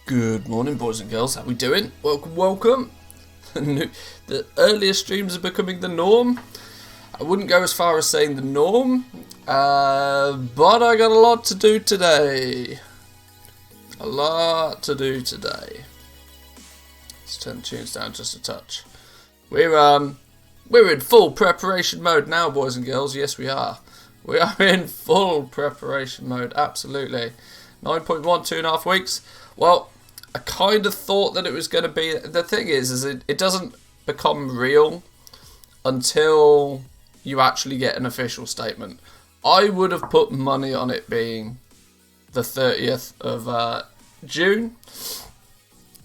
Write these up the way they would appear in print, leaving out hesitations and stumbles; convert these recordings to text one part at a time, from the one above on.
Good morning, boys and girls. How we doing? Welcome, welcome. The earlier streams are becoming the norm. I wouldn't go as far as saying the norm, but I got a lot to do today. A lot to do today. Let's turn the tunes down just a touch. We're in full preparation mode now, boys and girls. Yes, we are. We are in full preparation mode, absolutely. 9.1, 2.5 weeks. Well, I kind of thought that it was going to be... The thing is it doesn't become real until you actually get an official statement. I would have put money on it being the 30th of June.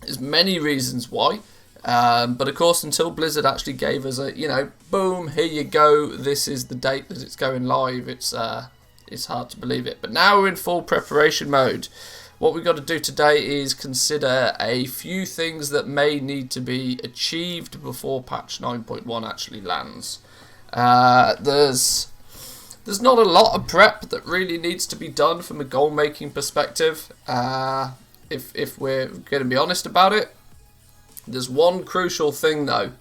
There's many reasons why. But of course, until Blizzard actually gave us a, boom, here you go, this is the date that it's going live, it's hard to believe it. But now we're in full preparation mode. What we've got to do today is consider a few things that may need to be achieved before patch 9.1 actually lands. There's not a lot of prep that really needs to be done from a goal making perspective, if we're going to be honest about it. There's one crucial thing though.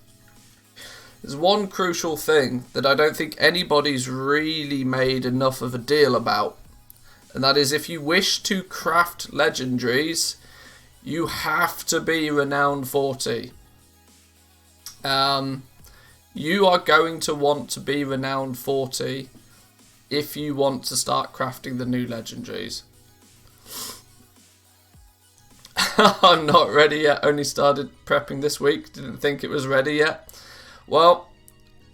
There's one crucial thing that I don't think anybody's really made enough of a deal about. And that is, if you wish to craft legendaries, you have to be renowned 40. You are going to want to be renowned 40 if you want to start crafting the new legendaries. I'm not ready yet, only started prepping this week, didn't think it was ready yet. Well,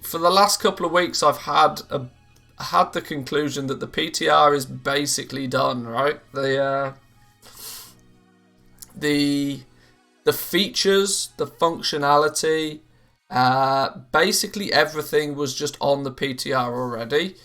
for the last couple of weeks I've had the conclusion that the PTR is basically done, right? The features, the functionality, basically everything was just on the PTR already.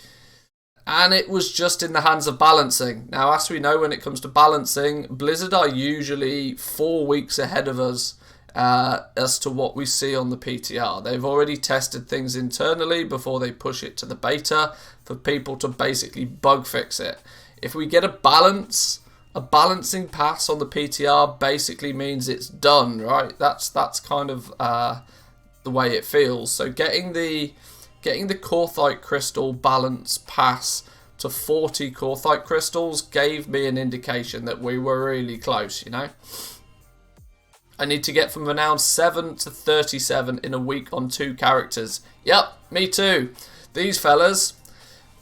And it was just in the hands of balancing. Now, as we know, when it comes to balancing, Blizzard are usually 4 weeks ahead of us as to what we see on the PTR. They've already tested things internally before they push it to the beta for people to basically bug fix it. If we get a balancing pass on the PTR basically means it's done, right? That's kind of the way it feels. So getting the Corthite Crystal balance pass to 40 Corthite Crystals gave me an indication that we were really close, I need to get from Renown 7 to 37 in a week on 2 characters. Yep, me too. These fellas,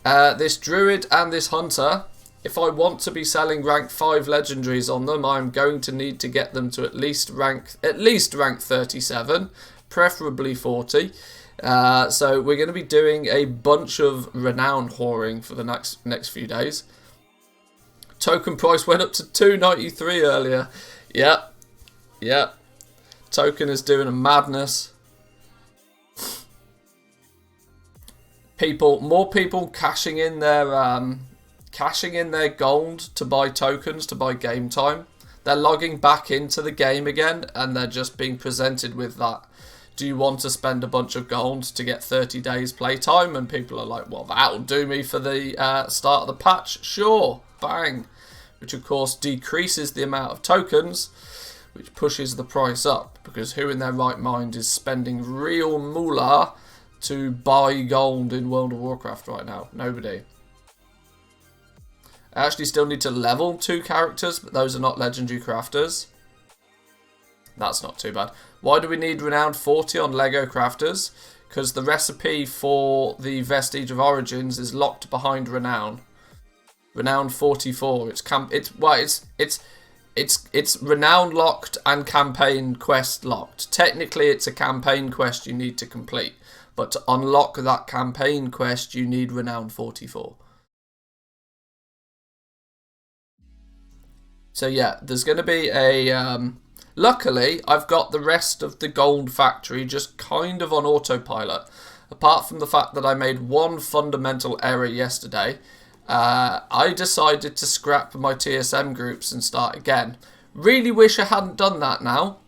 this Druid and this Hunter, if I want to be selling rank 5 legendaries on them, I'm going to need to get them to at least rank 37, preferably 40. So we're going to be doing a bunch of renown whoring for the next few days. Token price went up to 2.93 earlier. Yep. Token is doing a madness. More people cashing in their gold to buy tokens to buy game time. They're logging back into the game again, and they're just being presented with that. Do you want to spend a bunch of gold to get 30 days playtime? And people are like, well, that'll do me for the start of the patch. Sure, bang. Which, of course, decreases the amount of tokens, which pushes the price up. Because who in their right mind is spending real moolah to buy gold in World of Warcraft right now? Nobody. I actually still need to level 2 characters, but those are not legendary crafters. That's not too bad. Why do we need Renowned 40 on Lego Crafters? Because the recipe for the Vestige of Origins is locked behind Renown. Renowned 44. It's Renown locked and campaign quest locked. Technically, it's a campaign quest you need to complete, but to unlock that campaign quest, you need Renowned 44. So yeah, there's going to be a. Luckily, I've got the rest of the gold factory just kind of on autopilot. Apart from the fact that I made one fundamental error yesterday, I decided to scrap my TSM groups and start again. Really wish I hadn't done that now.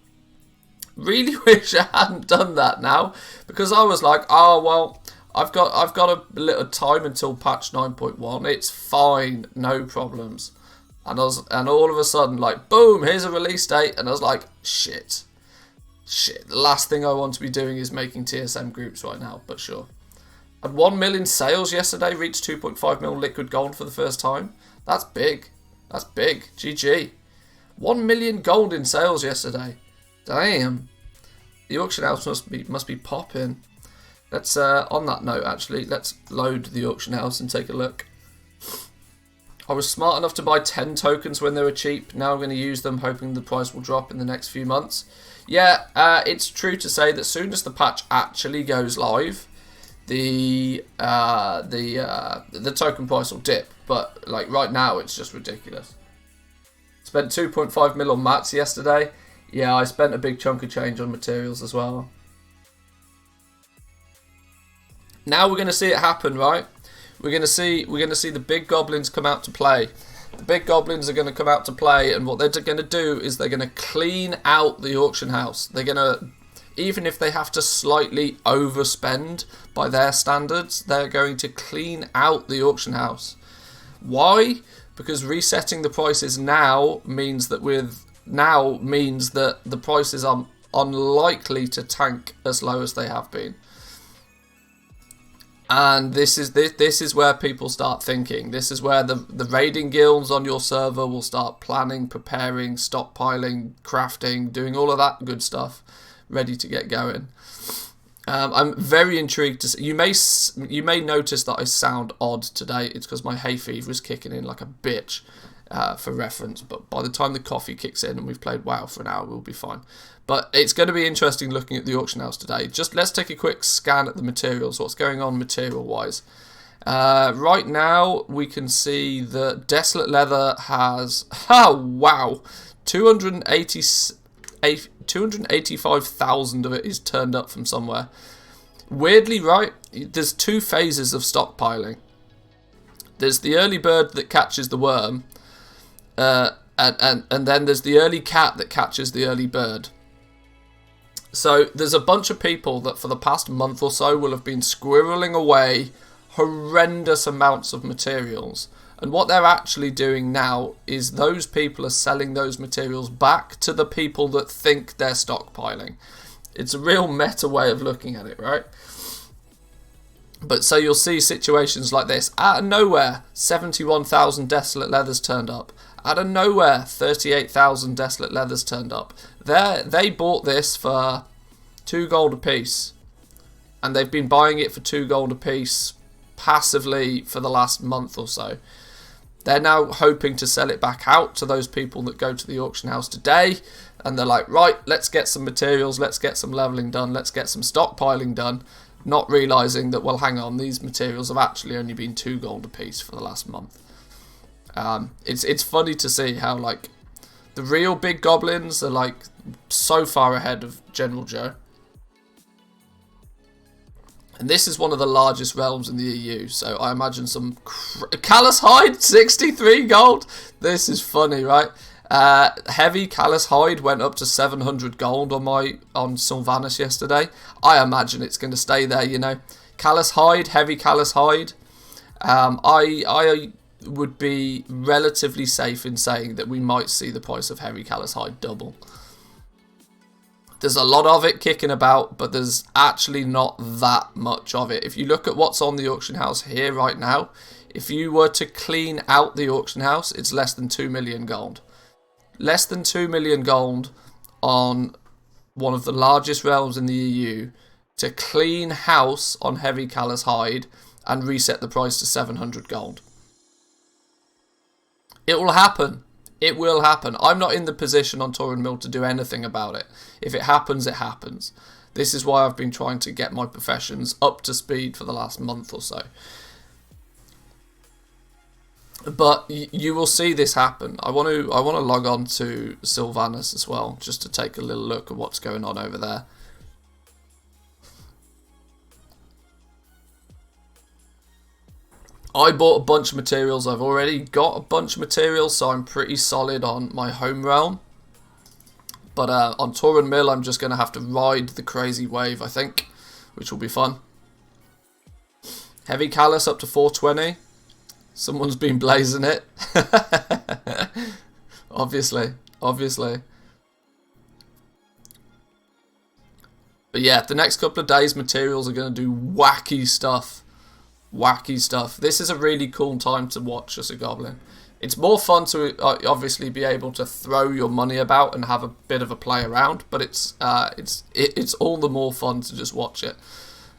Because I was like, oh well, I've got a little time until patch 9.1. It's fine, no problems. And all of a sudden, like, boom, here's a release date. And I was like, shit. The last thing I want to be doing is making TSM groups right now, but sure. Had 1 million sales yesterday, reached 2.5 mil liquid gold for the first time. That's big. GG. 1 million gold in sales yesterday. Damn. The auction house must be popping. Let's on that note, actually, let's load the auction house and take a look. I was smart enough to buy 10 tokens when they were cheap. Now I'm going to use them, hoping the price will drop in the next few months. Yeah, it's true to say that soon as the patch actually goes live, the token price will dip. But like right now, it's just ridiculous. Spent 2.5 mil on mats yesterday. Yeah, I spent a big chunk of change on materials as well. Now we're going to see it happen, right? We're going to see the big goblins come out to play. The big goblins are going to come out to play, and what they're going to do is they're going to clean out the auction house. They're going to, even if they have to slightly overspend by their standards, they're going to clean out the auction house. Why? Because resetting the prices now means that the prices are unlikely to tank as low as they have been. And this is where people start thinking. This is where the raiding guilds on your server will start planning, preparing, stockpiling, crafting, doing all of that good stuff, ready to get going. I'm very intrigued to see. You may notice that I sound odd today. It's because my hay fever is kicking in like a bitch, for reference. But by the time the coffee kicks in and we've played WoW for an hour, we'll be fine. But it's going to be interesting looking at the auction house today. Just let's take a quick scan at the materials. What's going on material-wise? Right now, we can see that Desolate Leather has, 285,000 of it is turned up from somewhere. Weirdly, right, there's two phases of stockpiling. There's the early bird that catches the worm, and then there's the early cat that catches the early bird. So there's a bunch of people that for the past month or so will have been squirreling away horrendous amounts of materials. And what they're actually doing now is those people are selling those materials back to the people that think they're stockpiling. It's a real meta way of looking at it, right? But so you'll see situations like this. Out of nowhere, 71,000 Desolate Leathers turned up. Out of nowhere, 38,000 Desolate Leathers turned up. They bought this for 2 gold a piece. And they've been buying it for 2 gold a piece passively for the last month or so. They're now hoping to sell it back out to those people that go to the auction house today. And they're like, right, let's get some materials, let's get some leveling done, let's get some stockpiling done. Not realising that, well, hang on, these materials have actually only been 2 gold a piece for the last month. It's funny to see how, like, the real big goblins are, like, so far ahead of General Joe. And this is one of the largest realms in the EU, so I imagine some... Callous Hide, 63 gold! This is funny, right? Heavy Callous Hide went up to 700 gold on Sylvanas yesterday. I imagine it's going to stay there, you know. Callous Hide, Heavy Callous Hide. I would be relatively safe in saying that we might see the price of Heavy Callous Hide double. There's a lot of it kicking about, but there's actually not that much of it. If you look at what's on the auction house here right now, if you were to clean out the auction house, it's less than 2 million gold. Less than 2 million gold on one of the largest realms in the EU to clean house on Heavy Callous Hide and reset the price to 700 gold. It will happen. It will happen. I'm not in the position on Torrent Mill to do anything about it. If it happens, it happens. This is why I've been trying to get my professions up to speed for the last month or so. But you will see this happen. I want to log on to Sylvanas as well, just to take a little look at what's going on over there. I bought a bunch of materials. I've already got a bunch of materials, so I'm pretty solid on my home realm. But on Torrent Mill, I'm just going to have to ride the crazy wave, I think, which will be fun. Heavy Callous up to 420. Someone's been blazing it. Obviously. But yeah, the next couple of days, materials are going to do wacky stuff. This is a really cool time to watch as a goblin. It's more fun to obviously be able to throw your money about and have a bit of a play around, but it's all the more fun to just watch it.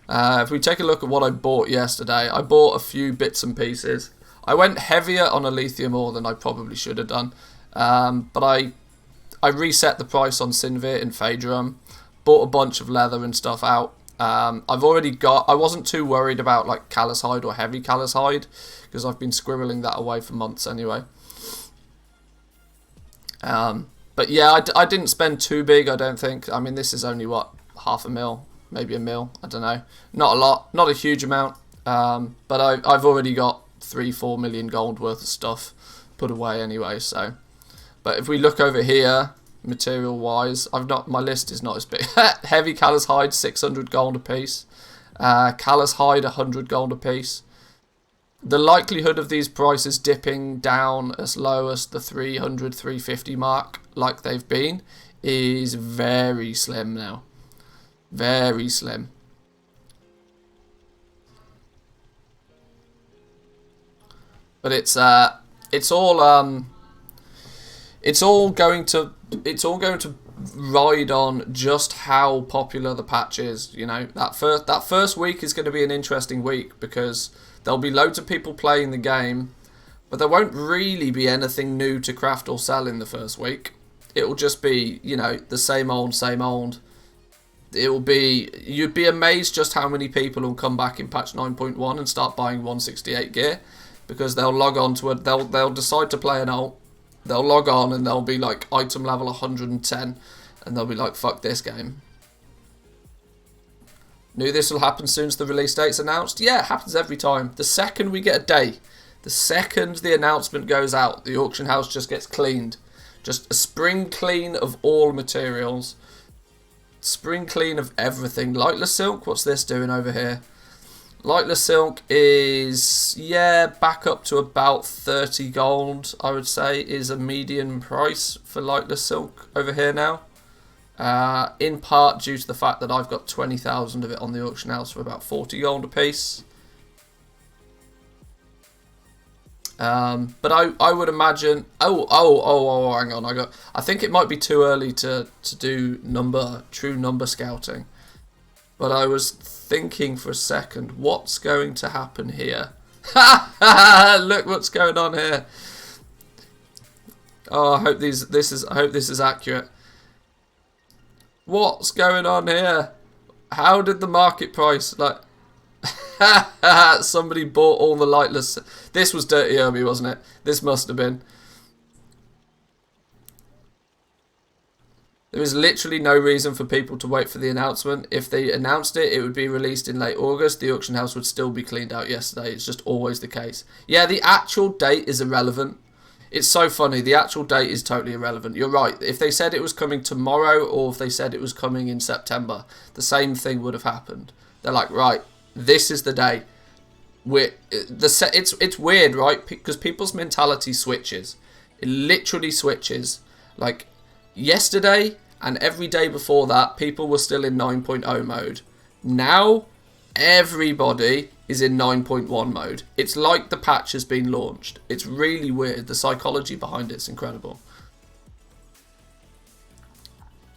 If we take a look at what I bought yesterday, I bought a few bits and pieces. I went heavier on a lithium ore than I probably should have done, but I reset the price on Sinvit and Phaedrum, bought a bunch of leather and stuff out. I wasn't too worried about like callus hide or heavy callus hide, because I've been squirreling that away for months anyway. But yeah, I didn't spend too big, I don't think. I mean, this is only, what, half a mil, maybe a mil, I don't know. Not a lot, not a huge amount, but I've already got 3-4 million gold worth of stuff put away anyway, so. But if we look over here, material wise, my list is not as big. Heavy callus hide 600 gold a piece, callus hide 100 gold a piece. The likelihood of these prices dipping down as low as the 300 350 mark like they've been is very slim now, very slim. But it's all going to ride on just how popular the patch is. You know, that first week is going to be an interesting week, because there'll be loads of people playing the game, but there won't really be anything new to craft or sell in the first week. It'll just be, you know, the same old, same old. You'd be amazed just how many people will come back in patch 9.1 and start buying 168 gear, because they'll log on to it. They'll decide to play an ult. They'll log on and they'll be like item level 110, and they'll be like, fuck this game. Knew this will happen as soon as the release date's announced? Yeah, it happens every time. The second we get a day, the second the announcement goes out, the auction house just gets cleaned. Just a spring clean of all materials. Spring clean of everything. Lightless Silk, what's this doing over here? Lightless Silk is, yeah, back up to about 30 gold, I would say, is a median price for Lightless Silk over here now. In part due to the fact that I've got 20,000 of it on the auction house for about 40 gold a piece. But I would imagine, hang on, I think it might be too early to do true number scouting. But I was thinking for a second, what's going to happen here? Look what's going on here. Oh, I hope this is accurate. What's going on here? How did the market price, like, somebody bought all the lightless. This was Dirty Omi, wasn't it? This must have been. There is literally no reason for people to wait for the announcement. If they announced it, it would be released in late August. The auction house would still be cleaned out yesterday. It's just always the case. Yeah, the actual date is irrelevant. It's so funny. The actual date is totally irrelevant. You're right. If they said it was coming tomorrow, or if they said it was coming in September, the same thing would have happened. They're like, right, this is the day. It's weird, right? Because people's mentality switches. It literally switches. Like, yesterday and every day before that, people were still in 9.0 mode. Now, everybody is in 9.1 mode. It's like the patch has been launched. It's really weird. The psychology behind it's incredible.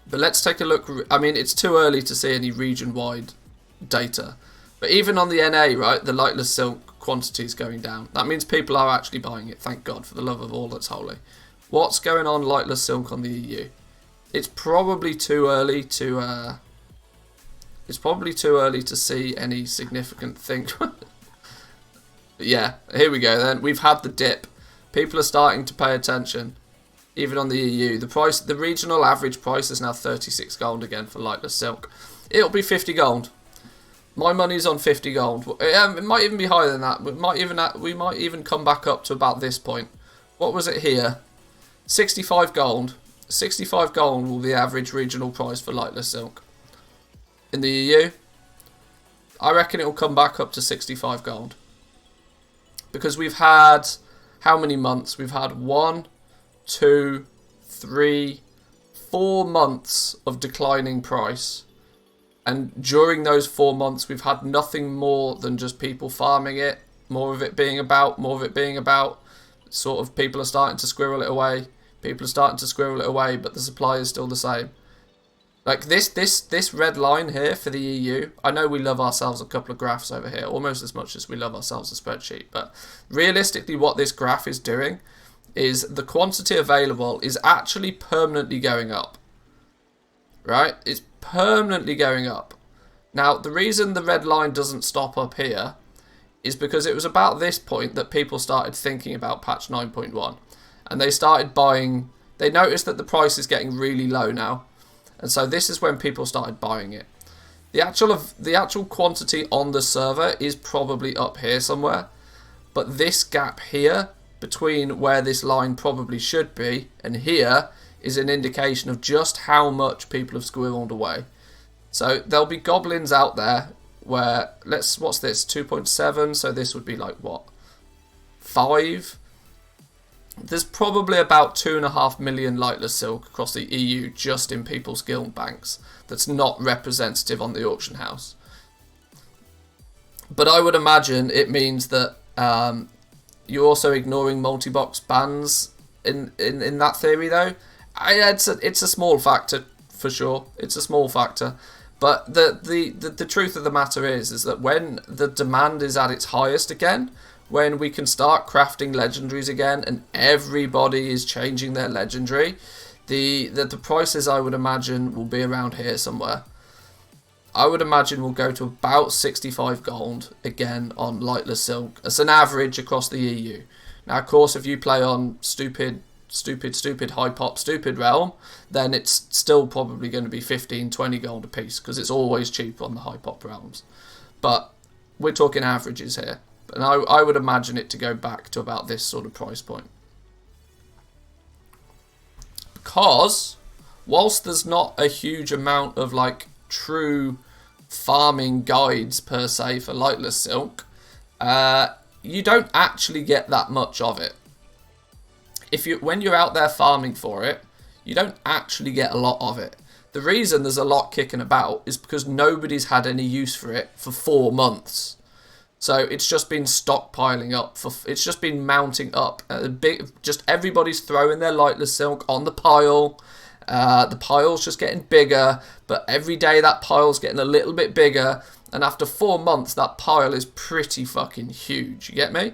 But let's take a look. I mean, it's too early to see any region-wide data. But even on the NA, right, the Lightless Silk quantity is going down. That means people are actually buying it. Thank God, for the love of all that's holy. What's going on Lightless Silk on the EU? It's probably too early to... It's probably too early to see any significant thing. Yeah, here we go then. We've had the dip. People are starting to pay attention. Even on the EU. The regional average price is now 36 gold again for Lightless Silk. It'll be 50 gold. My money's on 50 gold. It might even be higher than that. We might even come back up to about this point. What was it here? 65 gold. 65 gold will be the average regional price for Lightless Silk. In the EU, I reckon it will come back up to 65 gold. Because we've had, how many months? We've had 1, 2, 3, 4 months of declining price. And during those 4 months, we've had nothing more than just people farming it. More of it being about, more of it being about. sort of people are starting to squirrel it away. People are starting to squirrel it away, but the supply is still the same. Like this red line here for the EU, I know we love ourselves a couple of graphs over here, almost as much as we love ourselves a spreadsheet, but realistically what this graph is doing is the quantity available is actually permanently going up. Right? It's permanently going up. Now, the reason the red line doesn't stop up here is because it was about this point that people started thinking about patch 9.1. And they started buying, they noticed that the price is getting really low now. And so this is when people started buying it. The actual quantity on the server is probably up here somewhere. But this gap here, between where this line probably should be and here, is an indication of just how much people have squirreled away. So there'll be goblins out there where, what's this, 2.7, so this would be like, what, 5? There's probably about 2.5 million lightless silk across the EU just in people's guild banks. That's not representative on the auction house. But I would imagine it means that you're also ignoring multi-box bans in that theory, though. It's a small factor for sure. It's a small factor, but the truth of the matter is that when the demand is at its highest again, when we can start crafting legendaries again, and everybody is changing their legendary, the prices I would imagine will be around here somewhere. I would imagine we'll go to about 65 gold again on lightless silk as an average across the EU. Now, of course, if you play on stupid high pop stupid realm, then it's still probably going to be 15-20 gold a piece because it's always cheap on the high pop realms. But we're talking averages here, and I would imagine it to go back to about this sort of price point. Because whilst there's not a huge amount of like true farming guides per se for lightless silk, you don't actually get that much of it. When you're out there farming for it, you don't actually get a lot of it. The reason there's a lot kicking about is because nobody's had any use for it for 4 months. So it's just been stockpiling up. It's just been mounting up. Just everybody's throwing their lightless silk on the pile. The pile's just getting bigger, but every day that pile's getting a little bit bigger. And after 4 months, that pile is pretty fucking huge. You get me?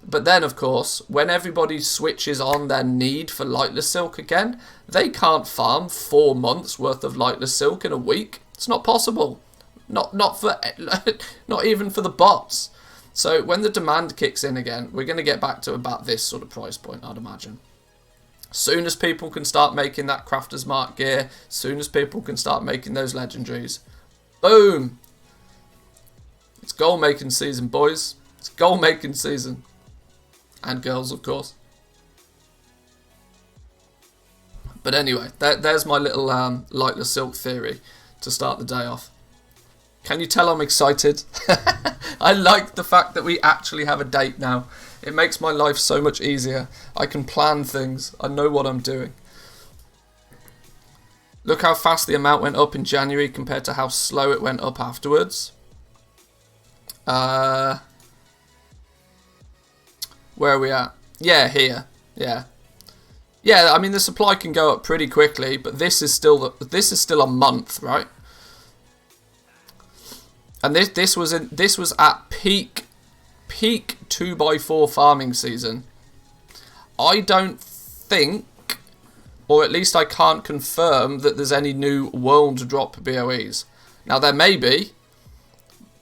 But then, of course, when everybody switches on their need for lightless silk again, they can't farm 4 months worth of lightless silk in a week. It's not possible. Not even for the bots. So when the demand kicks in again, we're going to get back to about this sort of price point, I'd imagine. Soon as people can start making that crafter's mark gear, soon as people can start making those legendaries, boom! It's gold making season, boys. It's gold making season. And girls, of course. But anyway, there's my little lightless silk theory to start the day off. Can you tell I'm excited? I like the fact that we actually have a date now. It makes my life so much easier. I can plan things. I know what I'm doing. Look how fast the amount went up in January compared to how slow it went up afterwards. Where are we at? Yeah, here. Yeah. Yeah, I mean the supply can go up pretty quickly, but this is still a month, right? And this was at peak 2x4 farming season. I don't think, or at least I can't confirm, that there's any new world drop BOEs. Now there may be,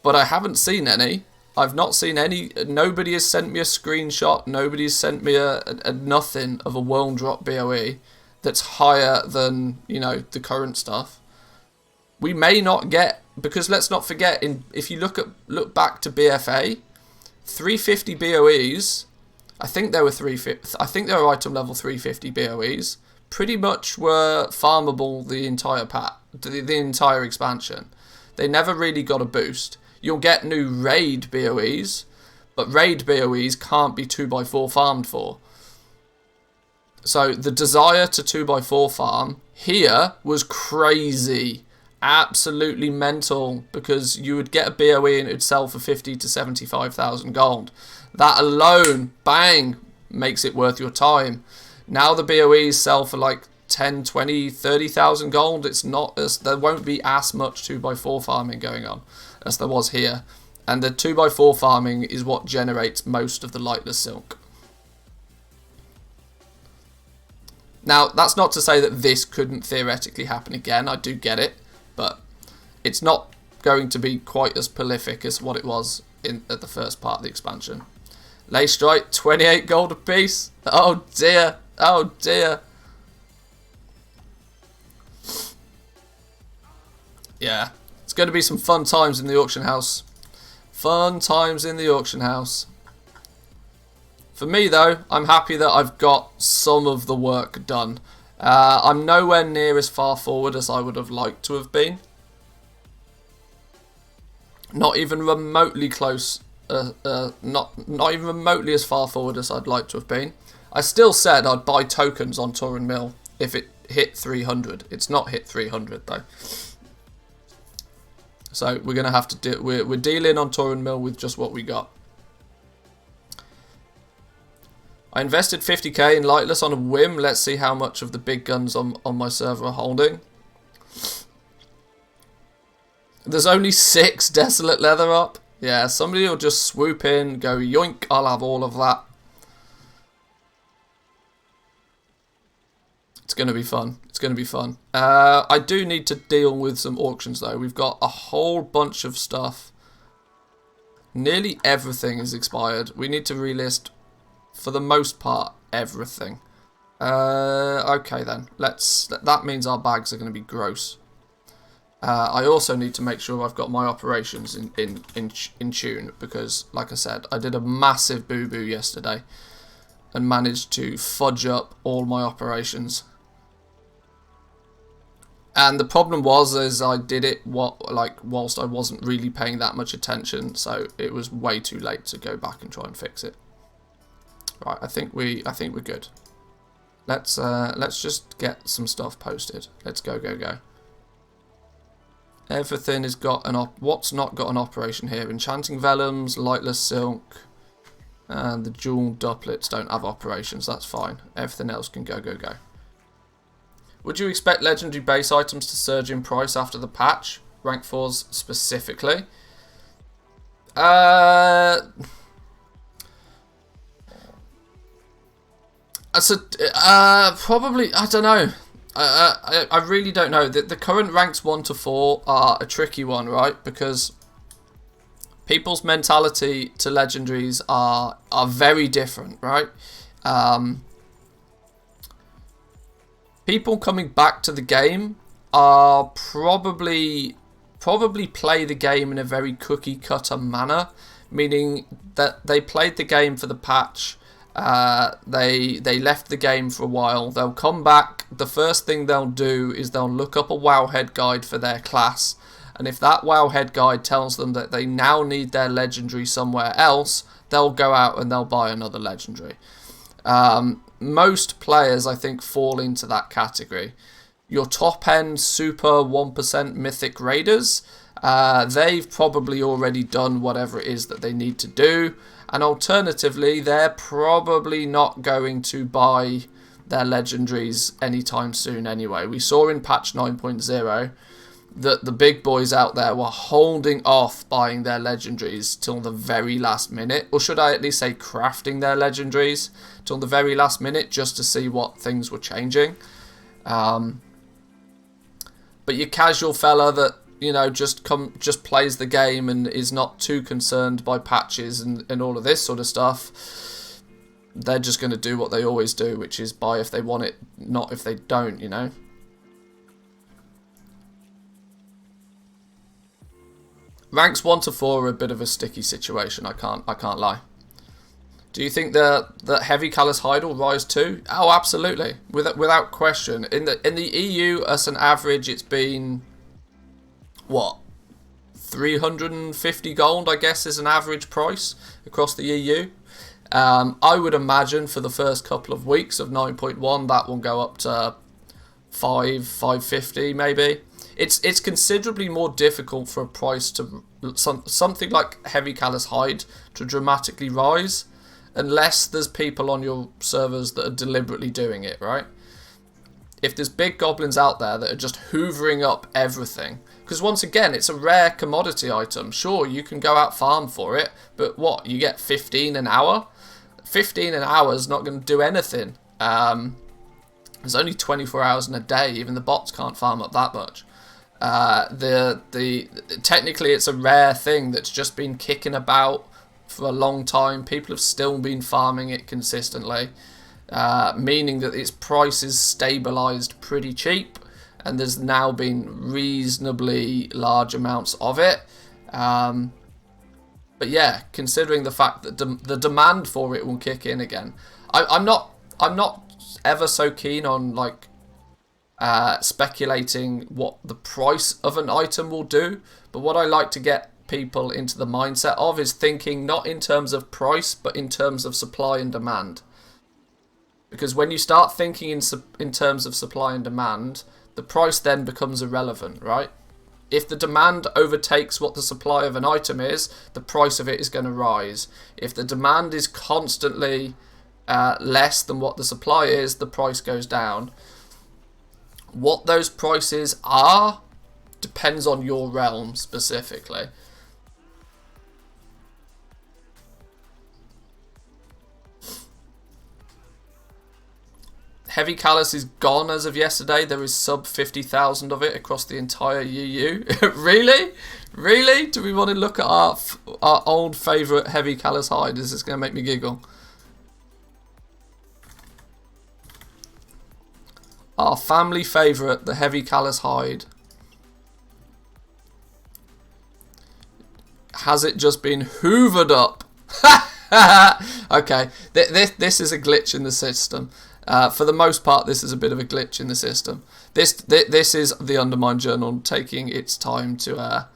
but I haven't seen any. I've not seen any. Nobody has sent me a screenshot. Nobody's sent me a nothing of a world drop BOE that's higher than, you know, the current stuff. We may not get, because let's not forget, if you look back to BFA, 350 BOEs. I think there were item level 350 BOEs. Pretty much were farmable the entire the entire expansion. They never really got a boost. You'll get new raid BOEs, but raid BOEs can't be 2x4 farmed for. So the desire to 2x4 farm here was crazy. Absolutely mental, because you would get a BOE and it would sell for 50 to 75,000 gold. That alone, bang, makes it worth your time. Now the BOEs sell for like 10, 20, 30,000 gold. It's not as, there won't be as much 2x4 farming going on as there was here. And the 2x4 farming is what generates most of the lightless silk. Now, that's not to say that this couldn't theoretically happen again. I do get it, but it's not going to be quite as prolific as what it was at the first part of the expansion. Lay strike, 28 gold apiece. Oh dear, oh dear. Yeah, it's going to be some fun times in the auction house. Fun times in the auction house. For me though, I'm happy that I've got some of the work done. I'm nowhere near as far forward as I would have liked to have been. Not even remotely close. Not even remotely as far forward as I'd like to have been. I still said I'd buy tokens on Turin Mill if it hit 300. It's not hit 300 though. So we're going to have to do. We're dealing on Turin Mill with just what we got. I invested 50k in Lightless on a whim. Let's see how much of the big guns on my server are holding. There's only 6 Desolate Leather up. Yeah, somebody will just swoop in, go yoink, I'll have all of that. It's going to be fun. It's going to be fun. I do need to deal with some auctions though. We've got a whole bunch of stuff. Nearly everything is expired. We need to relist, for the most part, everything. Okay then. That means our bags are going to be gross. I also need to make sure I've got my operations in tune because, like I said, I did a massive boo-boo yesterday and managed to fudge up all my operations. And the problem was I did it whilst I wasn't really paying that much attention, so it was way too late to go back and try and fix it. Right, I think we're good. Let's just get some stuff posted. Let's go. Everything has got what's not got an operation here? Enchanting Vellums, Lightless Silk, and the Jewel Duplets don't have operations. That's fine. Everything else can go. Would you expect legendary base items to surge in price after the patch? Rank 4s specifically. Probably, I don't know. I really don't know. The current ranks 1 to 4 are a tricky one, right? Because people's mentality to legendaries are very different, right? People coming back to the game are probably play the game in a very cookie cutter manner, meaning that they played the game for the patch. They left the game for a while. They'll come back. The first thing they'll do is they'll look up a Wowhead guide for their class, and if that Wowhead guide tells them that they now need their legendary somewhere else, they'll go out and they'll buy another legendary. Most players, I think, fall into that category. Your top end super 1% mythic raiders, they've probably already done whatever it is that they need to do. And alternatively, they're probably not going to buy their legendaries anytime soon anyway. We saw in patch 9.0 that the big boys out there were holding off buying their legendaries till the very last minute. Or should I at least say crafting their legendaries till the very last minute just to see what things were changing. But your casual fella that, you know, just plays the game and is not too concerned by patches and all of this sort of stuff, they're just going to do what they always do, which is buy if they want it, not if they don't, you know. Ranks 1 to 4 are a bit of a sticky situation, I can't lie. Do you think that Heavy Callous Hide will rise too? Oh, absolutely, without question. In the EU, as an average, it's been what, 350 gold, I guess, is an average price across the EU. I would imagine for the first couple of weeks of 9.1 that will go up to 550 maybe. It's considerably more difficult for a price to something like Heavy Callous Hide to dramatically rise, unless there's people on your servers that are deliberately doing it, right? If there's big goblins out there that are just hoovering up everything, because once again, it's a rare commodity item. Sure, you can go out farm for it, but what, you get 15 an hour? 15 an hour is not going to do anything. There's only 24 hours in a day. Even the bots can't farm up that much. Technically, it's a rare thing that's just been kicking about for a long time. People have still been farming it consistently, meaning that its price is stabilized pretty cheap, and there's now been reasonably large amounts of it. But yeah, considering the fact that the demand for it will kick in again, I'm not ever so keen on like speculating what the price of an item will do. But what I like to get people into the mindset of is thinking not in terms of price, but in terms of supply and demand. Because when you start thinking in terms of supply and demand, the price then becomes irrelevant, right? If the demand overtakes what the supply of an item is, the price of it is going to rise. If the demand is constantly less than what the supply is, the price goes down. What those prices are depends on your realm specifically. Heavy Callus is gone as of yesterday. There is sub 50,000 of it across the entire EU. Really? Really? Do we want to look at our old favourite Heavy Callus hide? Is this going to make me giggle? Our family favourite, the Heavy Callus hide. Has it just been hoovered up? Okay, this is a glitch in the system. For the most part, this is a bit of a glitch in the system. This is the Undermine Journal taking its time to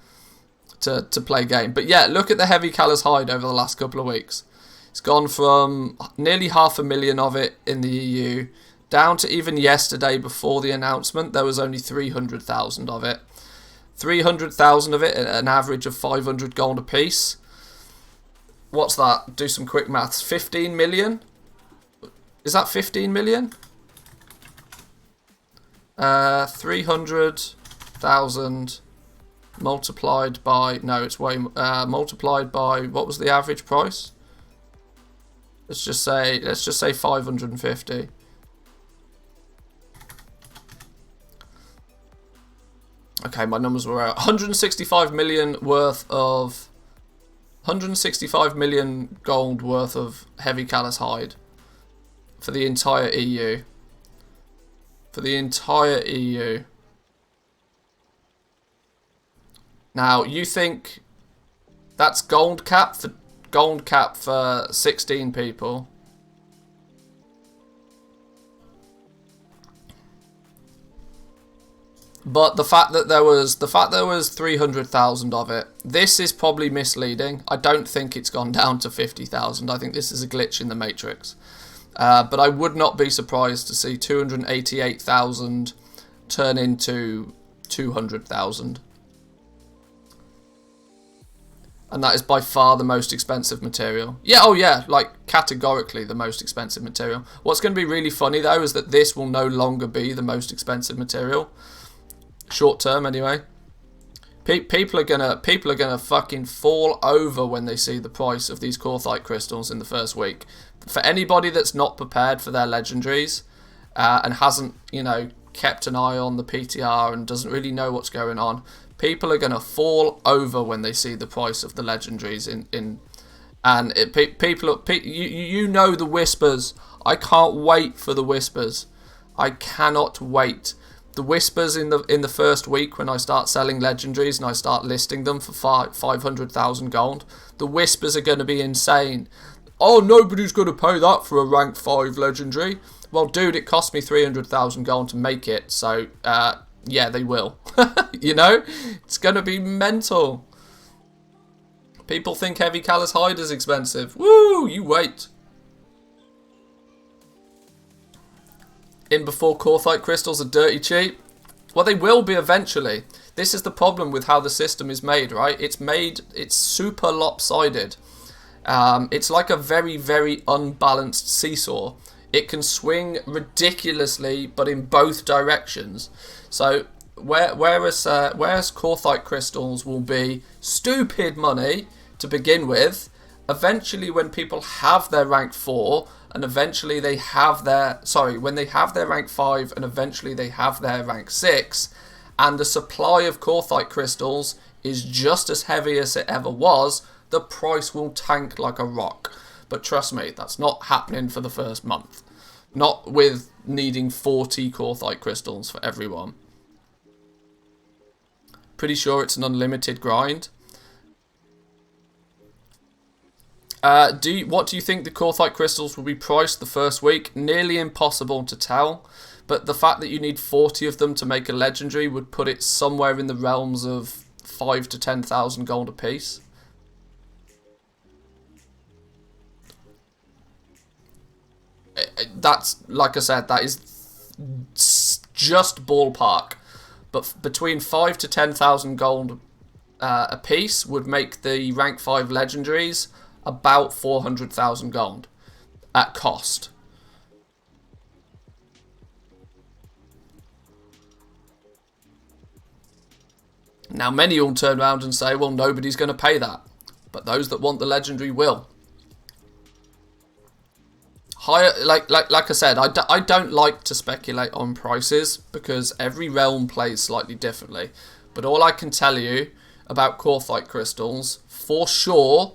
play game. But yeah, look at the Heavy Callus hide over the last couple of weeks. It's gone from nearly 500,000 of it in the EU down to even yesterday before the announcement, there was only 300,000 of it. 300,000 of it at an average of 500 gold a piece. What's that? Do some quick maths. 15 million? Is that 15 million? 300,000 multiplied by... No, it's way... multiplied by... What was the average price? Let's just say 550. Okay, my numbers were out. 165 million worth of... 165 million gold worth of Heavy Callus hide. For the entire EU. For the entire EU. Now, you think that's gold cap for 16 people. But the fact that there was 300,000 of it, this is probably misleading. I don't think it's gone down to 50,000. I think this is a glitch in the matrix. But I would not be surprised to see 288,000 turn into 200,000. And that is by far the most expensive material. Yeah, oh yeah, like categorically the most expensive material. What's going to be really funny though is that this will no longer be the most expensive material. Short term anyway. People are gonna fucking fall over when they see the price of these Korthite crystals in the first week. For anybody that's not prepared for their legendaries and hasn't, you know, kept an eye on the PTR and doesn't really know what's going on, people are gonna fall over when they see the price of the legendaries you know the whispers. I can't wait for the whispers. I cannot wait. The whispers in the first week when I start selling legendaries and I start listing them for 500,000 gold, the whispers are going to be insane. Oh, nobody's going to pay that for a rank 5 legendary. Well, dude, it cost me 300,000 gold to make it, so yeah, they will. You know, it's going to be mental. People think Heavy Callus hide is expensive. Woo, you wait. In before Korthite crystals are dirty cheap? Well, they will be eventually. This is the problem with how the system is made, right? It's super lopsided. It's like a very, very unbalanced seesaw. It can swing ridiculously, but in both directions. So whereas Corthite crystals will be stupid money to begin with, eventually when people have their rank 4 and eventually they have their when they have their rank 5 and eventually they have their rank 6, and the supply of Corthite crystals is just as heavy as it ever was, the price will tank like a rock. But trust me, that's not happening for the first month. Not with needing 40 Corthite crystals for everyone. Pretty sure it's an unlimited grind. What do you think the Corthite crystals will be priced the first week? Nearly impossible to tell, but the fact that you need 40 of them to make a legendary would put it somewhere in the realms of 5 to 10,000 gold apiece. That's, like I said, that is just ballpark, but between 5 to 10,000 gold a piece would make the rank 5 legendaries about 400,000 gold at cost. Now many will turn around and say, well, nobody's going to pay that, but those that want the legendary will. Higher, like I said, I don't like to speculate on prices because every realm plays slightly differently. But all I can tell you about Corthite crystals, for sure,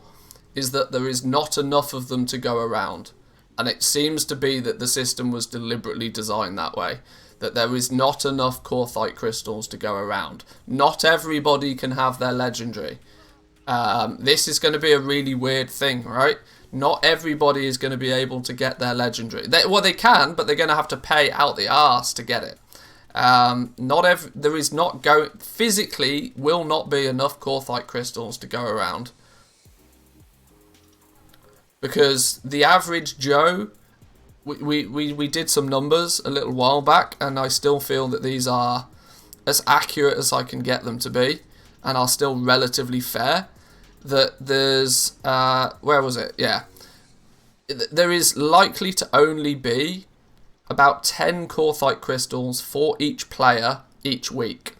is that there is not enough of them to go around. And it seems to be that the system was deliberately designed that way. That there is not enough Corthite crystals to go around. Not everybody can have their legendary. This is going to be a really weird thing, right? Not everybody is going to be able to get their legendary. They can, but they're going to have to pay out the arse to get it. Physically will not be enough Corthite crystals to go around. Because the average Joe, we did some numbers a little while back, and I still feel that these are as accurate as I can get them to be, and are still relatively fair. That there's, where was it? Yeah. There is likely to only be about 10 Corthite crystals for each player each week.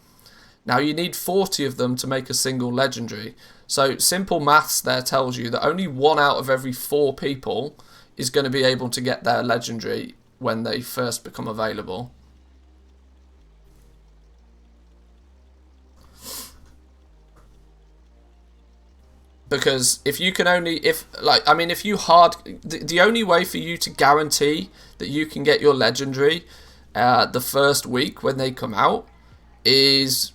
Now you need 40 of them to make a single legendary. So simple maths there tells you that only 1 out of every 4 people is going to be able to get their legendary when they first become available. Because if you can only, the only way for you to guarantee that you can get your legendary the first week when they come out is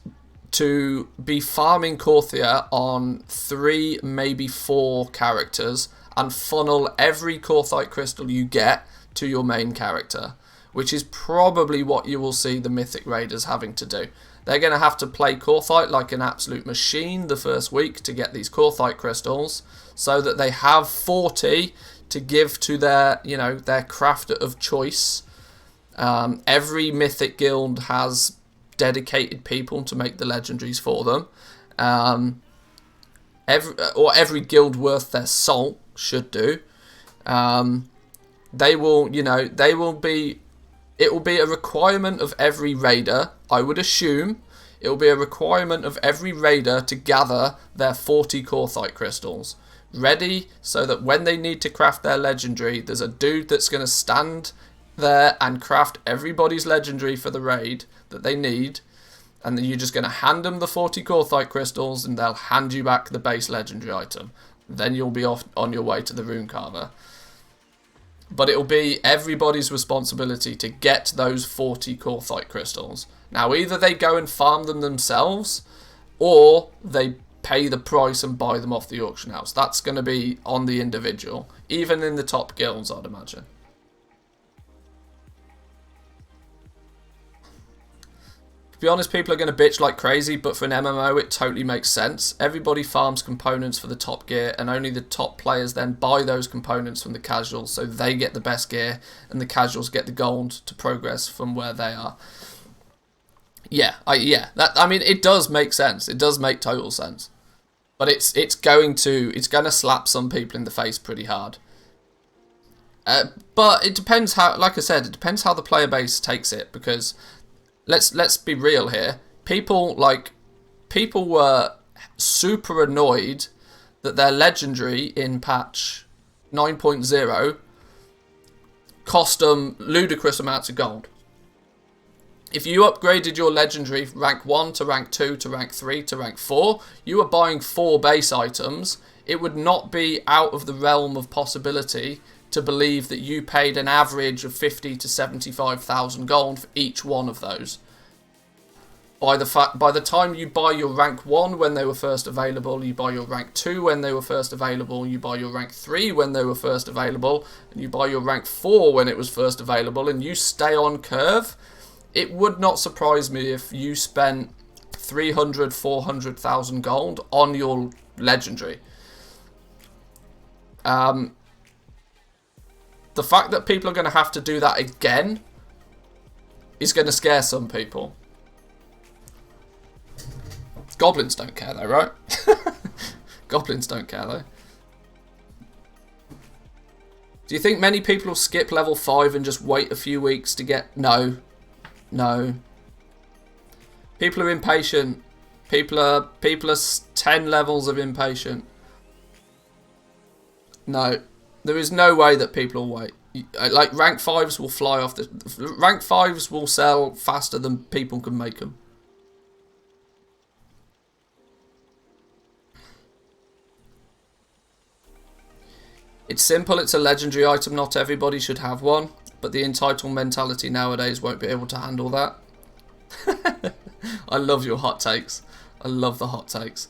to be farming Corthia on 3, maybe 4 characters and funnel every Corthite crystal you get to your main character, which is probably what you will see the Mythic Raiders having to do. They're going to have to play Corthite like an absolute machine the first week to get these Corthite crystals, so that they have 40 to give to their, their crafter of choice. Every Mythic Guild has dedicated people to make the legendaries for them. Every guild worth their salt should do. They will be. It will be a requirement of every raider, I would assume. It will be a requirement of every raider to gather their 40 Corthite crystals ready, so that when they need to craft their legendary, there's a dude that's going to stand there and craft everybody's legendary for the raid that they need. And then you're just going to hand them the 40 Corthite crystals and they'll hand you back the base legendary item. Then you'll be off on your way to the Rune Carver. But it'll be everybody's responsibility to get those 40 Corthite crystals. Now, either they go and farm them themselves, or they pay the price and buy them off the auction house. That's going to be on the individual, even in the top guilds, I'd imagine. To be honest, people are going to bitch like crazy, but for an MMO it totally makes sense. Everybody farms components for the top gear, and only the top players then buy those components from the casuals, so they get the best gear and the casuals get the gold to progress from where they are. It does make sense. It does make total sense. But it's going to slap some people in the face pretty hard. But it depends how, like I said, it depends how the player base takes it, because let's be real here. People were super annoyed that their legendary in patch 9.0 cost them ludicrous amounts of gold. If you upgraded your legendary rank 1 to rank 2 to rank 3 to rank 4, you were buying 4 base items. It would not be out of the realm of possibility to believe that you paid an average of 50 to 75,000 gold for each one of those. By the time you buy your rank 1 when they were first available, you buy your rank 2 when they were first available, you buy your rank 3 when they were first available, and you buy your rank 4 when it was first available, and you stay on curve, it would not surprise me if you spent 300, 400,000 gold on your legendary. The fact that people are going to have to do that again is going to scare some people. Goblins don't care though, right? Goblins don't care though. Do you think many people will skip level 5 and just wait a few weeks to get... No. No. People are impatient. People are 10 levels of impatient. No. There is no way that people will wait. Like, rank 5s will fly off the... Rank 5s will sell faster than people can make them. It's simple, it's a legendary item, not everybody should have one, but the entitled mentality nowadays won't be able to handle that. I love your hot takes. I love the hot takes.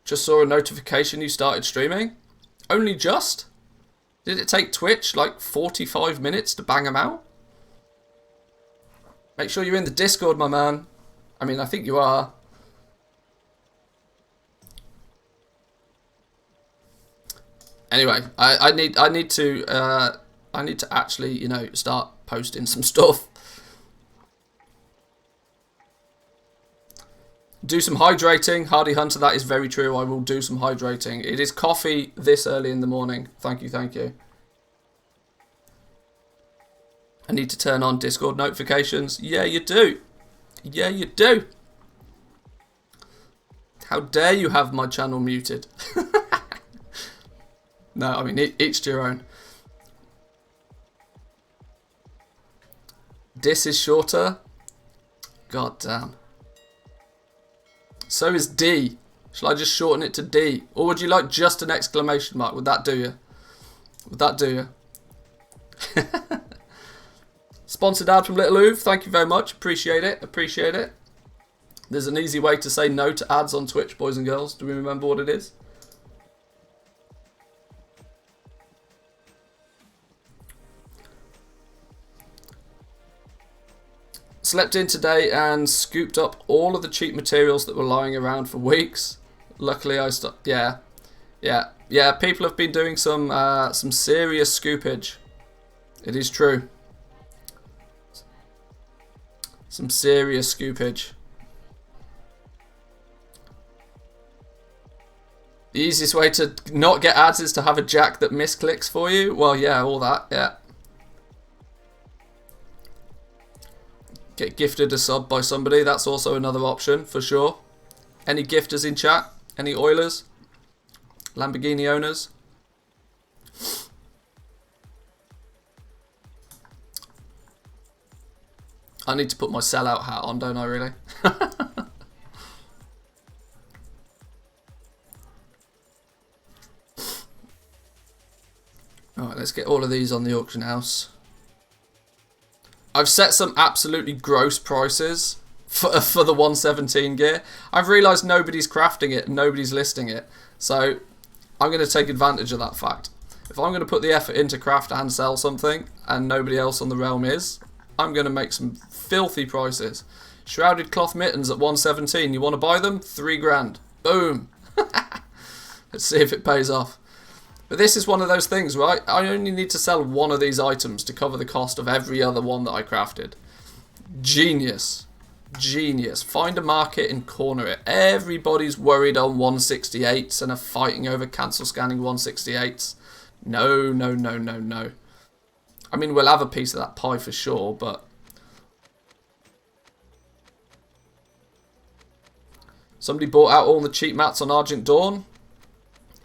Just saw a notification you started streaming. Only just? Did it take Twitch like 45 minutes to bang them out? Make sure you're in the Discord, my man. I mean, I think you are. Anyway, I need to actually, you know, start posting some stuff. Do some hydrating, Hardy Hunter. That is very true. I will do some hydrating. It is coffee this early in the morning. Thank you, thank you. I need to turn on Discord notifications. Yeah, you do. Yeah, you do. How dare you have my channel muted? No, I mean, each to your own. Dis is shorter. God damn. So is D. Shall I just shorten it to D? Or would you like just an exclamation mark? Would that do you? Would that do you? Sponsored ad from Little Oov. Thank you very much. Appreciate it. Appreciate it. There's an easy way to say no to ads on Twitch, boys and girls. Do we remember what it is? Slept in today and scooped up all of the cheap materials that were lying around for weeks. Luckily I stopped. Yeah. People have been doing some serious scoopage. It is true. Some serious scoopage. The easiest way to not get ads is to have a jack that misclicks for you. Well, yeah, all that, yeah. Get gifted a sub by somebody, that's also another option, for sure. Any gifters in chat? Any Oilers? Lamborghini owners? I need to put my sellout hat on, don't I, really? Alright, let's get all of these on the auction house. I've set some absolutely gross prices for the 117 gear. I've realised nobody's crafting it and nobody's listing it. So I'm going to take advantage of that fact. If I'm going to put the effort into craft and sell something and nobody else on the realm is, I'm going to make some filthy prices. Shrouded cloth mittens at 117. You want to buy them? 3 grand. Boom. Let's see if it pays off. But this is one of those things, right? I only need to sell one of these items to cover the cost of every other one that I crafted. Genius. Genius. Find a market and corner it. Everybody's worried on 168s and are fighting over cancel scanning 168s. No, no, no, no, no. I mean, we'll have a piece of that pie for sure, but... Somebody bought out all the cheap mats on Argent Dawn.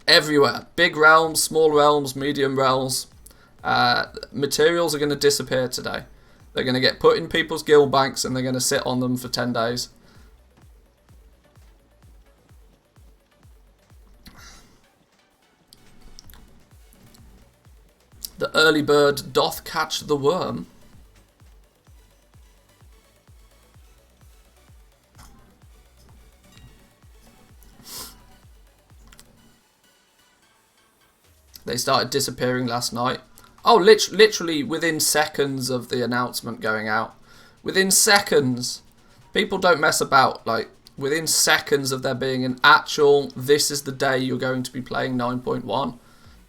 Everywhere. Big realms, small realms, medium realms. Materials are going to disappear today. They're going to get put in people's guild banks and they're going to sit on them for 10 days. The early bird doth catch the worm. They started disappearing last night. Oh, literally within seconds of the announcement going out. Within seconds. People don't mess about. Like, within seconds of there being an actual, this is the day you're going to be playing 9.1.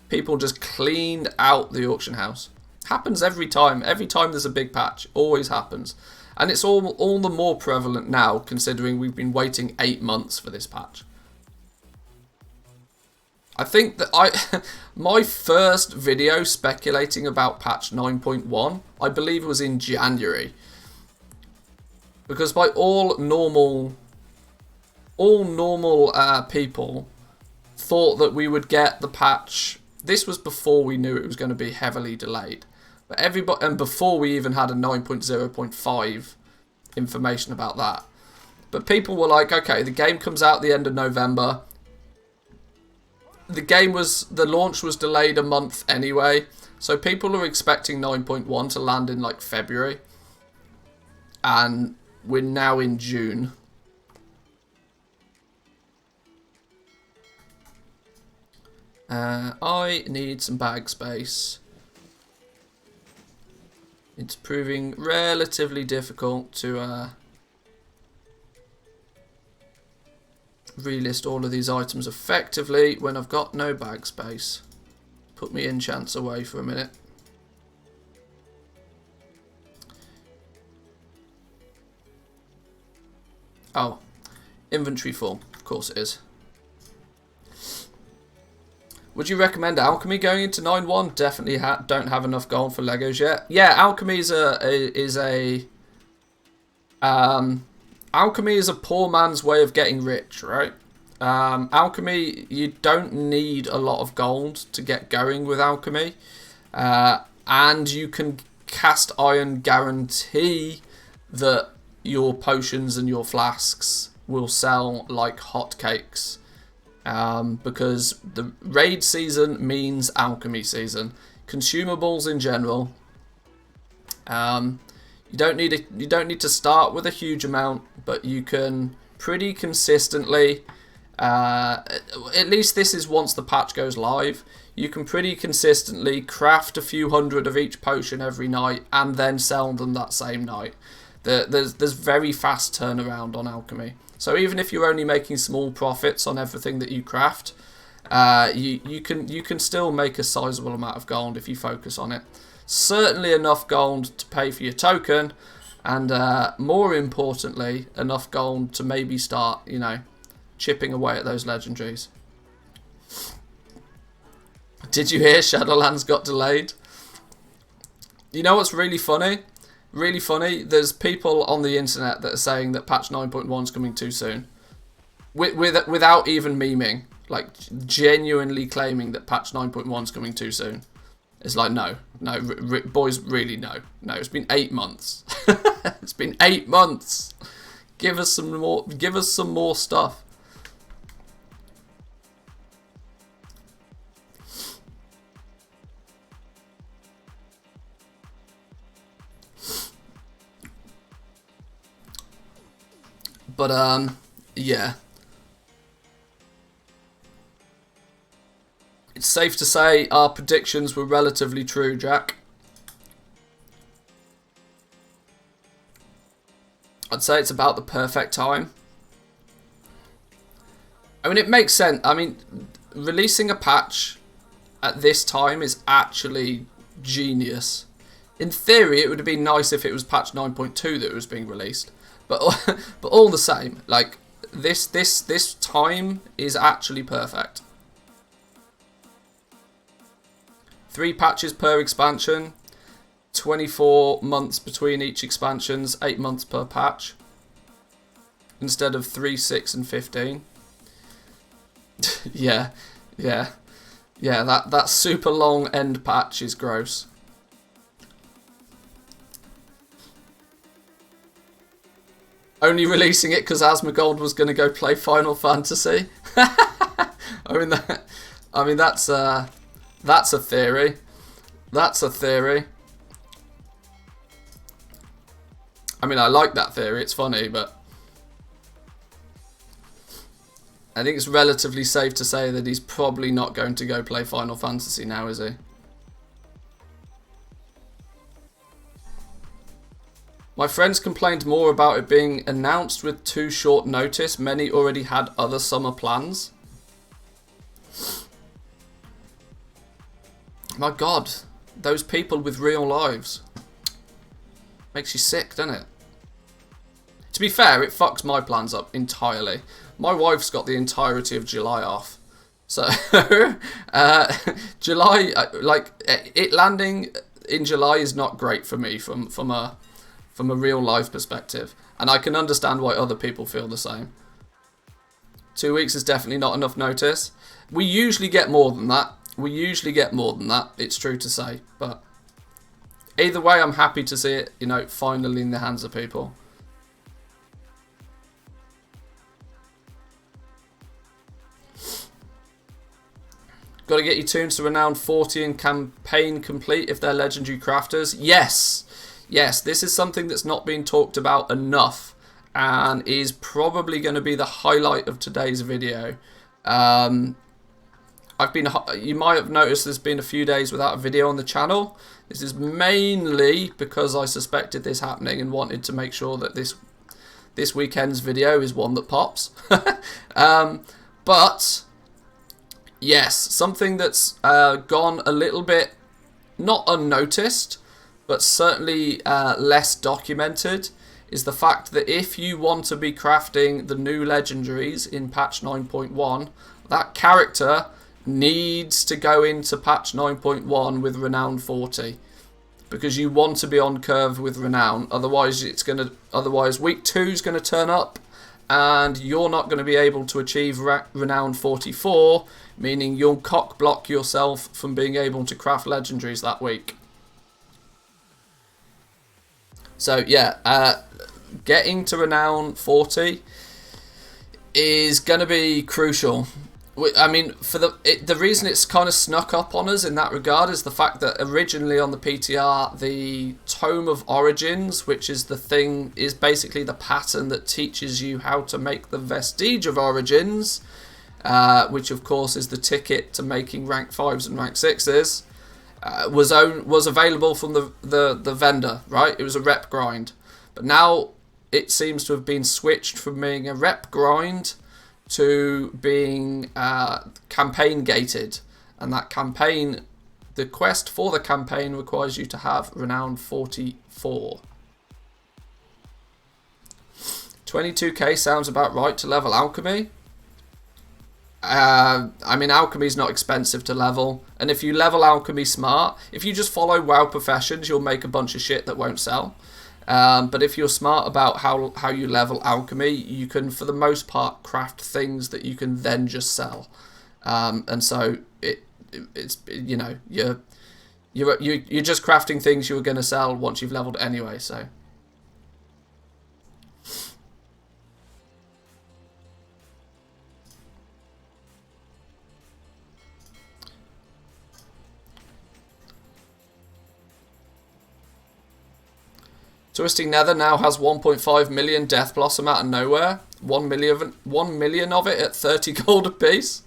People just cleaned out the auction house. Happens every time. Every time there's a big patch. Always happens. And it's all the more prevalent now, considering we've been waiting 8 months for this patch. I think that my first video speculating about patch 9.1, I believe was in January. Because by all normal people thought that we would get the patch. This was before we knew it was going to be heavily delayed. But everybody, and before we even had a 9.0.5 information about that. But people were like, okay, the game comes out the end of November. The launch was delayed a month anyway, so people are expecting 9.1 to land in like February, and we're now in June. I need some bag space. It's proving relatively difficult to relist all of these items effectively when I've got no bag space. Put me enchants away for a minute. Oh, inventory full. Of course it is. Would you recommend alchemy going into 9.1? Definitely don't have enough gold for Legos yet. Yeah, alchemy is alchemy is a poor man's way of getting rich, right? Alchemy, you don't need a lot of gold to get going with alchemy. And you can cast iron guarantee that your potions and your flasks will sell like hotcakes. Because the raid season means alchemy season. Consumables in general. You don't need to start with a huge amount, but you can pretty consistently, at least this is once the patch goes live, you can pretty consistently craft a few hundred of each potion every night and then sell them that same night. There's very fast turnaround on alchemy. So even if you're only making small profits on everything that you craft, you can still make a sizable amount of gold if you focus on it. Certainly enough gold to pay for your token, and more importantly, enough gold to maybe start, chipping away at those legendaries. Did you hear Shadowlands got delayed? You know what's really funny? Really funny, there's people on the internet that are saying that patch 9.1 is coming too soon. Without even memeing. Like, genuinely claiming that patch 9.1 is coming too soon. It's like, no, boys, really no. No, it's been 8 months. It's been 8 months. Give us some more stuff. But, yeah. It's safe to say our predictions were relatively true, Jack. I'd say it's about the perfect time. I mean, it makes sense. I mean, releasing a patch at this time is actually genius. In theory, it would have been nice if it was patch 9.2 that was being released. But but all the same, like this time is actually perfect. 3 patches per expansion, 24 months between each expansions, 8 months per patch, instead of 3, 6, and 15. yeah. That super long end patch is gross. Only releasing it because Asmongold was going to go play Final Fantasy. I mean that's a theory. That's a theory. I mean, I like that theory. It's funny, but I think it's relatively safe to say that he's probably not going to go play Final Fantasy now, is he? My friends complained more about it being announced with too short notice. Many already had other summer plans. My God, those people with real lives. Makes you sick, doesn't it? To be fair, it fucks my plans up entirely. My wife's got the entirety of July off. So, July, like, it landing in July is not great for me from a real life perspective. And I can understand why other people feel the same. 2 weeks is definitely not enough notice. We usually get more than that. It's true to say. But either way, I'm happy to see it, finally in the hands of people. Got to get your tunes to Renown 40 and campaign complete if they're legendary crafters. Yes, this is something that's not been talked about enough and is probably going to be the highlight of today's video. You might have noticed there's been a few days without a video on the channel. This is mainly because I suspected this happening and wanted to make sure that this weekend's video is one that pops. But yes, something that's gone a little bit, not unnoticed, but certainly less documented, is the fact that if you want to be crafting the new legendaries in patch 9.1, that character needs to go into patch 9.1 with Renown 40. Because you want to be on curve with Renown, otherwise week 2 is going to turn up and you're not going to be able to achieve Renown 44, meaning you'll cock block yourself from being able to craft legendaries that week. So yeah, getting to Renown 40 is going to be crucial. I mean, for the reason it's kind of snuck up on us in that regard is the fact that originally on the PTR, the Tome of Origins, which is basically the pattern that teaches you how to make the Vestige of Origins, which of course is the ticket to making rank 5s and rank 6s, was available from the vendor, right? It was a rep grind. But now it seems to have been switched from being a rep grind to being campaign gated, and that campaign, the quest for the campaign requires you to have Renown 44. 22k sounds about right to level alchemy. I mean, alchemy is not expensive to level, and if you level alchemy smart, if you just follow WoW professions, you'll make a bunch of shit that won't sell. But if you're smart about how you level alchemy, you can, for the most part, craft things that you can then just sell. And so it's you're just crafting things you were going to sell once you've leveled anyway. So. Twisting Nether now has 1.5 million Death Blossom out of nowhere. 1 million of it at 30 gold apiece.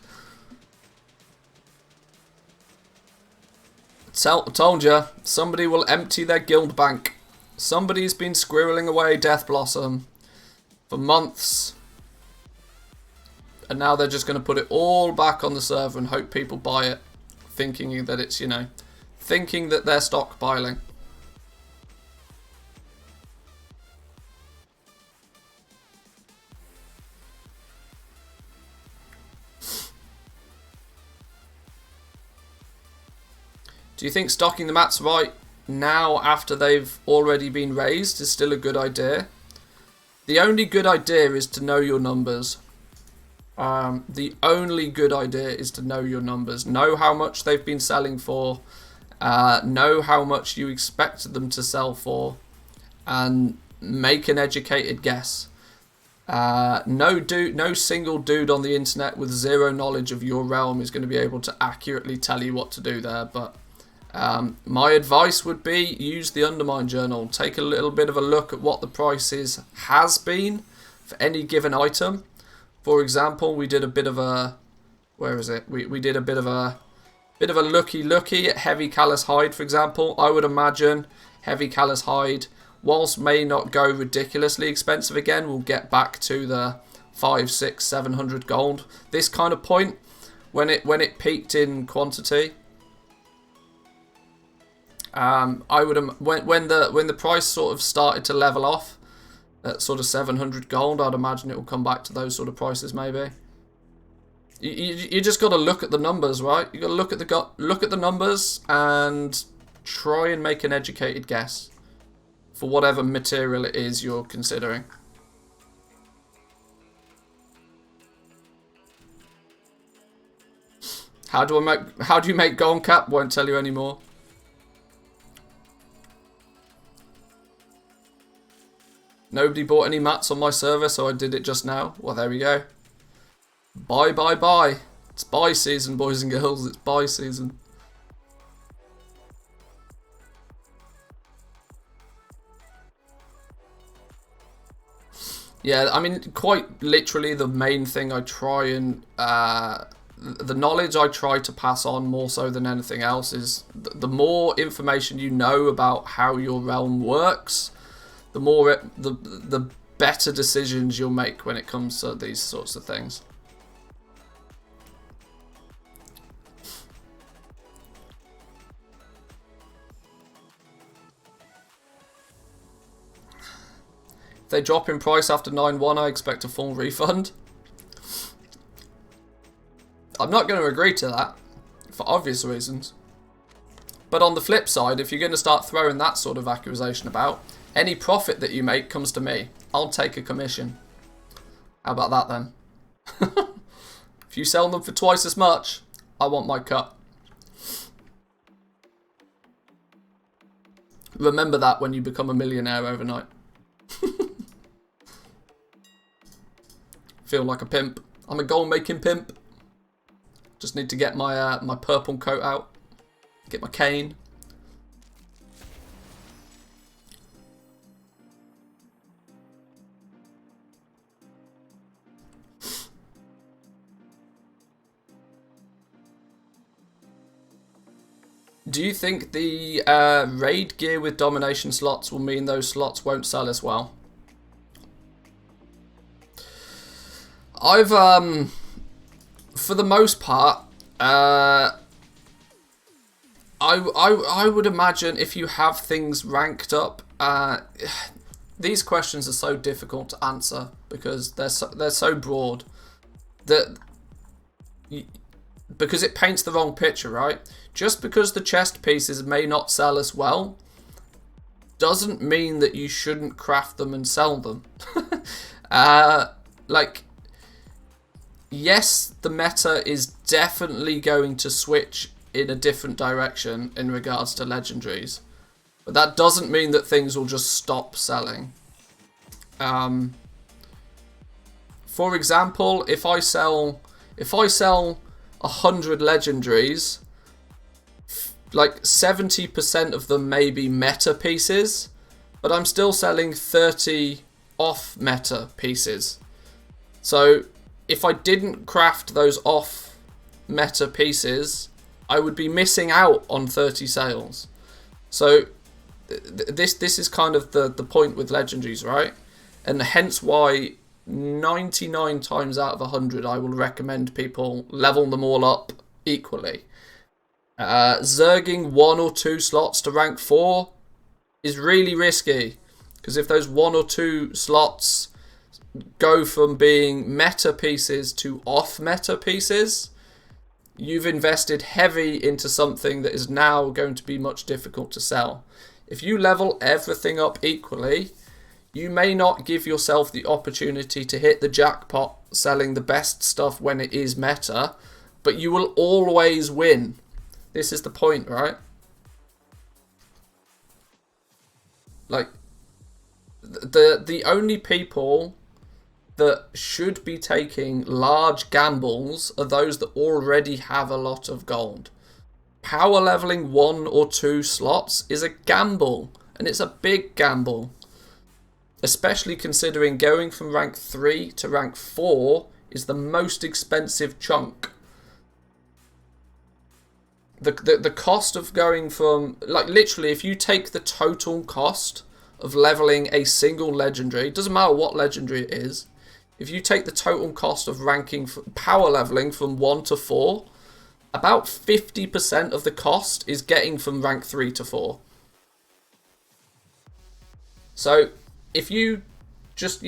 Told ya, somebody will empty their guild bank. Somebody's been squirreling away Death Blossom for months. And now they're just going to put it all back on the server and hope people buy it. Thinking that it's, thinking that they're stockpiling. Do you think stocking the mats right now after they've already been raised is still a good idea? The only good idea is to know your numbers. The only good idea is to know your numbers. Know how much they've been selling for. Know how much you expect them to sell for. And make an educated guess. No single dude on the internet with zero knowledge of your realm is going to be able to accurately tell you what to do there. But my advice would be use the Undermine Journal. Take a little bit of a look at what the prices has been for any given item. For example, we did a bit of a, where is it? We did a bit of a looky at Heavy Callous Hide, for example. I would imagine Heavy Callous Hide, whilst may not go ridiculously expensive again, we'll get back to the 500, 600, 700 gold. This kind of point, when it peaked in quantity, I would when the price sort of started to level off at sort of 700 gold, I'd imagine it will come back to those sort of prices maybe. You just got to look at the numbers, right? You got to look at the numbers and try and make an educated guess for whatever material it is you're considering. How do you make gold cap? Won't tell you anymore. Nobody bought any mats on my server, so I did it just now. Well, there we go. Buy, buy, buy. It's buy season, boys and girls. It's buy season. Yeah, I mean, quite literally the main thing I try and... the knowledge I try to pass on more so than anything else is the more information you know about how your realm works, the better decisions you'll make when it comes to these sorts of things. If they drop in price after 9.1, I expect a full refund. I'm not going to agree to that, for obvious reasons. But on the flip side, if you're going to start throwing that sort of accusation about, any profit that you make comes to me. I'll take a commission. How about that then? If you sell them for twice as much, I want my cut. Remember that when you become a millionaire overnight. Feel like a pimp. I'm a gold making pimp. Just need to get my my purple coat out. Get my cane. Do you think the raid gear with domination slots will mean those slots won't sell as well? I've for the most part, I would imagine if you have things ranked up, these questions are so difficult to answer because they're so broad that because it paints the wrong picture, right? Just because the chest pieces may not sell as well doesn't mean that you shouldn't craft them and sell them. Like, yes, the meta is definitely going to switch in a different direction in regards to legendaries, but that doesn't mean that things will just stop selling. For example, if I sell 100 legendaries, like 70% of them may be meta pieces, but I'm still selling 30 off meta pieces. So if I didn't craft those off meta pieces, I would be missing out on 30 sales. So this is kind of the point with legendaries, right? And hence why 99 times out of 100 I will recommend people level them all up equally. Zerging 1 or 2 slots to rank 4 is really risky, because if those 1 or 2 slots go from being meta pieces to off meta pieces, you've invested heavy into something that is now going to be much difficult to sell. If you level everything up equally, you may not give yourself the opportunity to hit the jackpot selling the best stuff when it is meta, but you will always win. This is the point, right? Like, the only people that should be taking large gambles are those that already have a lot of gold. Power leveling 1 or 2 slots is a gamble, and it's a big gamble. Especially considering going from rank 3 to rank 4 is the most expensive chunk. The cost of going from, like, literally, if you take the total cost of leveling a single legendary, it doesn't matter what legendary it is, if you take the total cost of ranking power leveling from 1 to 4, about 50% of the cost is getting from rank 3 to 4. So if you just,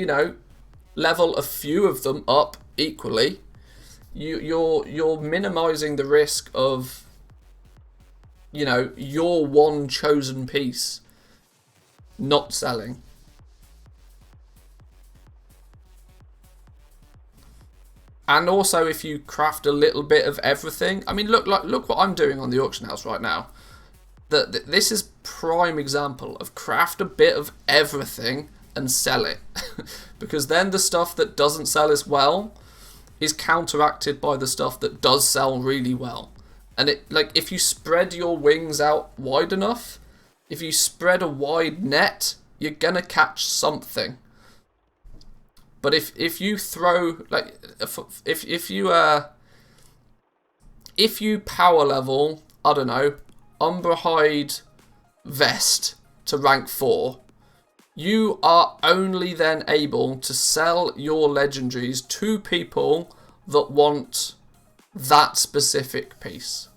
level a few of them up equally, you're minimizing the risk of, your one chosen piece not selling. And also, if you craft a little bit of everything, I mean, look what I'm doing on the auction house right now. This is prime example of craft a bit of everything and sell it, because then the stuff that doesn't sell as well is counteracted by the stuff that does sell really well. And if you spread your wings out wide enough, if you spread a wide net, you're gonna catch something. But if you throw, like, if you power level, I don't know, Umberhide Vest to rank 4, you are only then able to sell your legendaries to people that want that specific piece.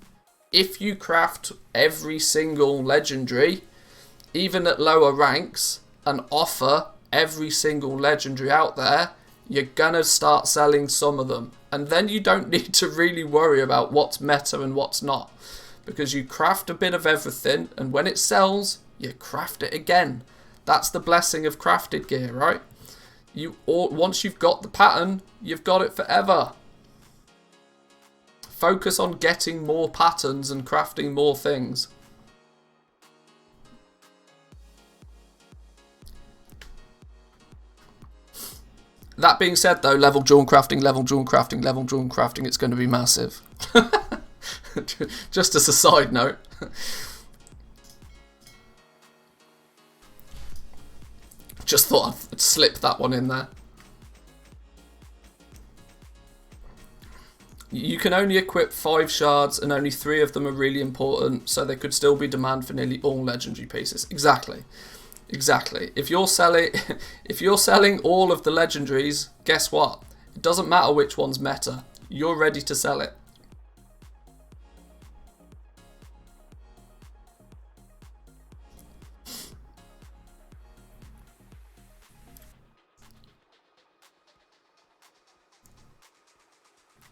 If you craft every single legendary, even at lower ranks, and offer every single legendary out there, you're gonna start selling some of them, and then you don't need to really worry about what's meta and what's not, because you craft a bit of everything, and when it sells, you craft it again. That's the blessing of crafted gear, right? Once you've got the pattern, you've got it forever. Focus on getting more patterns and crafting more things. That being said, though, level jewel crafting, it's going to be massive. Just as a side note. Just thought I'd slip that one in there. You can only equip 5 shards, and only 3 of them are really important, so there could still be demand for nearly all legendary pieces. Exactly. If you're selling all of the legendaries, guess what? It doesn't matter which one's meta. You're ready to sell it.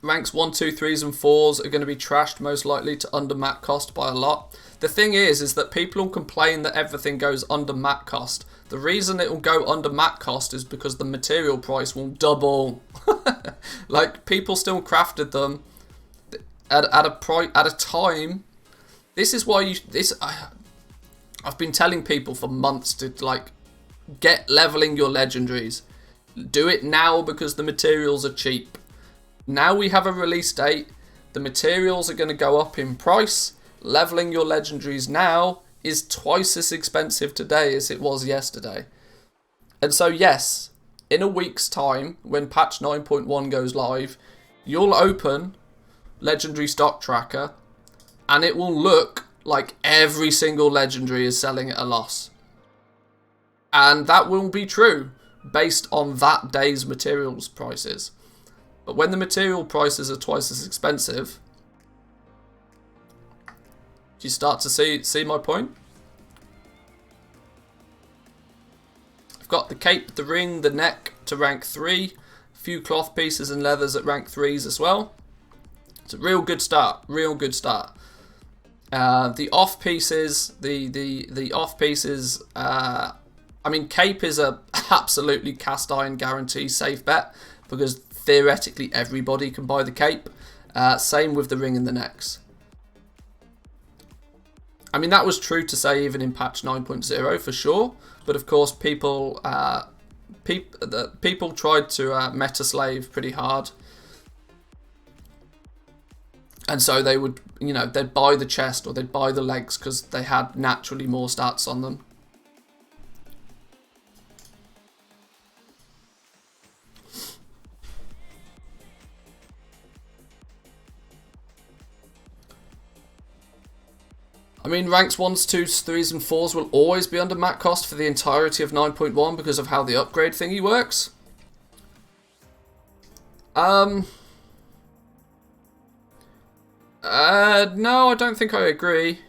Ranks 1, 2, 3s and 4s are going to be trashed most likely to under mat cost by a lot. The thing is that people will complain that everything goes under mat cost. The reason it will go under mat cost is because the material price will double. Like, people still crafted them at a time. This is why I've been telling people for months to, like, get leveling your legendaries. Do it now because the materials are cheap. Now we have a release date, the materials are going to go up in price. Leveling your legendaries now is twice as expensive today as it was yesterday. And so yes, in a week's time, when patch 9.1 goes live, you'll open Legendary Stock Tracker and it will look like every single legendary is selling at a loss. And that will be true based on that day's materials prices. But when the material prices are twice as expensive, do you start to see my point? I've got the cape, the ring, the neck to rank 3, a few cloth pieces and leathers at rank 3s as well. It's a real good start. Real good start. The off pieces, the off pieces. I mean, Cape is a absolutely cast iron guarantee safe bet because theoretically everybody can buy the Cape. Same with the ring and the necks. I mean, that was true to say even in patch 9.0 for sure. But of course, people tried to meta slave pretty hard. And so they would, they'd buy the chest or they'd buy the legs because they had naturally more stats on them. I mean, ranks 1s, 2s, 3s and 4s will always be under mat cost for the entirety of 9.1 because of how the upgrade thingy works. No, I don't think I agree.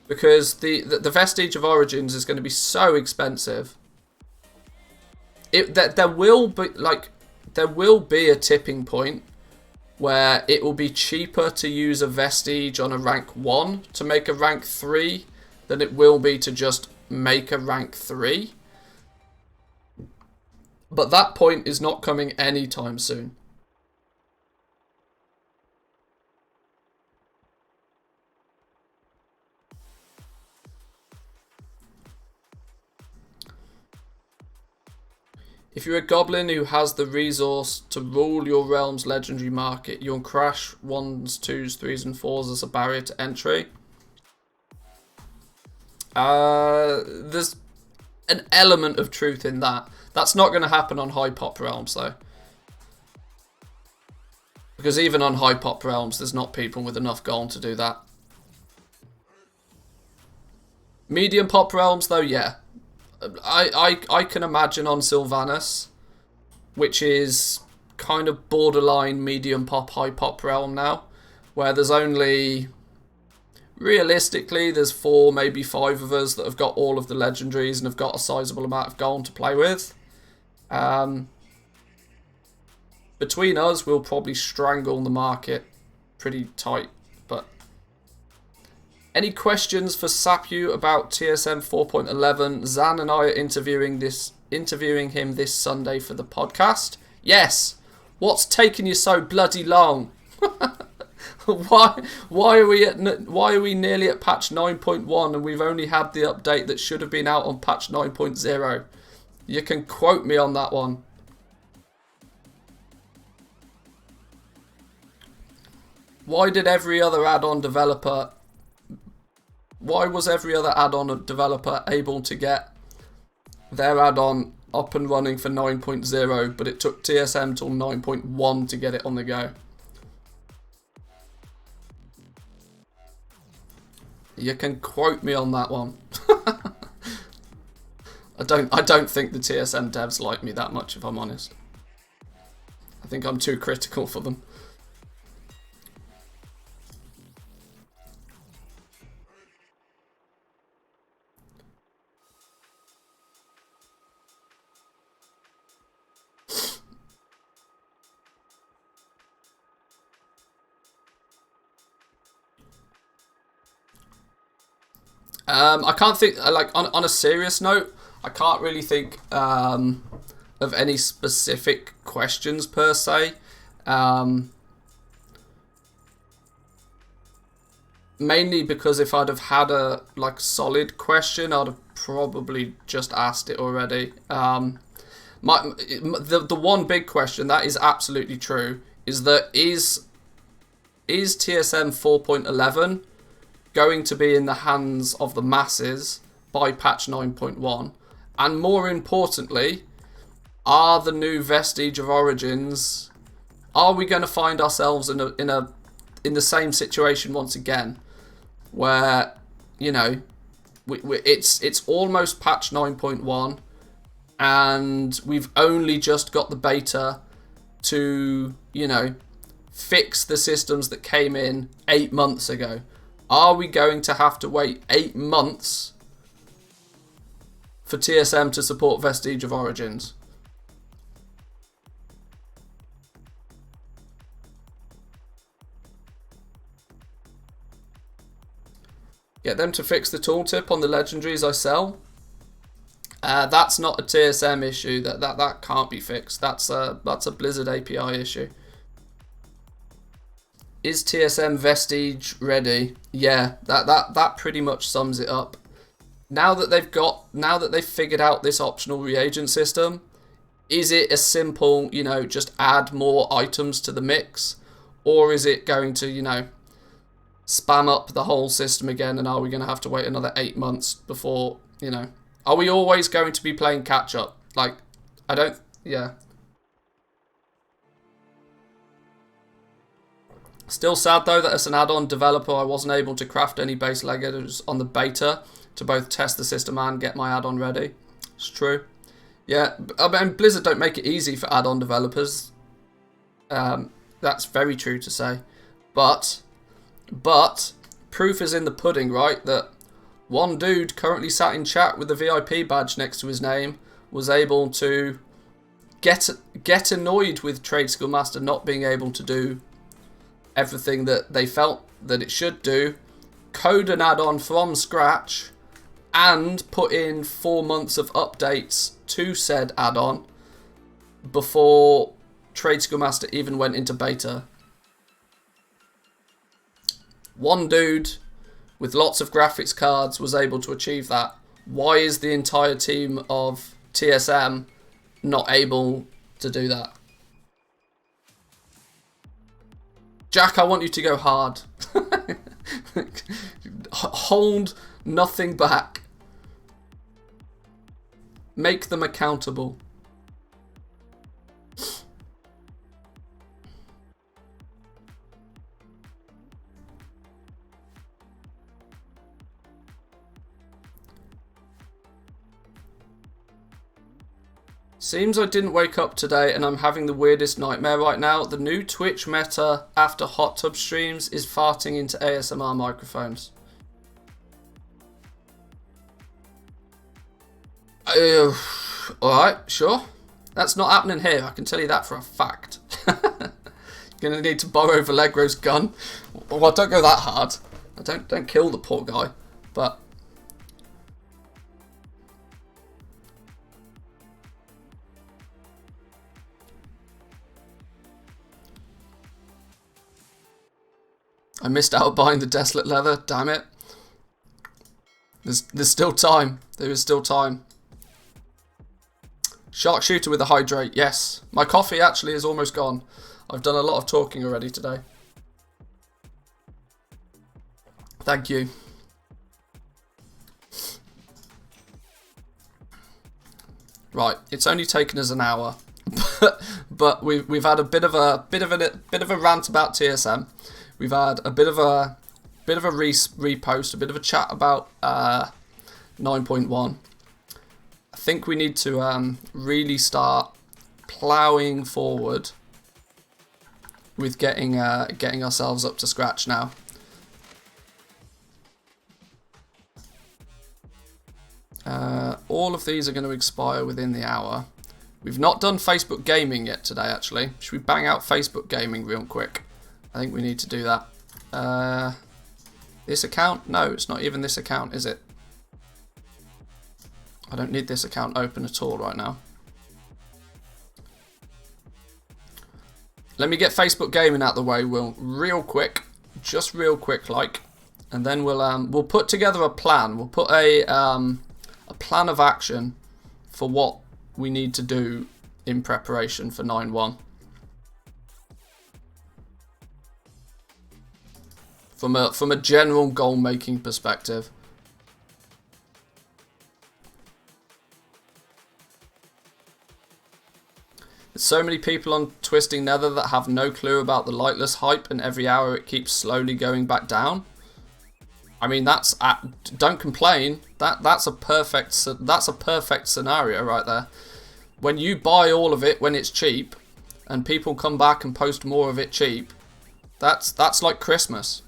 Because the Vestige of Origins is going to be so expensive. There will be a tipping point where it will be cheaper to use a Vestige on a rank 1 to make a rank 3 than it will be to just make a rank 3. But that point is not coming anytime soon. If you're a goblin who has the resource to rule your realm's legendary market, you'll crash 1s, 2s, 3s and 4s as a barrier to entry. There's an element of truth in that. That's not going to happen on high pop realms though. Because even on high pop realms, there's not people with enough gold to do that. Medium pop realms though, yeah. I can imagine on Sylvanas, which is kind of borderline medium pop, high pop realm now, where there's only, realistically, there's 4, maybe 5 of us that have got all of the legendaries and have got a sizable amount of gold to play with. Between us, we'll probably strangle the market pretty tight. But any questions for Sapu about TSM 4.11? Zan and I are interviewing him this Sunday for the podcast. Yes. What's taking you so bloody long? Why are we nearly at patch 9.1 and we've only had the update that should have been out on patch 9.0? You can quote me on that one. Why was every other add-on developer able to get their add-on up and running for 9.0, but it took TSM till 9.1 to get it on the go? You can quote me on that one. I don't think the TSM devs like me that much, if I'm honest. I think I'm too critical for them. I can't think, like, on a serious note, I can't really think of any specific questions per se. Mainly because if I'd have had a solid question, I'd have probably just asked it already. The one big question that is absolutely true is that is TSM 4.11 going to be in the hands of the masses by patch 9.1? And more importantly, are the new Vestige of Origins, are we going to find ourselves in the same situation once again, where, you know, it's almost patch 9.1 and we've only just got the beta to, you know, fix the systems that came in 8 months ago? Are we going to have to wait 8 months for TSM to support Vestige of Origins? Get them to fix the tooltip on the legendaries I sell. That's not a TSM issue. That can't be fixed. That's a Blizzard API issue. Is TSM Vestige ready? Yeah, that pretty much sums it up. Now that they've figured out this optional reagent system, is it a simple, you know, just add more items to the mix, or is it going to, you know, spam up the whole system again, and are we going to have to wait another 8 months before, you know, are we always going to be playing catch up? Like, I don't, yeah. Still sad though that as an add-on developer I wasn't able to craft any base Legos on the beta to both test the system and get my add-on ready. It's true. Yeah, I mean, Blizzard don't make it easy for add-on developers. That's very true to say. But proof is in the pudding, right? That one dude currently sat in chat with the VIP badge next to his name was able to get annoyed with Trade Skill Master not being able to do everything that they felt that it should do, code an add-on from scratch, and put in 4 months of updates to said add-on before Trade Skill Master even went into beta. One dude with lots of graphics cards was able to achieve that. Why is the entire team of TSM not able to do that? Jack, I want you to go hard. Hold nothing back. Make them accountable. Seems I didn't wake up today and I'm having the weirdest nightmare right now. The new Twitch meta after hot tub streams is farting into ASMR microphones. Alright, sure. That's not happening here, I can tell you that for a fact. You're gonna need to borrow Vallegro's gun. Well, don't go that hard. Don't kill the poor guy. But I missed out buying the Desolate Leather, damn it. There's still time. There is still time. Sharpshooter with a hydrate, yes. My coffee actually is almost gone. I've done a lot of talking already today. Thank you. Right, it's only taken us an hour, but we've had a bit of a rant about TSM. We've had a bit of a repost, a bit of a chat about 9.1. I think we need to really start ploughing forward with getting ourselves up to scratch now. All of these are going to expire within the hour. We've not done Facebook Gaming yet today, actually. Should we bang out Facebook Gaming real quick? I think we need to do that. This account? No, it's not even this account, is it? I don't need this account open at all right now. Let me get Facebook Gaming out the way, Will, real quick, just real quick, like, and then we'll put together a plan. We'll put a plan of action for what we need to do in preparation for 9.1. From a general goal making perspective. There's so many people on Twisting Nether that have no clue about the Lightless hype, and every hour it keeps slowly going back down. I mean, don't complain. That's a perfect scenario right there. When you buy all of it when it's cheap, and people come back and post more of it cheap, that's like Christmas.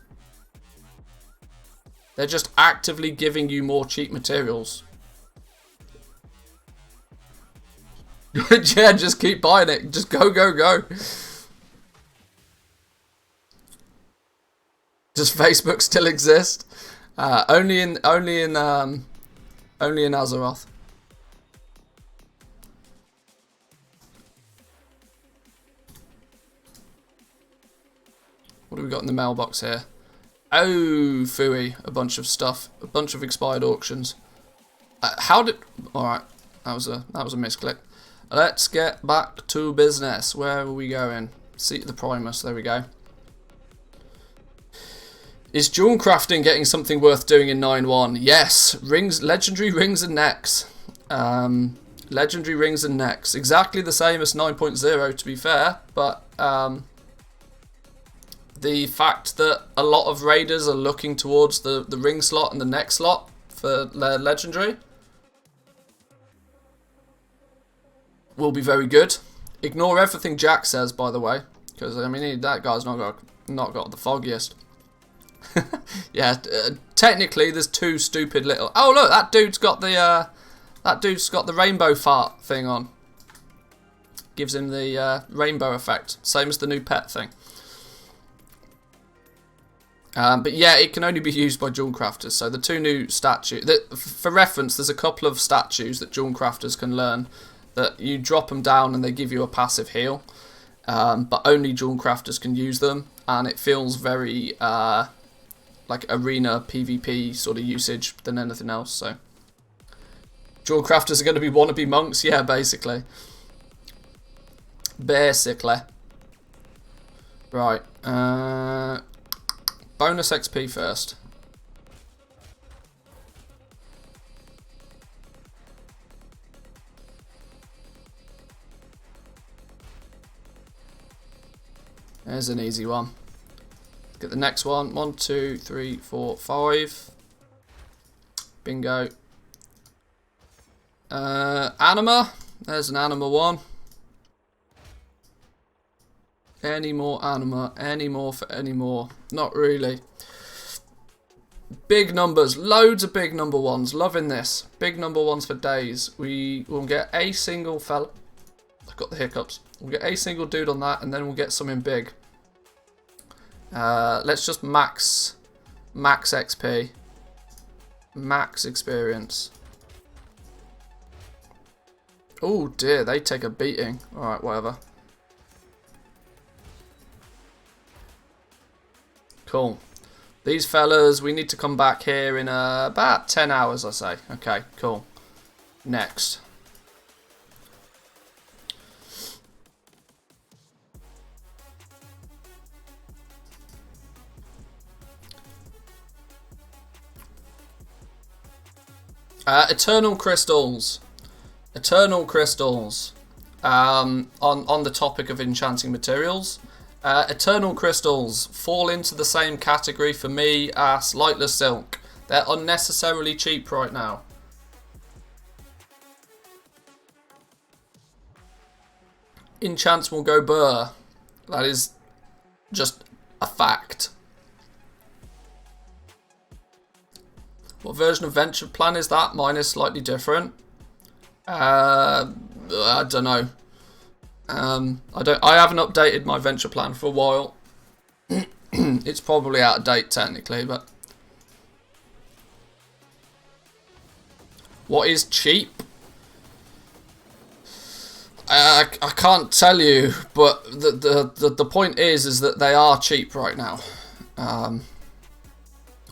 They're just actively giving you more cheap materials. Yeah, just keep buying it. Just go, go, go. Does Facebook still exist? Only in Azeroth. What do we got in the mailbox here? Oh, phooey. A bunch of stuff. A bunch of expired auctions. How did... Alright. That was a misclick. Let's get back to business. Where are we going? Seat of the Primus. There we go. Is jewel crafting getting something worth doing in 9.1? Yes. Rings, legendary rings and necks. Legendary rings and necks. Exactly the same as 9.0 to be fair. But... the fact that a lot of raiders are looking towards the ring slot and the neck slot for legendary will be very good. Ignore everything Jack says, by the way, because I mean that guy's not got the foggiest. Yeah, technically there's two stupid little. Oh look, that dude's got the rainbow fart thing on. Gives him the rainbow effect, same as the new pet thing. But yeah, it can only be used by jewel crafters. So the two new statues, for reference, there's a couple of statues that jewel crafters can learn that you drop them down and they give you a passive heal. But only jewel crafters can use them, and it feels very like arena PvP sort of usage than anything else. So jewel crafters are going to be wannabe monks, yeah, basically. Right. Bonus XP first. There's an easy one. Get the next one. 1, 2, 3, 4, 5. Bingo. Anima. There's an anima one. Any more anima? Any more for any more? Not really. Big numbers. Loads of big number ones. Loving this. Big number ones for days. We will get a single fella. I've got the hiccups. We'll get a single dude on that, and then we'll get something big. Let's just max XP. Max experience. Oh dear, they take a beating. Alright, whatever. Cool. These fellas, we need to come back here in about 10 hours, I say. Okay, cool. Next. Eternal crystals. Eternal crystals. On the topic of enchanting materials. Eternal crystals fall into the same category for me as lightless silk. They're unnecessarily cheap right now. Enchants will go burr. That is just a fact. What version of Venture Plan is that? Mine is slightly different. I don't know. I haven't updated my Venture Plan for a while. It's probably out of date technically, but what is cheap? I can't tell you, but the point is that they are cheap right now.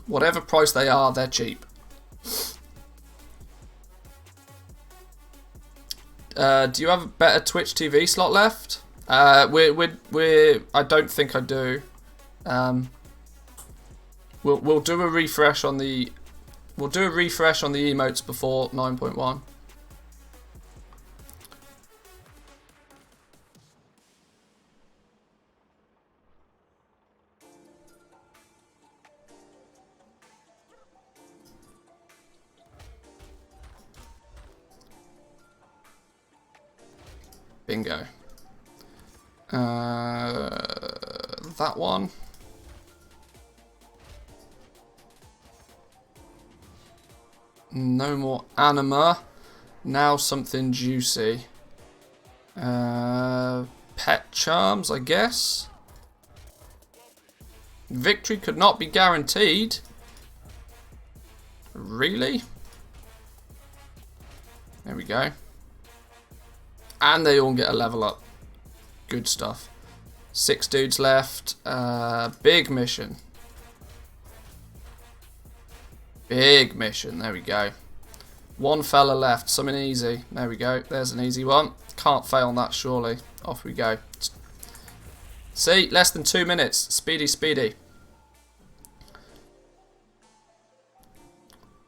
Whatever price they are, they're cheap. Do you have a better Twitch TV slot left? I don't think I do. We'll do a refresh on the emotes before 9.1. Bingo. That one. No more anima. Now something juicy. Pet charms, I guess. Victory could not be guaranteed. Really? There we go. And they all get a level up. Good stuff. 6 dudes left. Big mission. Big mission. There we go. 1 fella left. Something easy. There we go. There's an easy one. Can't fail on that, surely. Off we go. See? Less than 2 minutes. Speedy, speedy.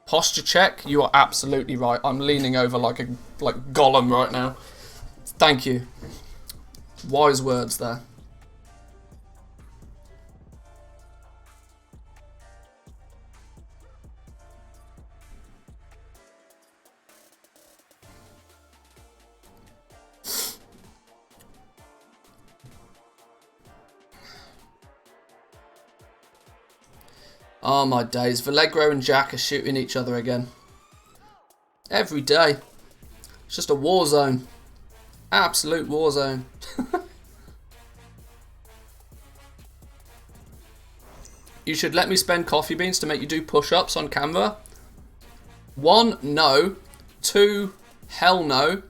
Posture check. You are absolutely right. I'm leaning over like Gollum right now. Thank you. Wise words there. Oh my days. Vallegro and Jack are shooting each other again. Every day. It's just a war zone. Absolute war zone. You should let me spend coffee beans to make you do push-ups on camera. 1, no. 2, hell no.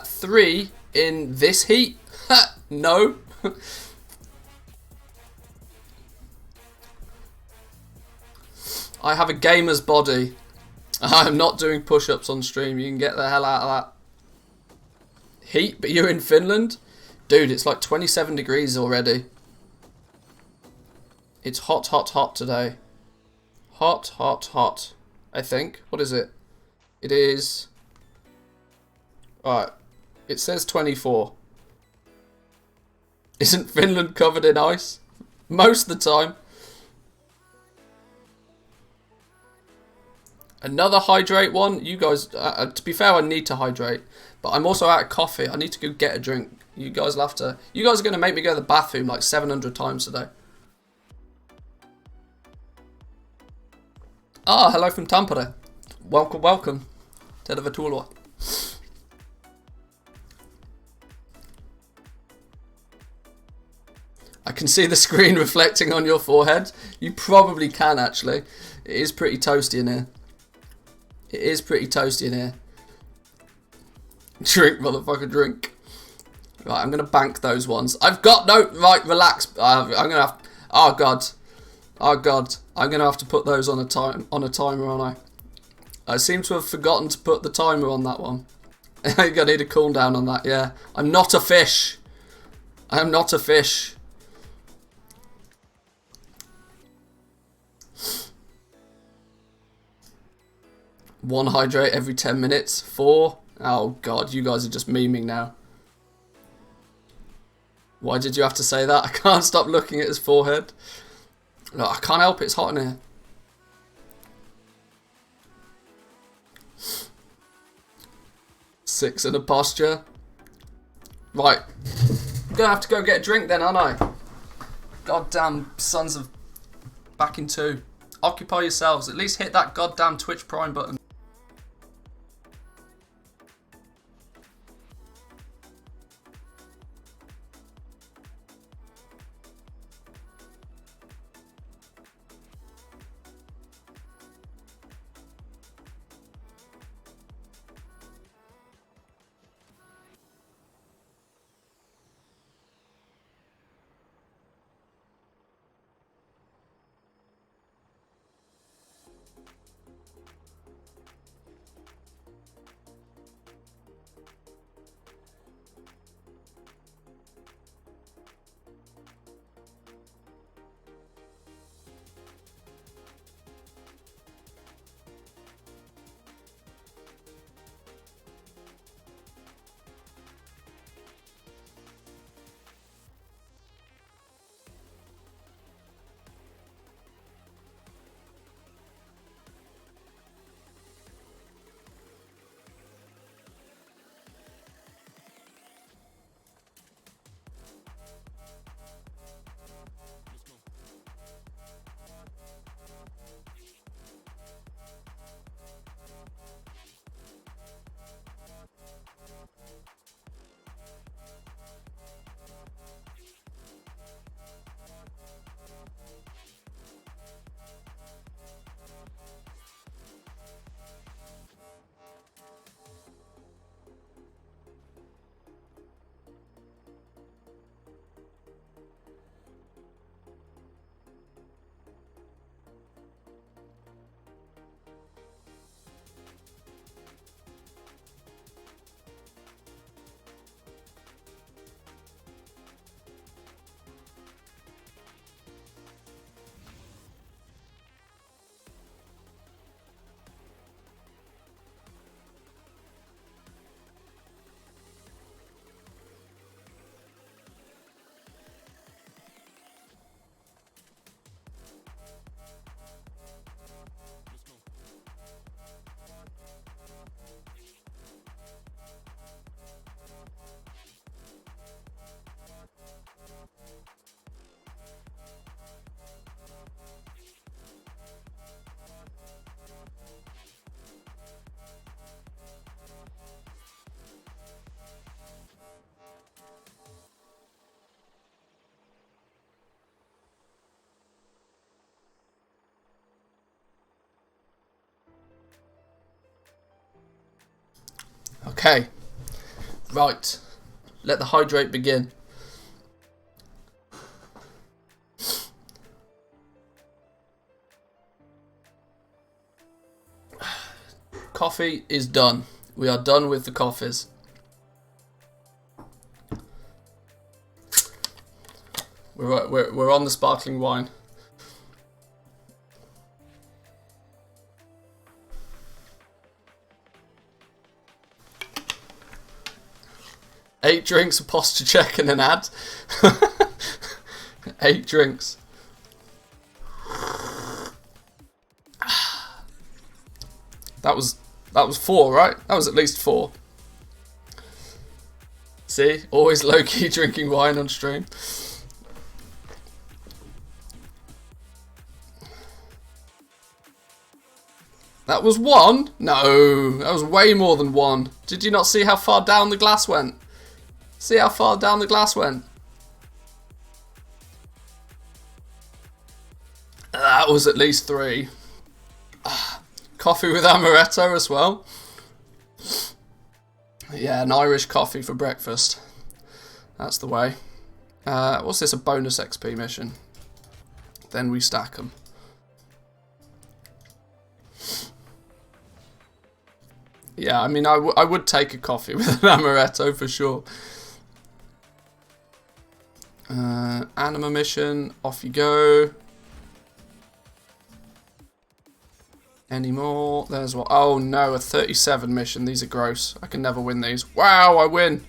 3, in this heat. No. I have a gamer's body. I am not doing push-ups on stream. You can get the hell out of that. Heat, but you're in Finland? Dude, it's like 27 degrees already. It's hot, hot, hot today. Hot, hot, hot. I think. What is it? It is... Alright. It says 24. Isn't Finland covered in ice? Most of the time. Another hydrate one. You guys, to be fair, I need to hydrate. But I'm also out of coffee. I need to go get a drink. You guys will have to... You guys are going to make me go to the bathroom like 700 times today. Ah, hello from Tampere. Welcome, welcome. Tervetuloa. I can see the screen reflecting on your forehead. You probably can, actually. It is pretty toasty in here. It is pretty toasty in here. Drink, motherfucker, drink. Right, I'm going to bank those ones. I've got no... Right, relax. I'm going to have... Oh, God. Oh, God. I'm going to have to put those on a timer, aren't I? I seem to have forgotten to put the timer on that one. I'm going to need a cool down on that, yeah. I'm not a fish. I am not a fish. One hydrate every 10 minutes. 4. Oh, God, you guys are just memeing now. Why did you have to say that? I can't stop looking at his forehead. Look, I can't help it, it's hot in here. Six in a posture. Right. I'm gonna have to go get a drink then, aren't I? Goddamn sons of... Back in 2. Occupy yourselves. At least hit that goddamn Twitch Prime button. Okay. Right. Let the hydrate begin. Coffee is done. We are done with the coffees. We're on the sparkling wine. Eight drinks, a posture check, and an ad. 8 drinks. That was 4, right? That was at least 4. See, always low key drinking wine on stream. That was 1? No, that was way more than 1. Did you not see how far down the glass went? See how far down the glass went? That was at least 3. Coffee with amaretto as well. Yeah, an Irish coffee for breakfast. That's the way. What's this? A bonus XP mission. Then we stack them. Yeah, I mean, I would take a coffee with an amaretto for sure. Anima mission, off you go. Any more? There's what? Oh no, a 37 mission. These are gross. I can never win these. Wow, I win.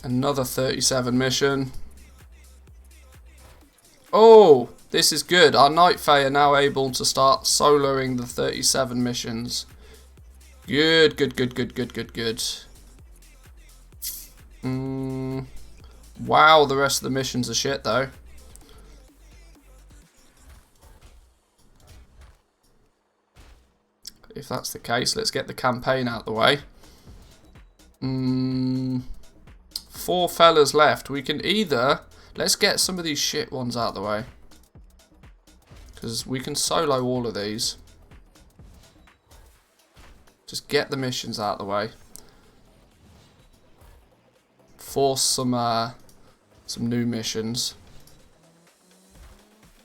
Another 37 mission. Oh, this is good. Our Night Fae are now able to start soloing the 37 missions. Good, good, good, good, good, good, good. Wow, the rest of the missions are shit though. If that's the case, let's get the campaign out of the way. 4 fellas left. We can either... Let's get some of these shit ones out of the way. Because we can solo all of these. Just get the missions out of the way. Force some new missions.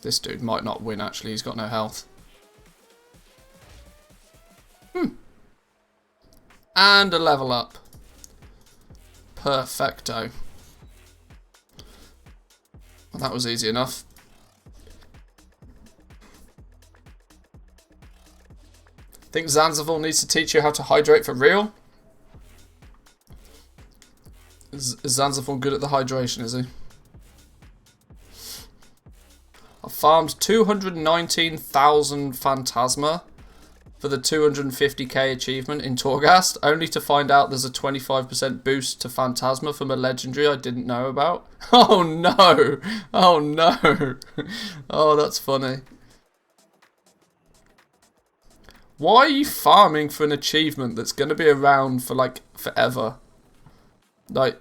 This dude might not win actually, he's got no health. And a level up. Perfecto. Well, that was easy enough. Think Zanzibar needs to teach you how to hydrate for real? Is Zanzibar good at the hydration, is he? I farmed 219,000 Phantasma for the 250k achievement in Torghast, only to find out there's a 25% boost to Phantasma from a legendary I didn't know about. Oh no! Oh no! Oh, that's funny. Why are you farming for an achievement that's going to be around for like forever? Like,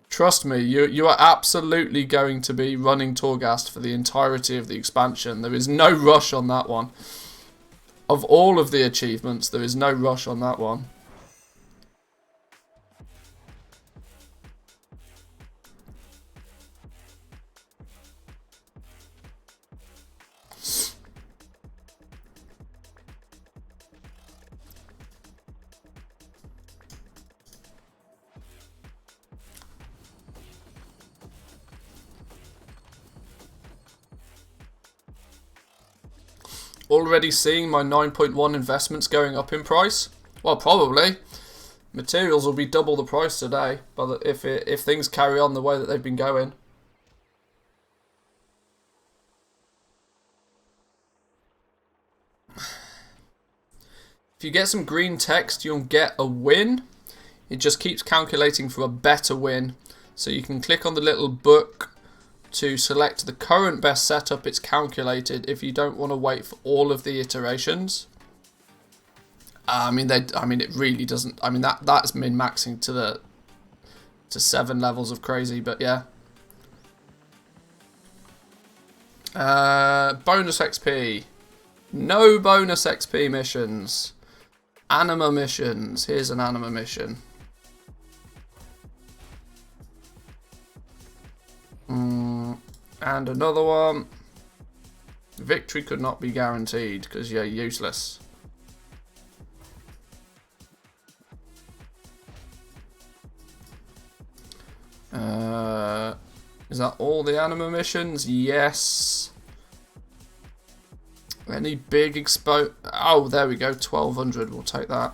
trust me, you are absolutely going to be running Torghast for the entirety of the expansion. There is no rush on that one. Of all of the achievements, there is no rush on that one. Already seeing my 9.1 investments going up in price? Well, probably. Materials will be double the price today, but if things carry on the way that they've been going. If you get some green text, you'll get a win. It just keeps calculating for a better win. So you can click on the little book to select the current best setup it's calculated if you don't want to wait for all of the iterations. I mean it really doesn't. I mean that's min-maxing to 7 levels of crazy, but yeah. Bonus XP. No bonus XP missions. Anima missions. Here's an anima mission. And another one. Victory could not be guaranteed because you're useless. Is that all the anima missions? Yes. Any big expo... Oh, there we go. 1200. We'll take that.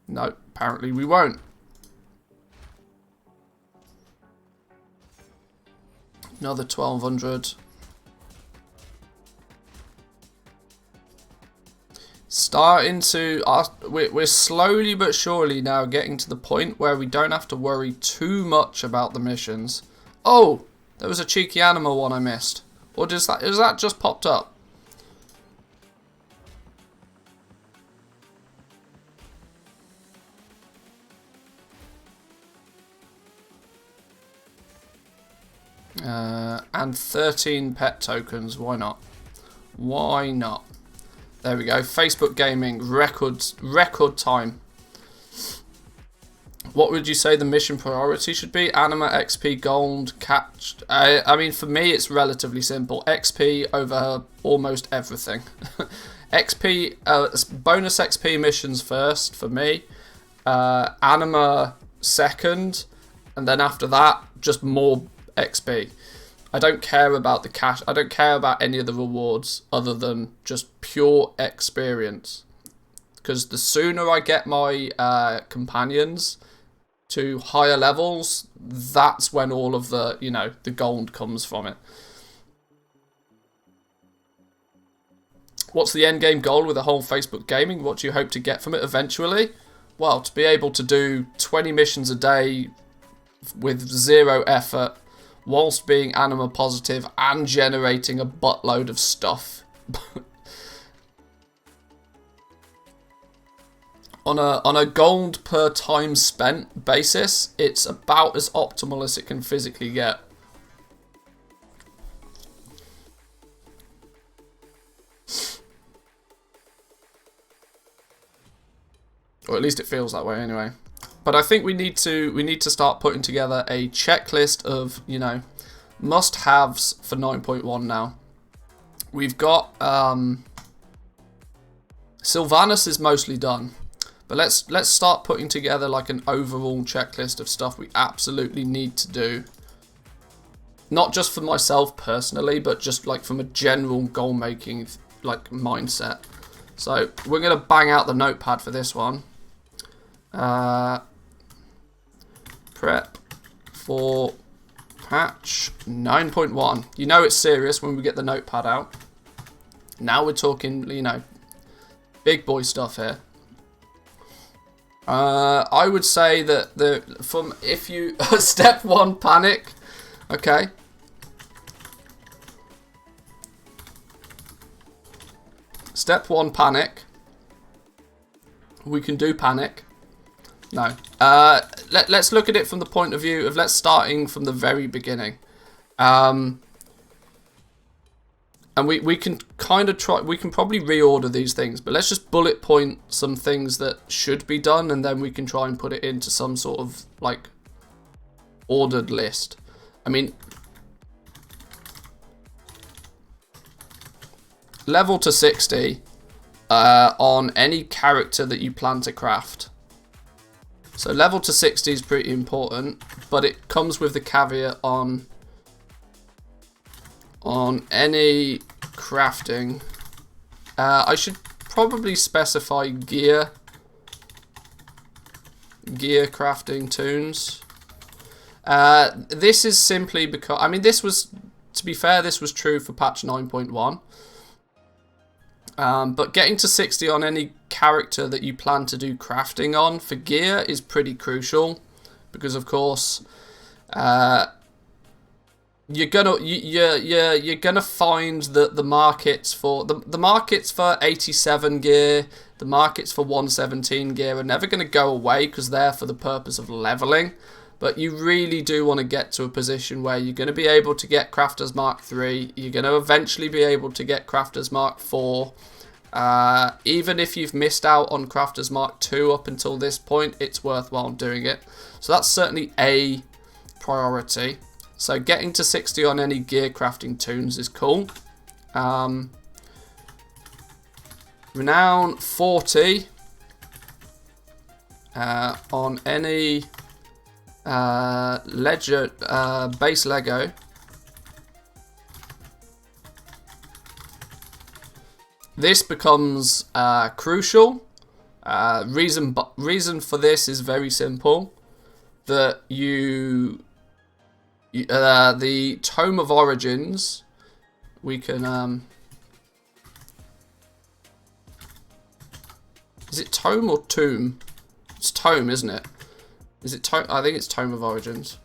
No, apparently we won't. Another 1200. Starting to... We're slowly but surely now getting to the point where we don't have to worry too much about the missions. Oh! There was a cheeky anima one I missed. Or is that just popped up? And 13 pet tokens. Why not? Why not? There we go. Facebook gaming record time. What would you say the mission priority should be? Anima, XP, gold, catch. I mean, for me, it's relatively simple. XP over almost everything. XP, bonus XP missions first for me. Anima second, and then after that, just more XP. I don't care about the cash. I don't care about any of the rewards other than just pure experience. Because the sooner I get my companions to higher levels, that's when all of the, you know, the gold comes from it. What's the end game goal with the whole Facebook gaming? What do you hope to get from it eventually? Well, to be able to do 20 missions a day with zero effort, whilst being anima positive and generating a buttload of stuff. On a gold per time spent basis, it's about as optimal as it can physically get. Or at least it feels that way anyway. But I think we need to start putting together a checklist of, you know, must-haves for 9.1 now. We've got Sylvanas is mostly done. But let's start putting together like an overall checklist of stuff we absolutely need to do. Not just for myself personally, but just like from a general goal making like mindset. So we're gonna bang out the notepad for this one. Prep for patch 9.1. You know it's serious when we get the notepad out. Now we're talking, you know, big boy stuff here. I would say that if you step 1 panic, okay. Step 1 panic. We can do panic. No. Let's look at it from the point of view of starting from the very beginning. And we can kind of try, we can probably reorder these things, but let's just bullet point some things that should be done, and then we can try and put it into some sort of like ordered list. I mean, level to 60 on any character that you plan to craft. So level to 60 is pretty important, but it comes with the caveat on any crafting. I should probably specify gear crafting tunes. This is simply because, I mean, this was, to be fair, this was true for patch 9.1. But getting to 60 on any character that you plan to do crafting on for gear is pretty crucial, because of course you're gonna find that the markets for the markets for 87 gear, the markets for 117 gear are never gonna go away, because they're for the purpose of leveling. But you really do want to get to a position where you're going to be able to get Crafter's Mark 3. You're going to eventually be able to get Crafter's Mark 4. Even if you've missed out on Crafter's Mark 2 up until this point, it's worthwhile doing it. So that's certainly a priority. So getting to 60 on any gear crafting toons is cool. Renown 40 on any base Lego. This becomes crucial. Reason for this is very simple. That the Tome of Origins, we can is it Tome or Tomb? It's Tome, isn't it? Is it Tome? I think it's Tome of Origins.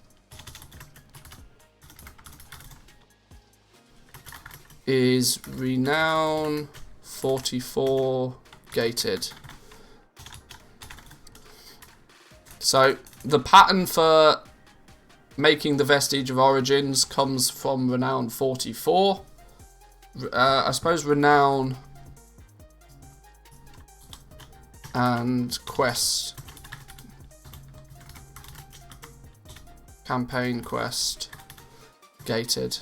Is Renown 44 gated. So the pattern for making the Vestige of Origins comes from Renown 44. I suppose Renown and Quest. Campaign Quest. Gated.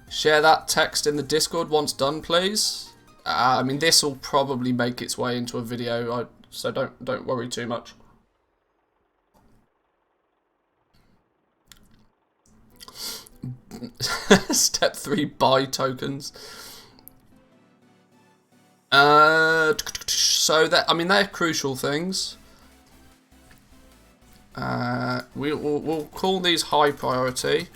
Share that text in the Discord once done, please. I mean, this will probably make its way into a video, so don't worry too much. Step 3, buy tokens. So that, I mean, they're crucial things. We'll call these high priority.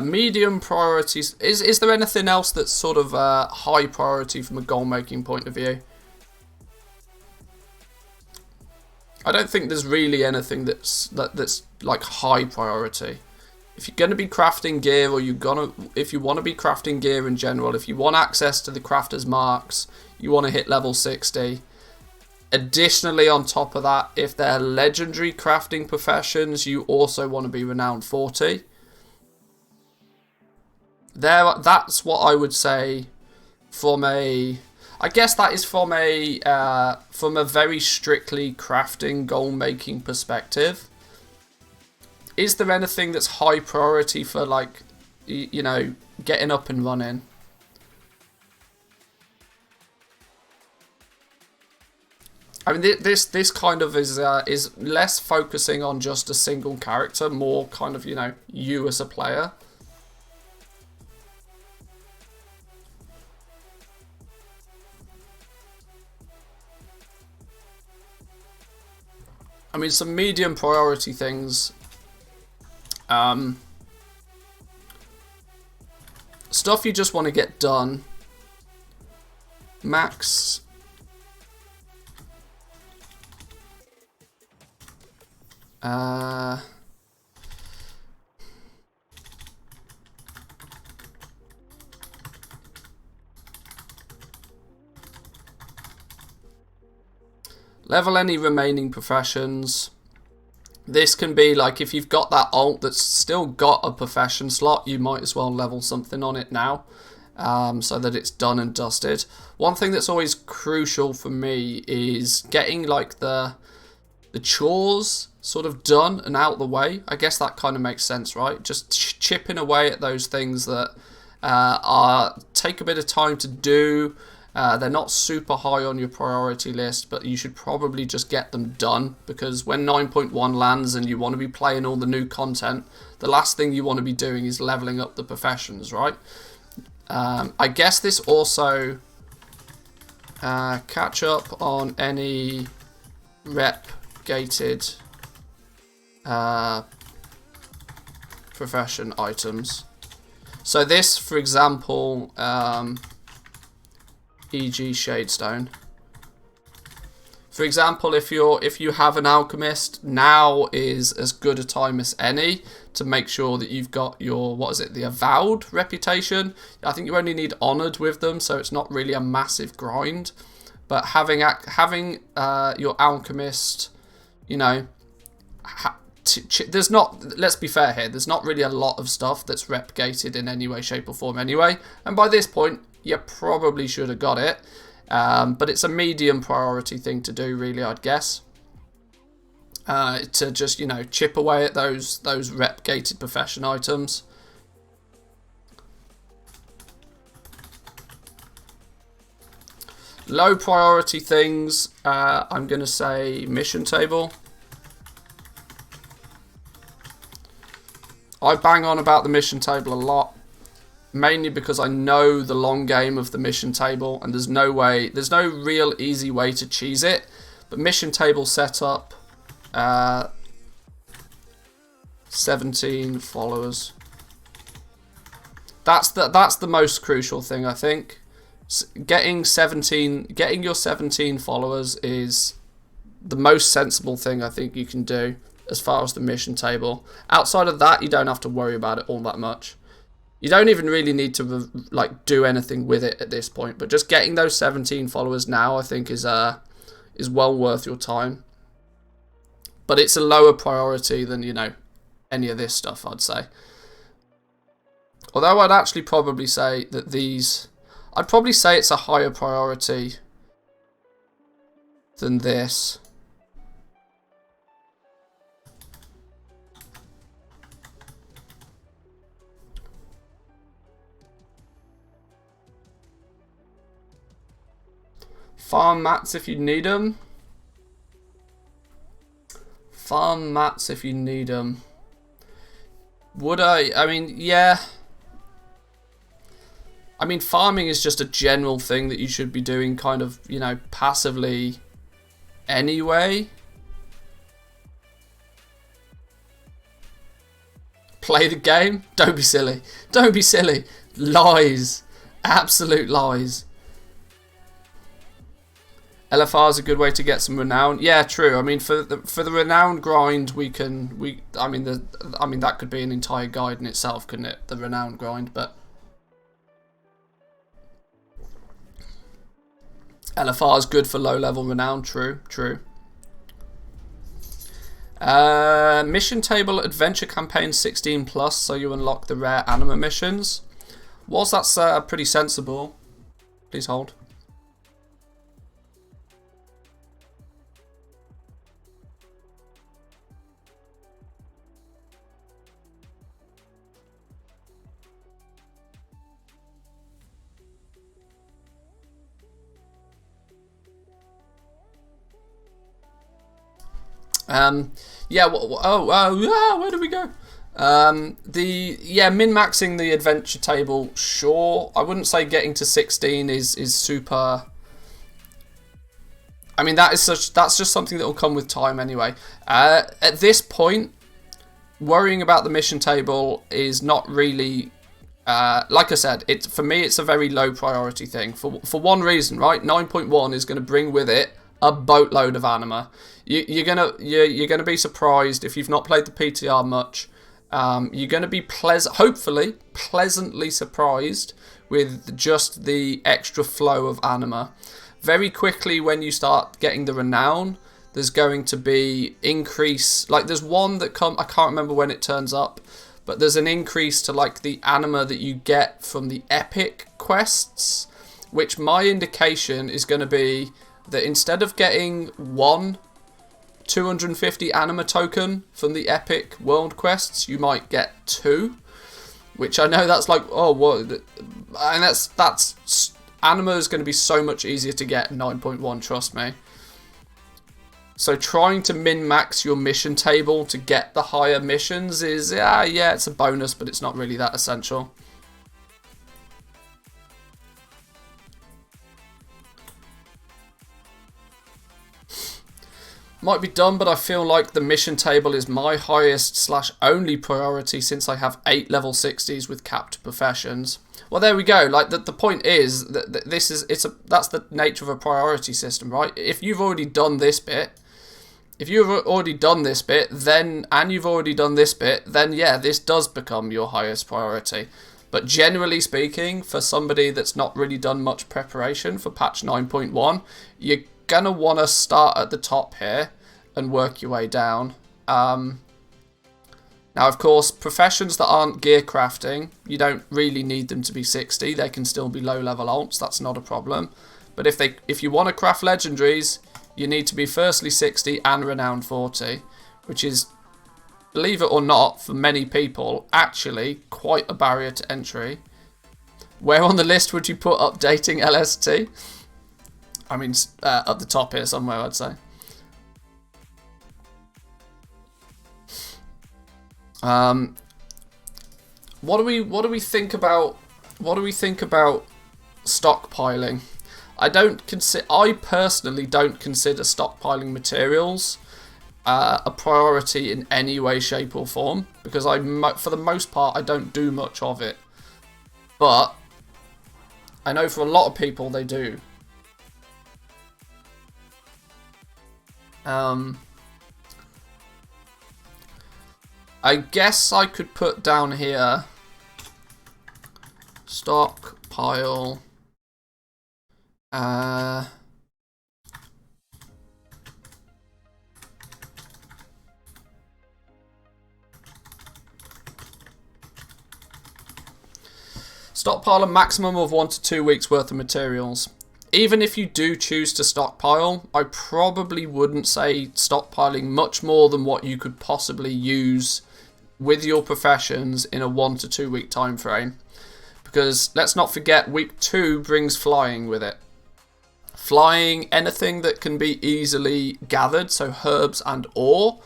Medium priorities. Is there anything else that's sort of high priority from a goal making point of view? I don't think there's really anything that's like high priority. If you're going to be crafting gear, or if you want to be crafting gear in general, if you want access to the crafter's marks, you want to hit level 60. Additionally, on top of that, if they're legendary crafting professions, you also want to be renowned 40. That's what I would say from a... I guess that is from a very strictly crafting goal making perspective. Is there anything that's high priority for, like, you know, getting up and running? I mean, this kind of is less focusing on just a single character, more kind of, you know, you as a player. I mean, some medium priority things. Stuff you just want to get done. Max. Level any remaining professions. This can be like, if you've got that alt that's still got a profession slot, you might as well level something on it now, so that it's done and dusted. One thing that's always crucial for me is getting like the chores sort of done and out the way. I guess that kind of makes sense, right? Just chipping away at those things that take a bit of time to do. They're not super high on your priority list, but you should probably just get them done, because when 9.1 lands and you want to be playing all the new content, the last thing you want to be doing is leveling up the professions, right? I guess this also catch up on any rep gated profession items. So this, for example, e.g. Shadestone. For example, if you have an alchemist, now is as good a time as any to make sure that you've got your, what is it, the avowed reputation. I think you only need honoured with them, so it's not really a massive grind. But having your alchemist, you know, there's not, let's be fair here, there's not really a lot of stuff that's rep gated in any way, shape or form anyway. And by this point, you probably should have got it. But it's a medium priority thing to do, really, I'd guess. To just, you know, chip away at those rep gated profession items. Low priority things, I'm going to say mission table. I bang on about the mission table a lot. Mainly because I know the long game of the mission table, and there's no real easy way to cheese it. But mission table setup, 17 followers. That's the most crucial thing, I think. Getting your 17 followers is the most sensible thing I think you can do as far as the mission table. Outside of that, you don't have to worry about it all that much. You don't even really need to like do anything with it at this point, but just getting those 17 followers now, I think, is well worth your time. But it's a lower priority than, you know, any of this stuff, I'd say. Although I'd actually probably say that I'd probably say it's a higher priority than this. Farm mats if you need them. Farm mats if you need them. Would I? I mean, yeah. I mean, farming is just a general thing that you should be doing kind of, you know, passively anyway. Play the game? Don't be silly. Don't be silly. Lies. Absolute lies. LFR is a good way to get some renown. Yeah, true. I mean, for the renown grind, I mean that could be an entire guide in itself, couldn't it? The renown grind, but LFR is good for low level renown. True, true. Mission table adventure campaign 16+, so you unlock the rare anima missions. Whilst that's pretty sensible, please hold. Yeah, where do we go? Min-maxing the adventure table, sure. I wouldn't say getting to 16 is super. I mean, that's just something that will come with time anyway. At this point, worrying about the mission table is not really. Like I said, for me, it's a very low priority thing for one reason, right? 9.1 is going to bring with it a boatload of anima. You're gonna be surprised if you've not played the PTR much. You're gonna be hopefully pleasantly surprised with just the extra flow of anima. Very quickly, when you start getting the renown, there's going to be increase. Like there's one that I can't remember when it turns up, but there's an increase to like the anima that you get from the epic quests, which my indication is going to be that instead of getting one 250 anima token from the epic world quests, you might get 2, which I know that's like, oh, what? And that's anima is going to be so much easier to get in 9.1, trust me. So trying to min-max your mission table to get the higher missions is, yeah, it's a bonus, but it's not really that essential. Might be done, but I feel like the mission table is my highest / only priority since I have 8 level 60s with capped professions. Well, there we go. Like the point is that that's the nature of a priority system, right? If you've already done this bit, then and you've already done this bit, then yeah, this does become your highest priority. But generally speaking, for somebody that's not really done much preparation for patch 9.1, you're gonna want to start at the top here and work your way down. Now, of course, professions that aren't gear crafting, you don't really need them to be 60. They can still be low-level alts. That's not a problem. But if you want to craft legendaries, you need to be firstly 60 and renowned 40, which is, believe it or not, for many people, actually quite a barrier to entry. Where on the list would you put updating LST? I mean, at the top here somewhere, I'd say. What do we think about stockpiling? I personally don't consider stockpiling materials a priority in any way, shape, or form, because for the most part, I don't do much of it. But I know for a lot of people they do. I guess I could put down here stockpile stockpile a maximum of 1 to 2 weeks worth of materials. Even if you do choose to stockpile, I probably wouldn't say stockpiling much more than what you could possibly use with your professions in a 1 to 2 week time frame. Because let's not forget, week 2 brings flying with it. Flying, anything that can be easily gathered, so herbs and ore.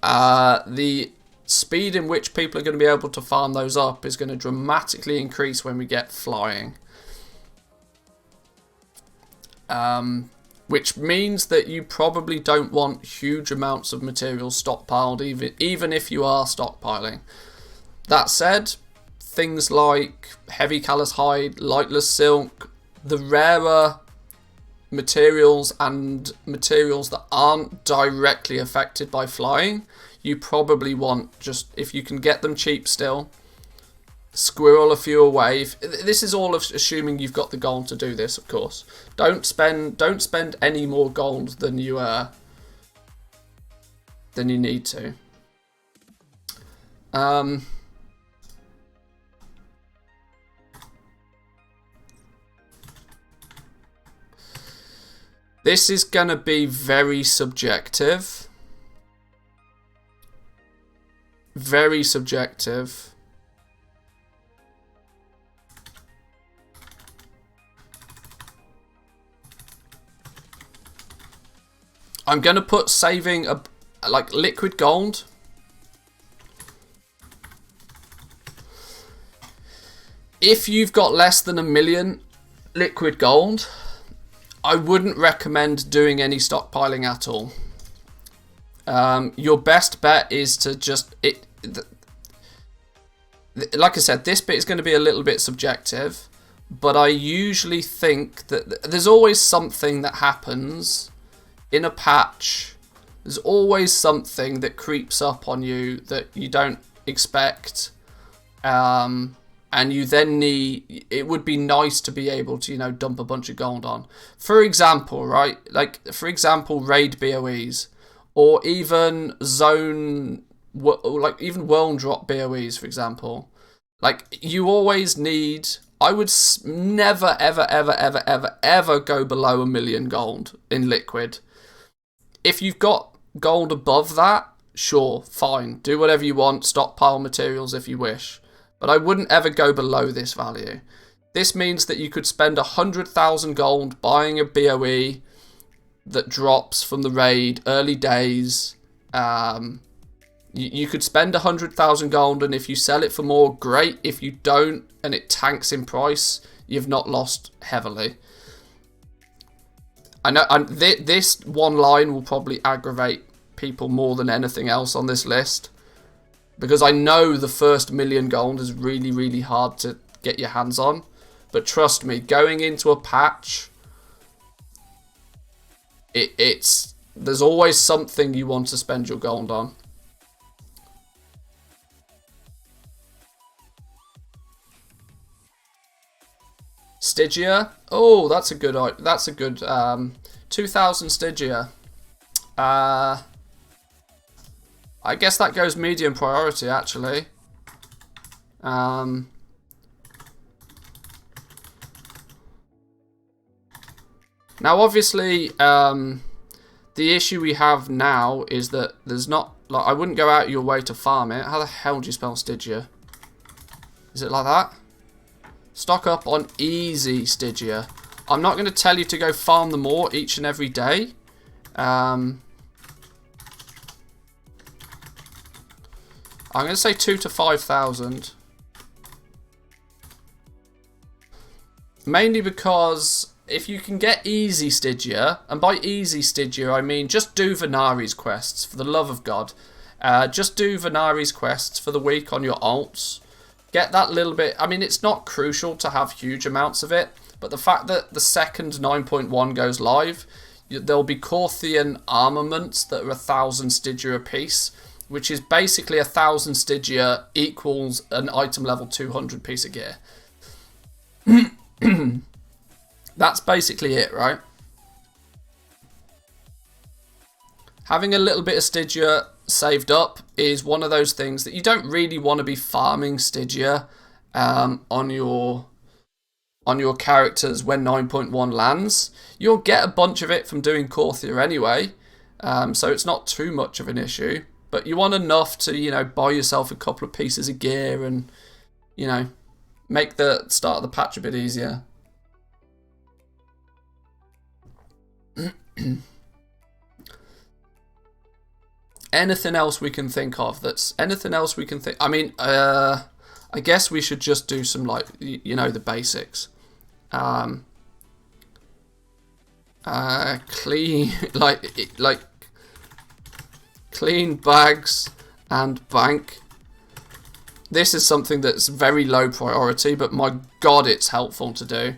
The speed in which people are going to be able to farm those up is going to dramatically increase when we get flying. Which means that you probably don't want huge amounts of materials stockpiled, even if you are stockpiling. That said, things like heavy callous hide, lightless silk, the rarer materials and materials that aren't directly affected by flying, you probably want, just if you can get them cheap still, squirrel a few away. This is all assuming you've got the gold to do this, of course. Don't spend any more gold than you need to. This is gonna be very subjective. Very subjective. I'm going to put saving like liquid gold. If you've got less than 1 million liquid gold, I wouldn't recommend doing any stockpiling at all. Your best bet is to just... like I said, this bit is going to be a little bit subjective, but I usually think that there's always something that happens in a patch. There's always something that creeps up on you that you don't expect, and you then need... It would be nice to be able to, dump a bunch of gold on. For example, right? For example, raid BOEs, or even even world drop BOEs, for example. You always need... I would never, ever, ever, ever, ever, ever go below 1 million gold in liquid. If you've got gold above that, sure, fine. Do whatever you want. Stockpile materials if you wish. But I wouldn't ever go below this value. This means that you could spend 100,000 gold buying a BOE that drops from the raid early days. You could spend 100,000 gold, and if you sell it for more, great. If you don't, and it tanks in price, you've not lost heavily. I know this one line will probably aggravate people more than anything else on this list, because I know the first 1,000,000 gold is really, really hard to get your hands on. But trust me, going into a patch, there's always something you want to spend your gold on. Stygia. Oh, that's a good 2,000 Stygia. I guess that goes medium priority, actually. Now, obviously, the issue we have now is that there's not, like, I wouldn't go out of your way to farm it. How the hell do you spell Stygia? Is it like that? Stock up on easy Stygia. I'm not going to tell you to go farm them all each and every day. I'm going to say 2,000 to 5,000. Mainly because if you can get easy Stygia, and by easy Stygia I mean just do Venari's quests, for the love of God. Just do Venari's quests for the week on your alts. Get that little bit. I mean, it's not crucial to have huge amounts of it, but the fact that the second 9.1 goes live, there'll be Corthian armaments that are 1,000 Stygia a piece, which is basically 1,000 Stygia equals an item level 200 piece of gear. That's basically it, right? Having a little bit of Stygia saved up is one of those things that you don't really want to be farming Stygia on your characters when 9.1 lands. You'll get a bunch of it from doing Corthia anyway, so it's not too much of an issue. But you want enough to, you know, buy yourself a couple of pieces of gear and, you know, make the start of the patch a bit easier. Anything else we can think of I mean, I guess we should just do some, like, you know, the basics. Clean, like clean bags and bank. This is something that's very low priority, but my God, it's helpful to do.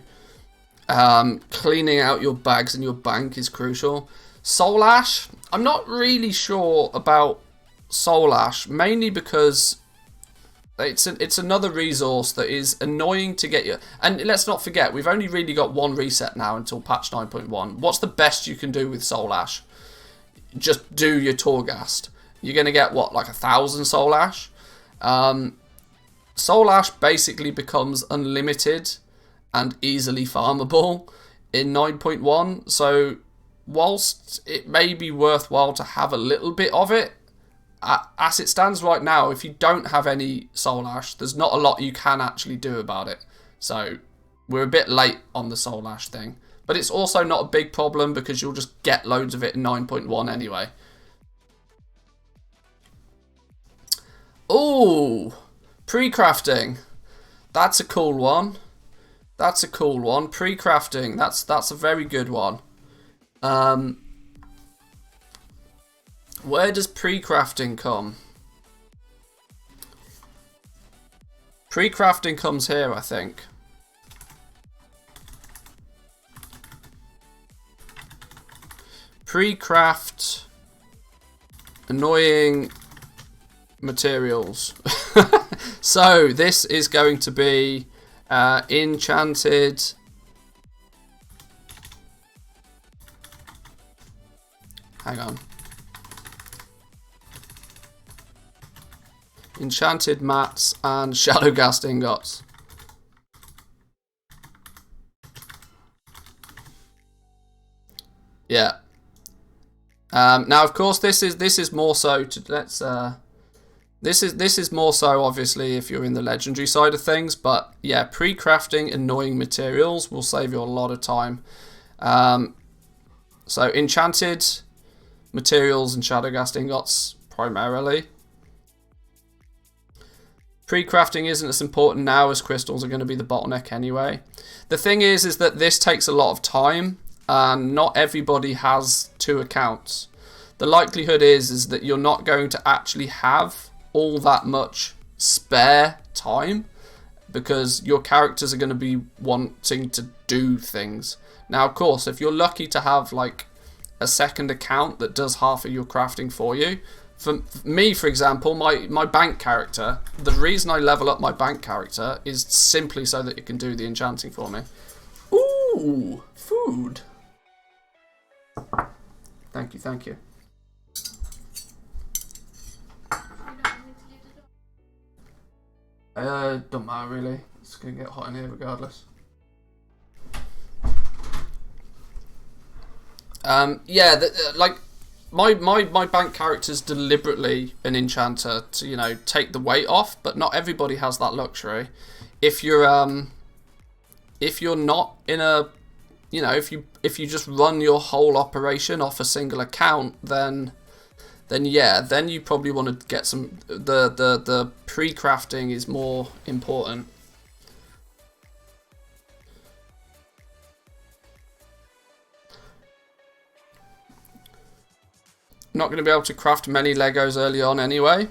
Cleaning out your bags and your bank is crucial. Soul Ash, I'm not really sure about Soul Ash, mainly because it's another resource that is annoying to get you. And let's not forget, we've only really got one reset now until patch 9.1. What's the best you can do with Soul Ash? Just do your Torghast. You're going to get, what, like 1,000 Soul Ash? Soul Ash basically becomes unlimited and easily farmable in 9.1, so whilst it may be worthwhile to have a little bit of it, as it stands right now, if you don't have any Soul Ash, there's not a lot you can actually do about it. So we're a bit late on the Soul Ash thing. But it's also not a big problem because you'll just get loads of it in 9.1 anyway. Ooh, pre-crafting. That's a cool one. That's a cool one. Pre-crafting, that's a very good one. Where does pre-crafting come? Pre-crafting comes here, I think. Pre-craft annoying materials. So this is going to be enchanted hang on. Enchanted mats and Shadowghast ingots. Yeah. Now, of course, this is more so to this is more so obviously if you're in the legendary side of things, but yeah, pre-crafting annoying materials will save you a lot of time. So enchanted materials and Shadowghast ingots primarily. Pre-crafting isn't as important now as crystals are going to be the bottleneck anyway. The thing is that this takes a lot of time. and not everybody has 2 accounts. The likelihood is that you're not going to actually have all that much spare time, because your characters are going to be wanting to do things. Now, of course, if you're lucky to have like a second account that does half of your crafting for you. For me, for example, my bank character, the reason I level up my bank character is simply so that it can do the enchanting for me. Ooh, food. Thank you, thank you. Don't matter really. It's gonna get hot in here regardless. Yeah, like my bank character's deliberately an enchanter to, you know, take the weight off, but not everybody has that luxury. If you're not in a, you know, if you just run your whole operation off a single account, then yeah, then you probably want to get some, the pre-crafting is more important. Not going to be able to craft many Legos early on anyway.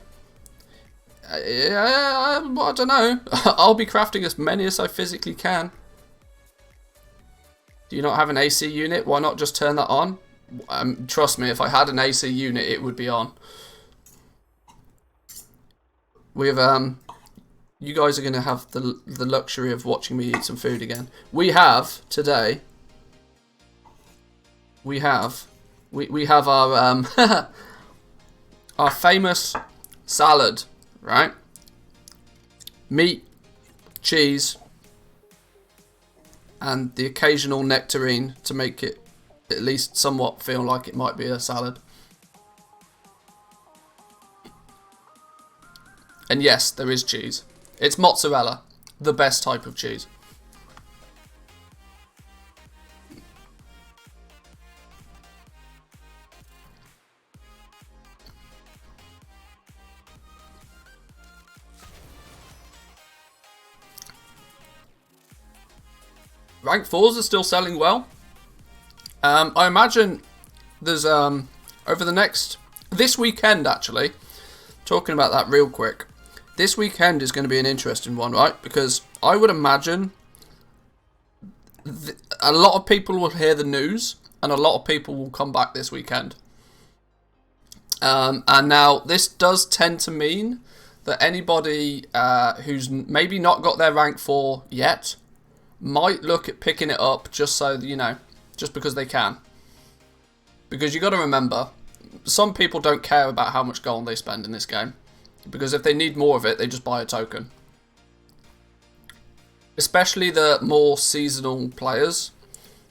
I don't know. I'll be crafting as many as I physically can. Do you not have an AC unit? Why not just turn that on? Trust me, if I had an AC unit, it would be on. We have, you guys are going to have the luxury of watching me eat some food again. We have, today, we have our, our famous salad, right? Meat, cheese, and the occasional nectarine to make it at least somewhat feel like it might be a salad. And yes, there is cheese. It's mozzarella, the best type of cheese. Rank 4s are still selling well. I imagine there's over the next, this weekend actually, talking about that real quick, this weekend is going to be an interesting one, right? Because I would imagine a lot of people will hear the news and a lot of people will come back this weekend. And now this does tend to mean that anybody who's maybe not got their rank 4 yet might look at picking it up just so, you know, just because they can. Because you got to remember, some people don't care about how much gold they spend in this game. Because if they need more of it, they just buy a token. Especially the more seasonal players.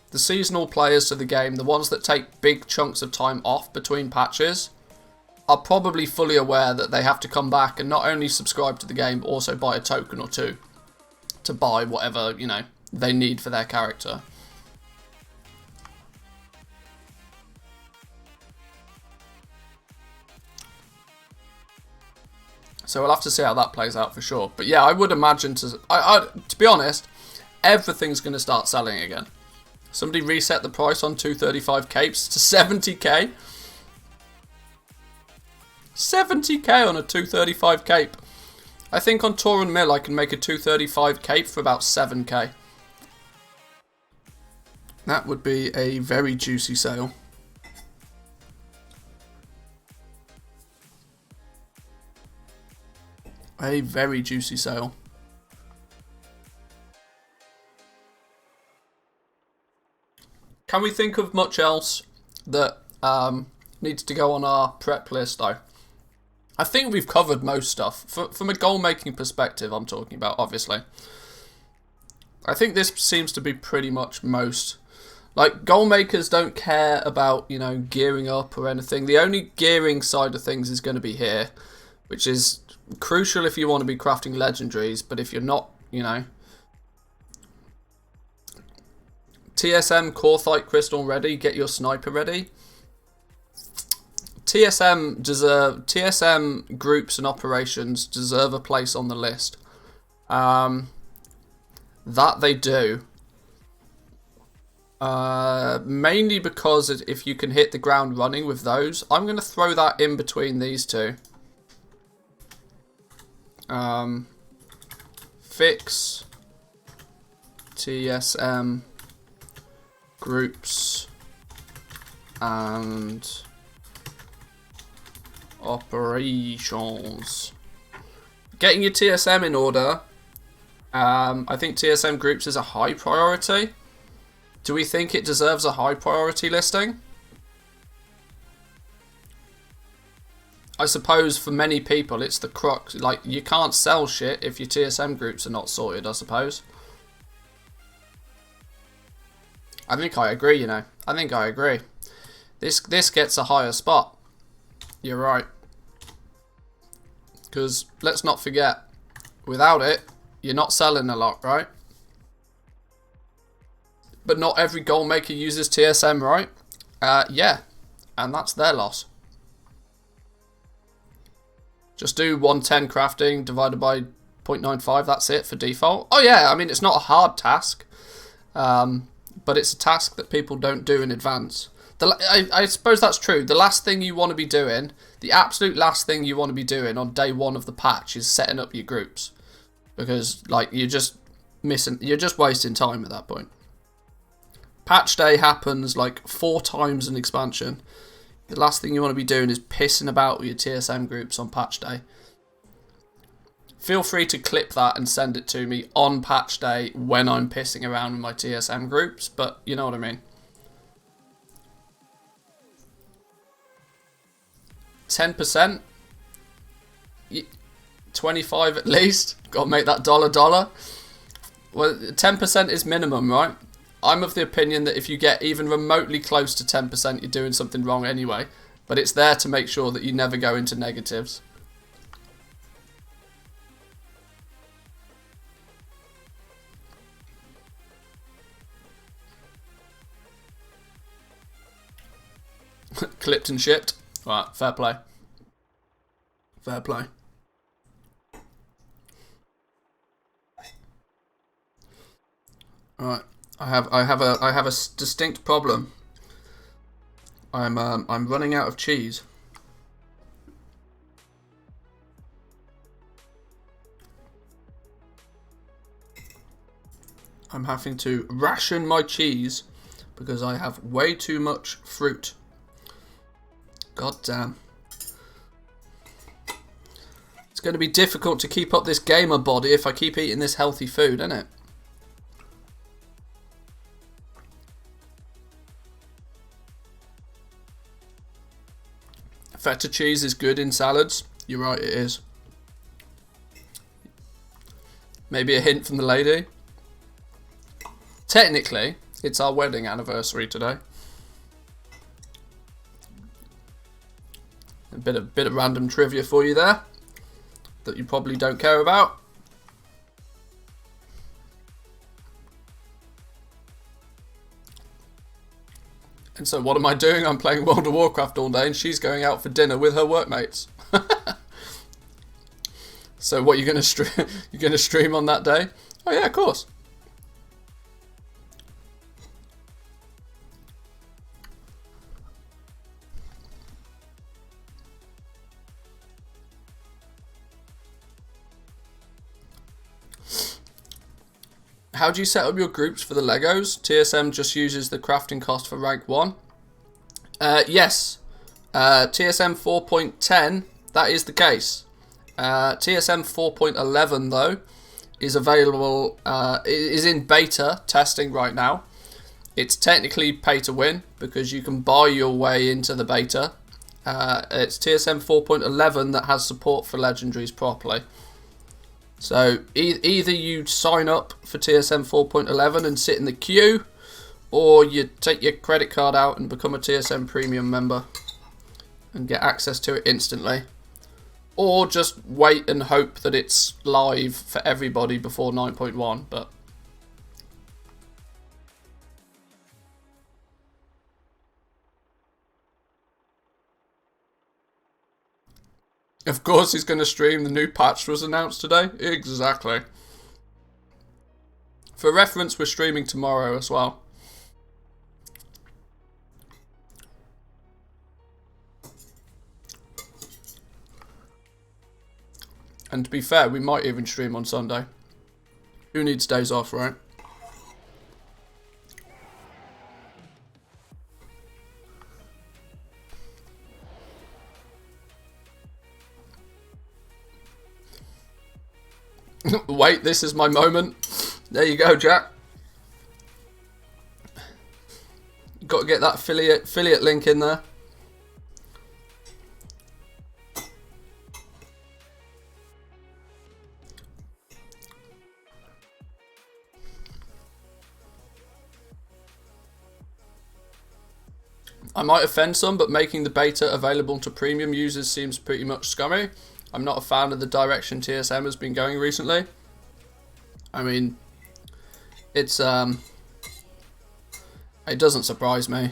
The seasonal players to the game, the ones that take big chunks of time off between patches, are probably fully aware that they have to come back and not only subscribe to the game, but also buy a token or two to buy whatever, you know, they need for their character. So we'll have to see how that plays out for sure. But yeah, I would imagine to be honest, everything's going to start selling again. Somebody reset the price on 235 capes to 70k. 70k on a 235 cape. I think on Tor and Mill I can make a 235 cape for about 7k. That would be a very juicy sale. A very juicy sale. Can we think of much else that needs to go on our prep list though? I think we've covered most stuff. From a goal-making perspective, I'm talking about, obviously. I think this seems to be pretty much most. Like, goal makers don't care about, you know, gearing up or anything. The only gearing side of things is going to be here, which is crucial if you want to be crafting legendaries, but if you're not, you know. TSM Corthite Crystal ready, get your sniper ready. TSM groups and operations deserve a place on the list. That they do. Mainly because if you can hit the ground running with those, I'm going to throw that in between these two. Fix TSM groups and operations. Getting your TSM in order. I think TSM groups is a high priority. Do we think it deserves a high priority listing? I suppose for many people it's the crux. Like, you can't sell shit if your TSM groups are not sorted, I suppose. I think I agree, you know. I think I agree. This gets a higher spot. You're right. Because let's not forget, without it, you're not selling a lot, right? But not every goal maker uses TSM, right? Yeah. And that's their loss. Just do 110 crafting divided by 0.95. That's it for default. Oh yeah, I mean, it's not a hard task. But it's a task that people don't do in advance. I suppose that's true. The last thing you want to be doing, the absolute last thing you want to be doing on day one of the patch is setting up your groups. Because, like, you're just wasting time at that point. Patch day happens like 4 times in expansion. The last thing you want to be doing is pissing about with your TSM groups on patch day. Feel free to clip that and send it to me on patch day when I'm pissing around with my TSM groups, but you know what I mean. 10%? 25 at least? Got to make that dollar. Well, 10% is minimum, right? I'm of the opinion that if you get even remotely close to 10%, you're doing something wrong anyway. But it's there to make sure that you never go into negatives. Clipped and shipped. Right, fair play. Fair play. Right, I have a distinct problem. I'm running out of cheese. I'm having to ration my cheese because I have way too much fruit. God damn. It's going to be difficult to keep up this gamer body if I keep eating this healthy food, isn't it? Feta cheese is good in salads. You're right, it is. Maybe a hint from the lady. Technically, it's our wedding anniversary today. A bit of random trivia for you there that you probably don't care about. And so what am I doing? I'm playing World of Warcraft all day and she's going out for dinner with her workmates. So what, you're going to stream? You're going to stream on that day? Oh yeah, of course. How do you set up your groups for the Legos? TSM just uses the crafting cost for rank 1. Yes. TSM 4.10, that is the case. TSM 4.11 though is available, is in beta testing right now. It's technically pay to win because you can buy your way into the beta. It's TSM 4.11 that has support for legendaries properly. So either you sign up for TSM 4.11 and sit in the queue, or you take your credit card out and become a TSM premium member and get access to it instantly. Or just wait and hope that it's live for everybody before 9.1, but of course he's going to stream. The new patch was announced today. Exactly. For reference, we're streaming tomorrow as well. And to be fair, we might even stream on Sunday. Who needs days off, right? Wait, this is my moment. There you go, Jack. Got to get that affiliate link in there. I might offend some, but making the beta available to premium users seems pretty much scummy. I'm not a fan of the direction TSM has been going recently. I mean, it's it doesn't surprise me.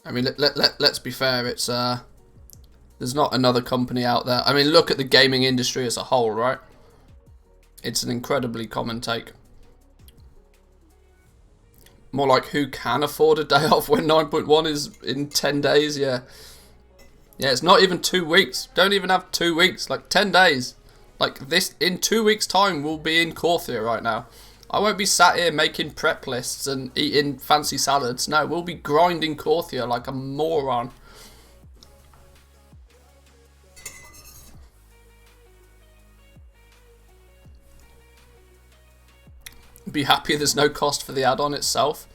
I mean, let's be fair. It's there's not another company out there. I mean, look at the gaming industry as a whole, right? It's an incredibly common take. More like, who can afford a day off when 9.1 is in 10 days? Yeah. Yeah, it's not even 2 weeks. Don't even have 2 weeks. Like, 10 days. Like, this, in 2 weeks' time, we'll be in Corthia right now. I won't be sat here making prep lists and eating fancy salads. No, we'll be grinding Corthia like a moron. Be happy there's no cost for the add-on itself.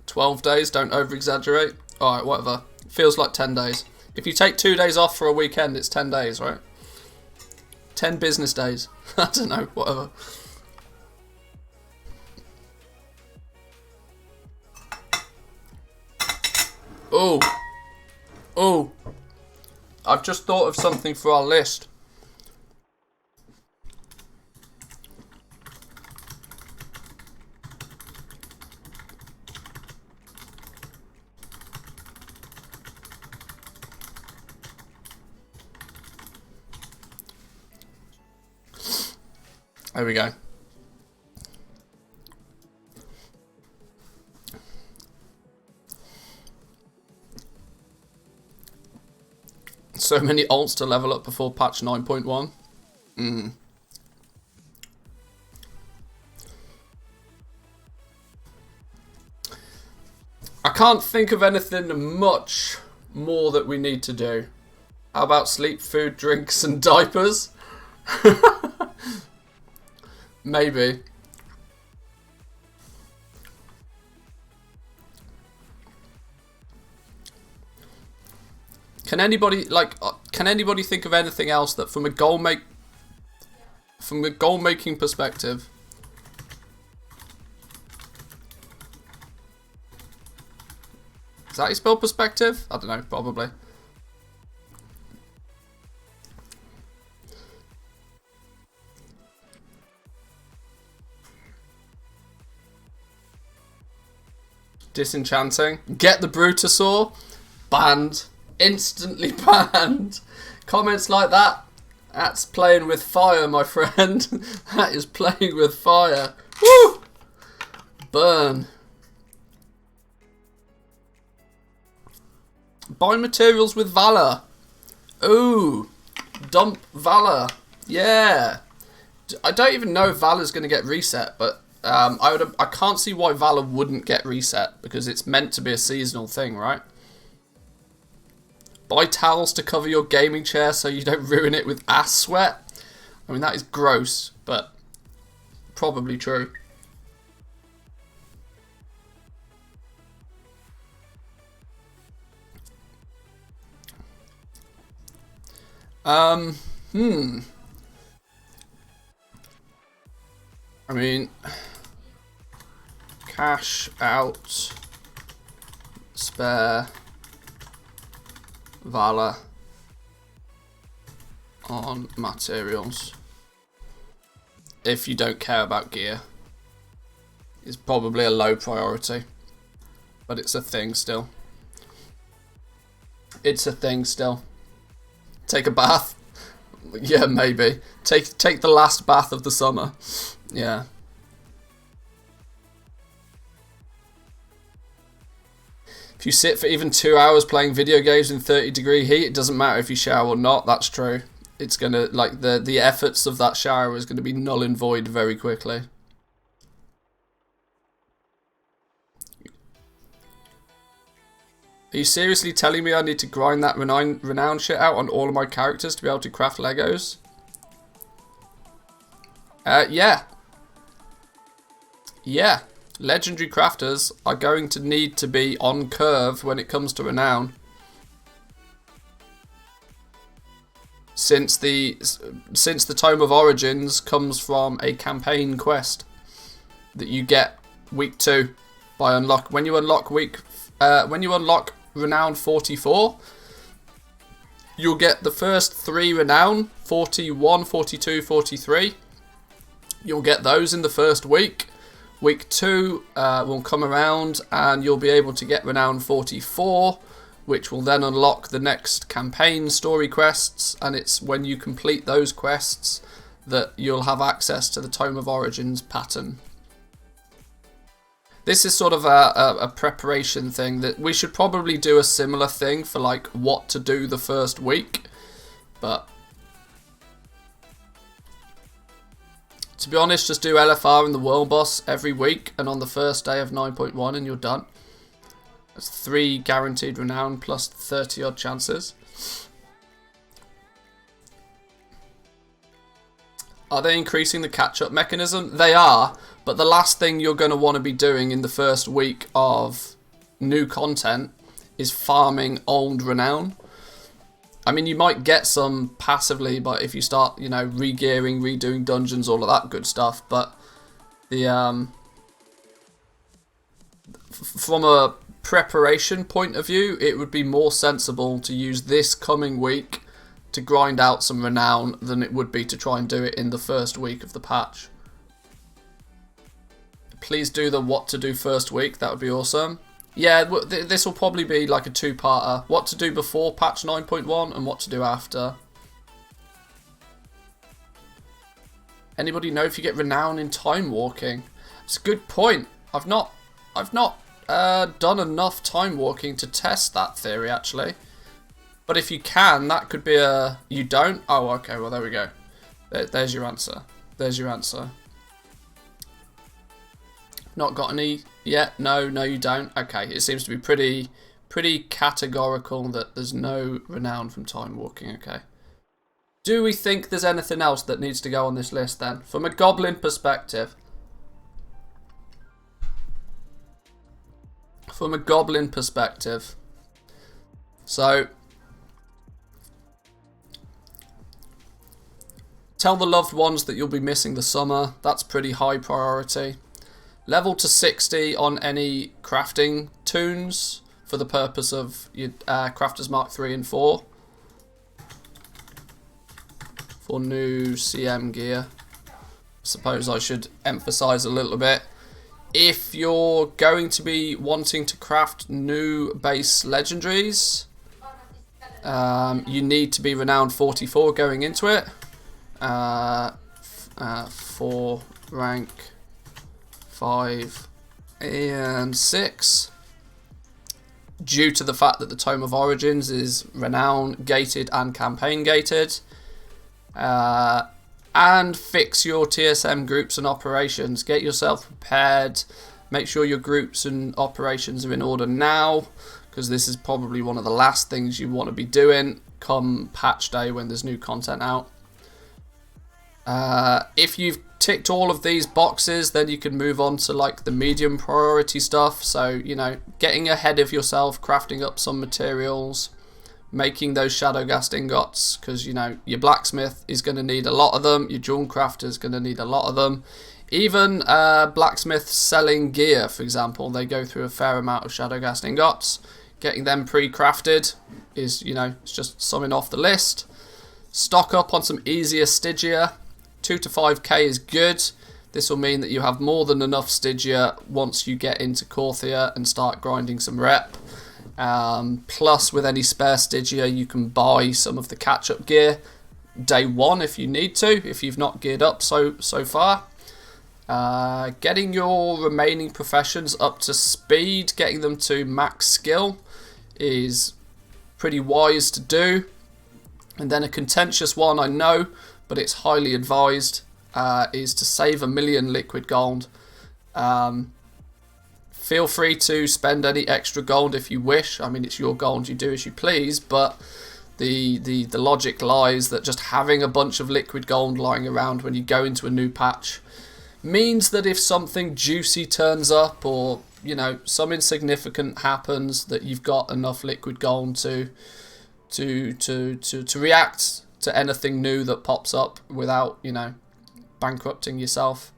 "12 days, don't over-exaggerate." Alright, whatever. Feels like 10 days. If you take 2 days off for a weekend, it's 10 days, right? 10 business days. I don't know, whatever. Oh. Oh. I've just thought of something for our list. There we go. So many alts to level up before patch 9.1. I can't think of anything much more that we need to do. How about sleep, food, drinks, and diapers? Maybe. Can anybody think of anything else that from a goal making perspective? Is that how you spell perspective? I don't know, probably. Disenchanting. Get the Brutasaur. Banned. Instantly banned. Comments like that. That's playing with fire, my friend. That is playing with fire. Woo! Burn. Buy materials with Valor. Ooh. Dump Valor. Yeah. I don't even know if Valor's going to get reset, but I can't see why Valor wouldn't get reset, because it's meant to be a seasonal thing, right? Buy towels to cover your gaming chair so you don't ruin it with ass sweat. I mean, that is gross, but probably true. I mean, cash out, spare Valor on materials, if you don't care about gear, is probably a low priority, but it's a thing still. It's a thing still. Take a bath. Yeah, maybe. Take the last bath of the summer. Yeah. If you sit for even 2 hours playing video games in 30-degree heat, it doesn't matter if you shower or not. That's true. It's gonna, like, the efforts of that shower is gonna be null and void very quickly. Are you seriously telling me I need to grind that renown shit out on all of my characters to be able to craft Legos? Yeah. Yeah. Legendary crafters are going to need to be on curve when it comes to renown. Since the Tome of Origins comes from a campaign quest that you get week 2 by unlock. When you unlock renown 44, you'll get the first 3 renown, 41, 42, 43. You'll get those in the first week. Week 2 will come around and you'll be able to get renown 44, which will then unlock the next campaign story quests, and it's when you complete those quests that you'll have access to the Tome of Origins pattern. This is sort of a preparation thing that we should probably do a similar thing for, like, what to do the first week, but to be honest, just do LFR and the World Boss every week, and on the first day of 9.1 and you're done. That's 3 guaranteed renown plus 30 odd chances. Are they increasing the catch-up mechanism? They are, but the last thing you're going to want to be doing in the first week of new content is farming old renown. I mean, you might get some passively, but if you start, you know, re-gearing, redoing dungeons, all of that good stuff, but the from a preparation point of view, it would be more sensible to use this coming week to grind out some renown than it would be to try and do it in the first week of the patch. Please do the what to do first week, that would be awesome. Yeah, this will probably be like a 2-parter. What to do before patch 9.1 and what to do after. Anybody know if you get renown in time walking? It's a good point. I've not done enough time walking to test that theory, actually. But if you can, that could be a... You don't? Oh, okay, well, there we go. There's your answer. There's your answer. Not got any yet? No, you don't. Okay, it seems to be pretty categorical that there's no renown from time walking. Okay. Do we think there's anything else that needs to go on this list then? From a goblin perspective. From a goblin perspective. So... Tell the loved ones that you'll be missing the summer. That's pretty high priority. Level to 60 on any crafting toons for the purpose of your Crafters Mark 3 and 4. For new CM gear. Suppose I should emphasize a little bit. If you're going to be wanting to craft new base legendaries, you need to be renowned 44 going into it. For rank 5 and 6, due to the fact that the Tome of Origins is renown gated and campaign gated, and fix your TSM groups and operations. Get yourself prepared, make sure your groups and operations are in order now, because this is probably one of the last things you want to be doing come patch day when there's new content out. If you've ticked all of these boxes, then you can move on to like the medium priority stuff. So, you know, getting ahead of yourself, crafting up some materials, making those Shadowghast ingots, because, you know, your blacksmith is going to need a lot of them, your jewel crafter is going to need a lot of them. Even blacksmiths selling gear, for example, they go through a fair amount of Shadowghast ingots. Getting them pre-crafted is, you know, it's just something off the list. Stock up on some easier Stygia. 2 to 5k is good. This will mean that you have more than enough Stygia once you get into Corthia and start grinding some rep. Plus, with any spare Stygia, you can buy some of the catch-up gear day 1 if you need to, if you've not geared up so far. Getting your remaining professions up to speed, getting them to max skill is pretty wise to do. And then a contentious one, I know, but it's highly advised, is to save 1 million liquid gold. Feel free to spend any extra gold if you wish. I mean, it's your gold, you do as you please, but the logic lies that just having a bunch of liquid gold lying around when you go into a new patch means that if something juicy turns up, or you know, some insignificant happens, that you've got enough liquid gold to react to anything new that pops up without, you know, bankrupting yourself.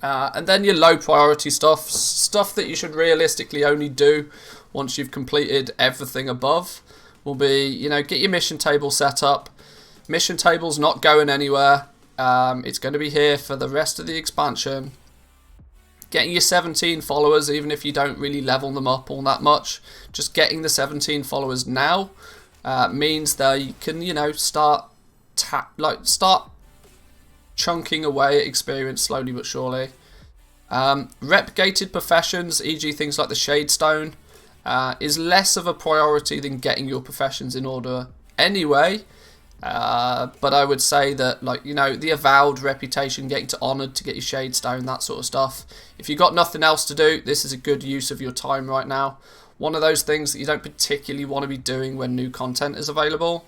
And then your low priority stuff that you should realistically only do once you've completed everything above, will be, you know, get your mission table set up. Mission table's not going anywhere. It's going to be here for the rest of the expansion. Getting your 17 followers, even if you don't really level them up all that much, just getting the 17 followers now means that you can, you know, start chunking away at experience slowly but surely. Rep-gated professions, e.g. things like the Shade Stone, is less of a priority than getting your professions in order anyway. But I would say that, like, you know, the Avowed reputation, getting to Honoured to get your Shade Stone, that sort of stuff. If you've got nothing else to do, this is a good use of your time right now. One of those things that you don't particularly want to be doing when new content is available.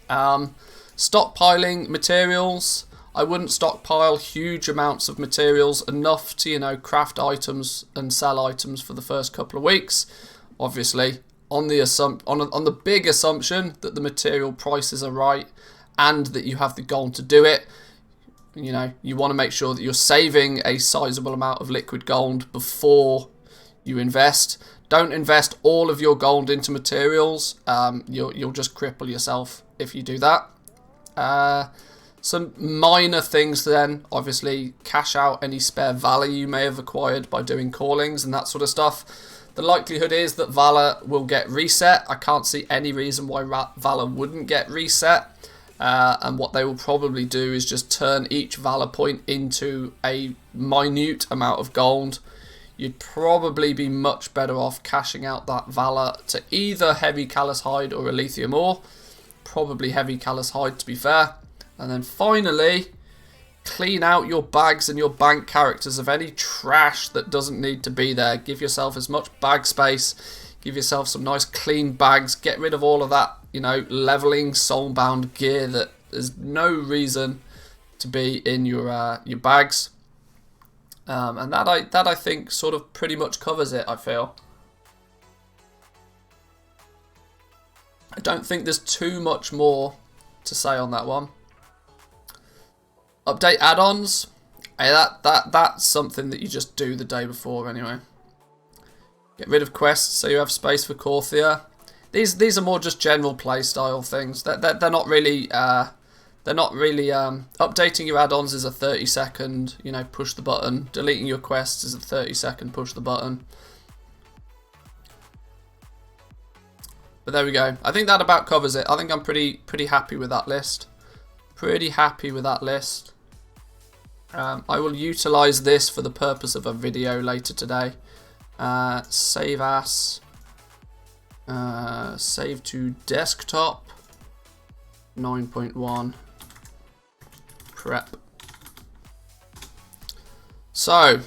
Stockpiling materials. I wouldn't stockpile huge amounts of materials, enough to, you know, craft items and sell items for the first couple of weeks. Obviously, on the big assumption that the material prices are right and that you have the gold to do it. You know, you want to make sure that you're saving a sizable amount of liquid gold before you invest. Don't invest all of your gold into materials. You'll just cripple yourself if you do that. Some minor things then, obviously, cash out any spare valor you may have acquired by doing callings and that sort of stuff. The likelihood is that valor will get reset. I can't see any reason why valor wouldn't get reset. And what they will probably do is just turn each valor point into a minute amount of gold. You'd probably be much better off cashing out that valor to either heavy callous hide or a lithium ore. Probably heavy callous hide, to be fair. And then finally, clean out your bags and your bank characters of any trash that doesn't need to be there. Give yourself as much bag space. Give yourself some nice clean bags. Get rid of all of that, you know, leveling soulbound gear that there's no reason to be in your bags. And that I think sort of pretty much covers it, I feel. I don't think there's too much more to say on that one. Update add-ons. Hey, that's something that you just do the day before anyway. Get rid of quests so you have space for Corthia. These are more just general playstyle things. They're not really updating your add-ons is a 30-second, you know, push the button. Deleting your quests is a 30-second push the button. But there we go. I think that about covers it. I think I'm pretty happy with that list. Pretty happy with that list. I will utilize this for the purpose of a video later today. Save as. Save to desktop. 9.1. Prep. So,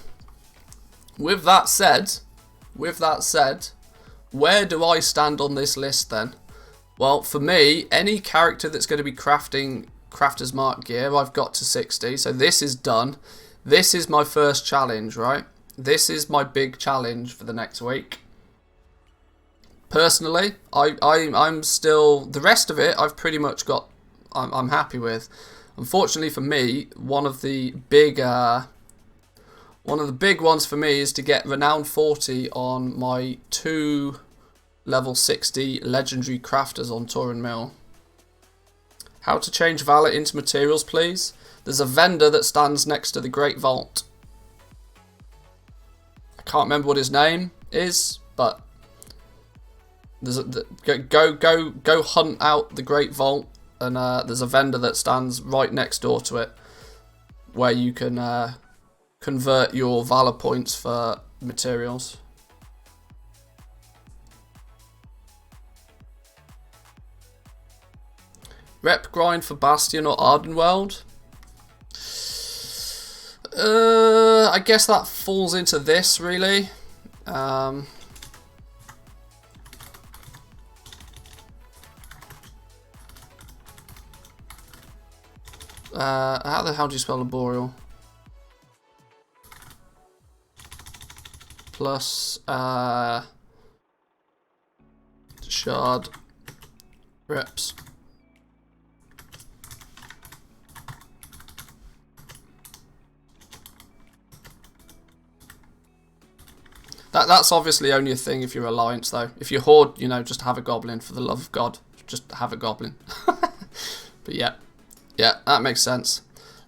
with that said, where do I stand on this list then? Well, for me, any character that's going to be crafting Crafter's Mark gear, I've got to 60, so this is done. This is my first challenge, right? This is my big challenge for the next week. Personally, I'm still, the rest of it I've pretty much got, I'm happy with. Unfortunately for me, one of the big ones for me is to get Renown 40 on my 2 level 60 legendary crafters on Torin Mill. How to change valor into materials, please? There's a vendor that stands next to the Great Vault. I can't remember what his name is, but there's go hunt out the Great Vault, and there's a vendor that stands right next door to it. where you can convert your valor points for materials. Rep grind for Bastion or Ardenweld. I guess that falls into this, really. How the hell do you spell laborial? Plus shard reps. That's obviously only a thing if you're Alliance, though. If you're Horde, you know, just have a goblin, for the love of God. Just have a goblin. But yeah, that makes sense.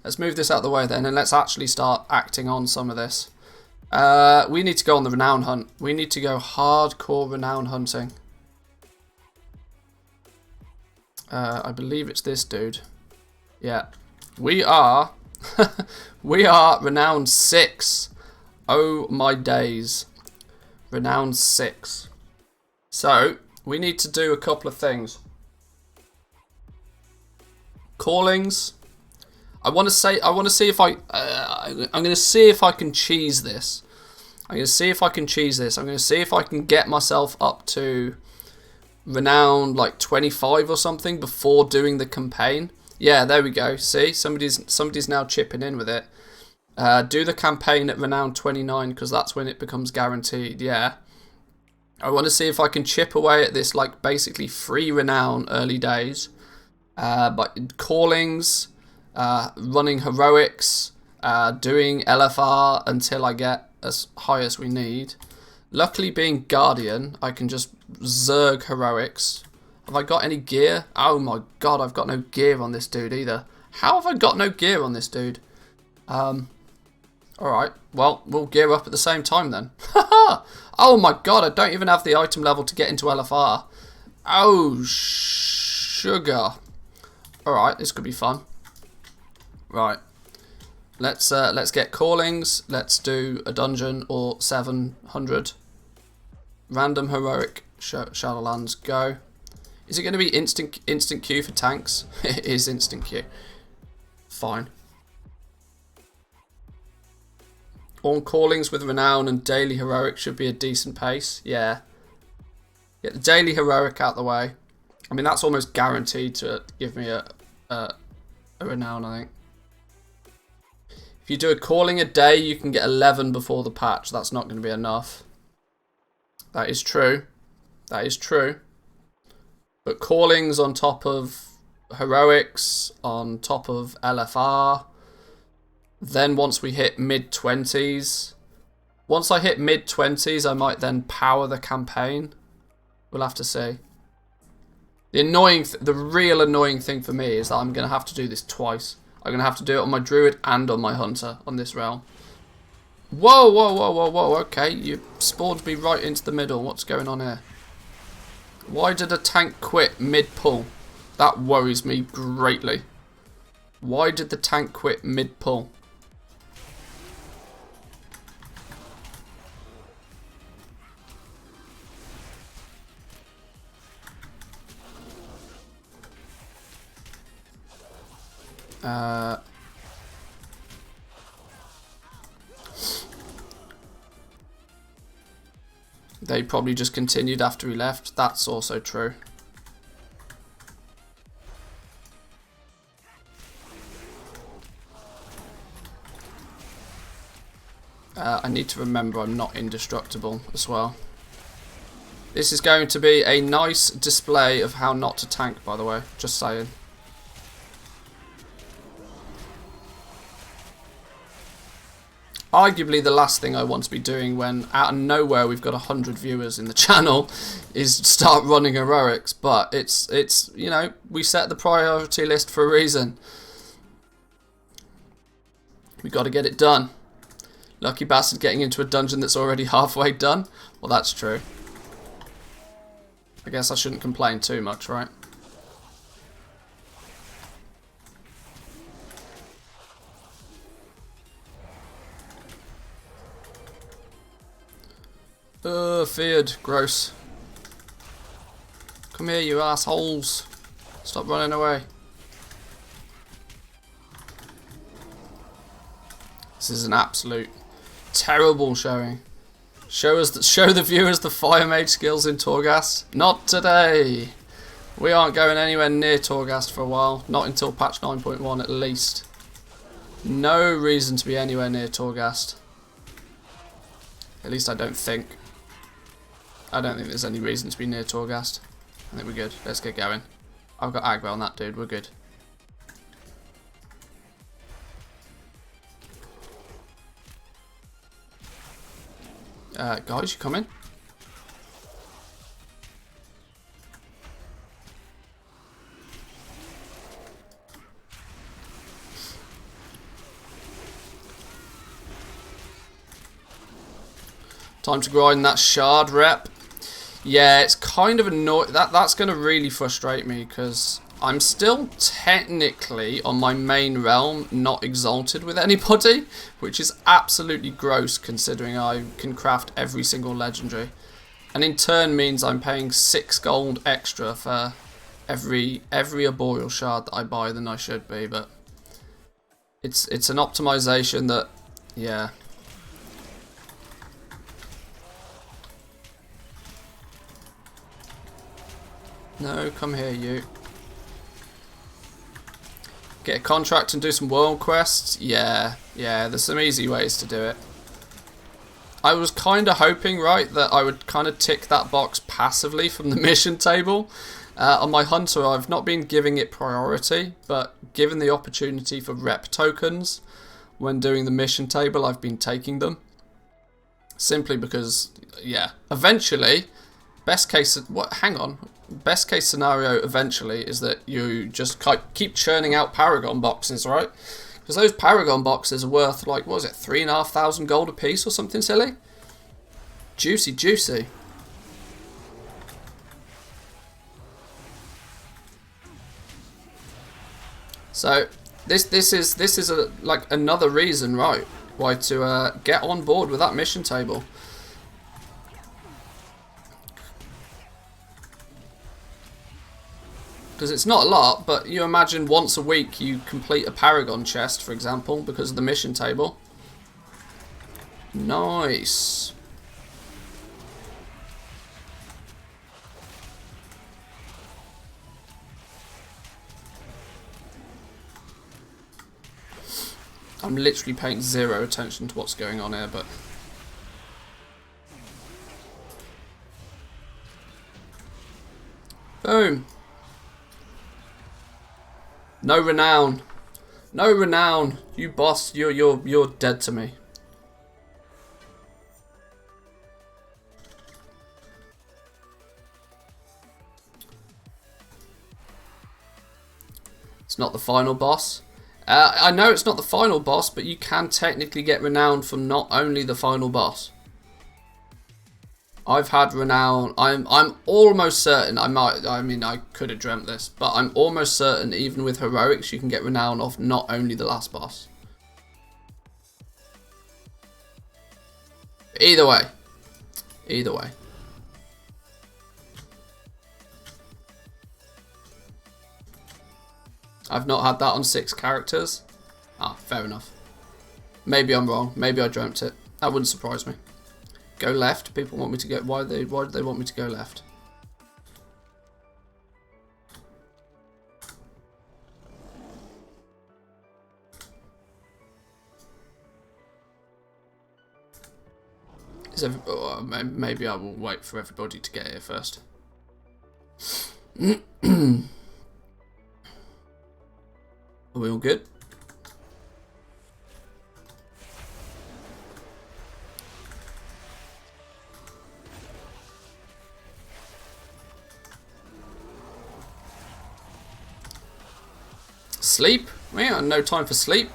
Let's move this out of the way then, and let's actually start acting on some of this. We need to go on the renown hunt. We need to go hardcore renown hunting. I believe it's this dude. Yeah, we are. We are renown 6. Oh my days. Renown 6. So we need to do a couple of things. Callings. I want to see if I'm going to see if I can cheese this. I'm going to see if I can get myself up to renown like 25 or something before doing the campaign. Yeah, there we go. See, somebody's now chipping in with it. Do the campaign at renown 29 because that's when it becomes guaranteed. Yeah, I want to see if I can chip away at this, like basically free renown early days, but callings, running heroics, doing LFR until I get as high as we need. Luckily, being guardian, I can just zerg heroics. Have I got any gear? Oh my god, I've got no gear on this dude either. How have I got no gear on this dude? Alright, well, we'll gear up at the same time then. Oh my god, I don't even have the item level to get into LFR. Oh, sugar. Alright, this could be fun. Right. Let's get callings. Let's do a dungeon or 700. Random heroic Shadowlands, go. Is it going to be instant queue for tanks? It is instant queue. Fine. On callings with renown and daily heroic should be a decent pace. Yeah. Get the daily heroic out the way. I mean, that's almost guaranteed to give me a renown, I think. If you do a calling a day, you can get 11 before the patch. That's not going to be enough. That is true. That is true. But callings on top of heroics, on top of LFR. Then once we hit mid-20s, once I hit mid-20s, I might then power the campaign. We'll have to see. The real annoying thing for me is that I'm going to have to do this twice. I'm going to have to do it on my druid and on my hunter on this realm. Whoa, whoa, whoa, whoa, whoa, okay. You spawned me right into the middle. What's going on here? Why did a tank quit mid-pull? That worries me greatly. Why did the tank quit mid-pull? They probably just continued after he left. That's also true. I need to remember I'm not indestructible as well. This is going to be a nice display of how not to tank, by the way. Just saying. Arguably the last thing I want to be doing when out of nowhere we've got 100 viewers in the channel is start running heroics, but it's you know, we set the priority list for a reason. We got to get it done. Lucky bastard getting into a dungeon that's already halfway done. Well, that's true. I guess I shouldn't complain too much, right? Feared. Gross. Come here, you assholes. Stop running away. This is an absolute terrible showing. Show the viewers the Fire Mage skills in Torghast. Not today. We aren't going anywhere near Torghast for a while. Not until patch 9.1 at least. No reason to be anywhere near Torghast. At least I don't think. I don't think there's any reason to be near Torghast. I think we're good. Let's get going. I've got aggro on that dude. We're good. Guys, you coming? Time to grind that shard rep. Yeah, it's kind of annoying. That's going to really frustrate me because I'm still technically on my main realm not exalted with anybody, which is absolutely gross considering I can craft every single legendary. And in turn means I'm paying 6 gold extra for every arboreal shard that I buy than I should be, but it's an optimization that, yeah. No, come here, you. Get a contract and do some world quests? Yeah, there's some easy ways to do it. I was kind of hoping, right, that I would kind of tick that box passively from the mission table. On my hunter, I've not been giving it priority, but given the opportunity for rep tokens when doing the mission table, I've been taking them. Simply because, yeah, eventually, best case scenario eventually is that you just keep churning out Paragon boxes, right? Because those Paragon boxes are worth, like, what was it, 3,500 gold a piece or something silly? Juicy, juicy. So this is like another reason, right, why to get on board with that mission table. Because it's not a lot, but you imagine once a week you complete a Paragon chest, for example, because of the mission table. Nice. I'm literally paying zero attention to what's going on here, but... Boom. No renown. No renown. You boss, you're dead to me. It's not the final boss. I know it's not the final boss, but you can technically get renown from not only the final boss. I've had renown. I'm almost certain. I mean, I could have dreamt this, but I'm almost certain even with heroics you can get renown off not only the last boss. Either way. Either way. I've not had that on 6 characters. Ah, fair enough. Maybe I'm wrong. Maybe I dreamt it. That wouldn't surprise me. Go left. People want me to go. Why do they want me to go left? Maybe I will wait for everybody to get here first. Are we all good? Sleep? We ain't got no time for sleep.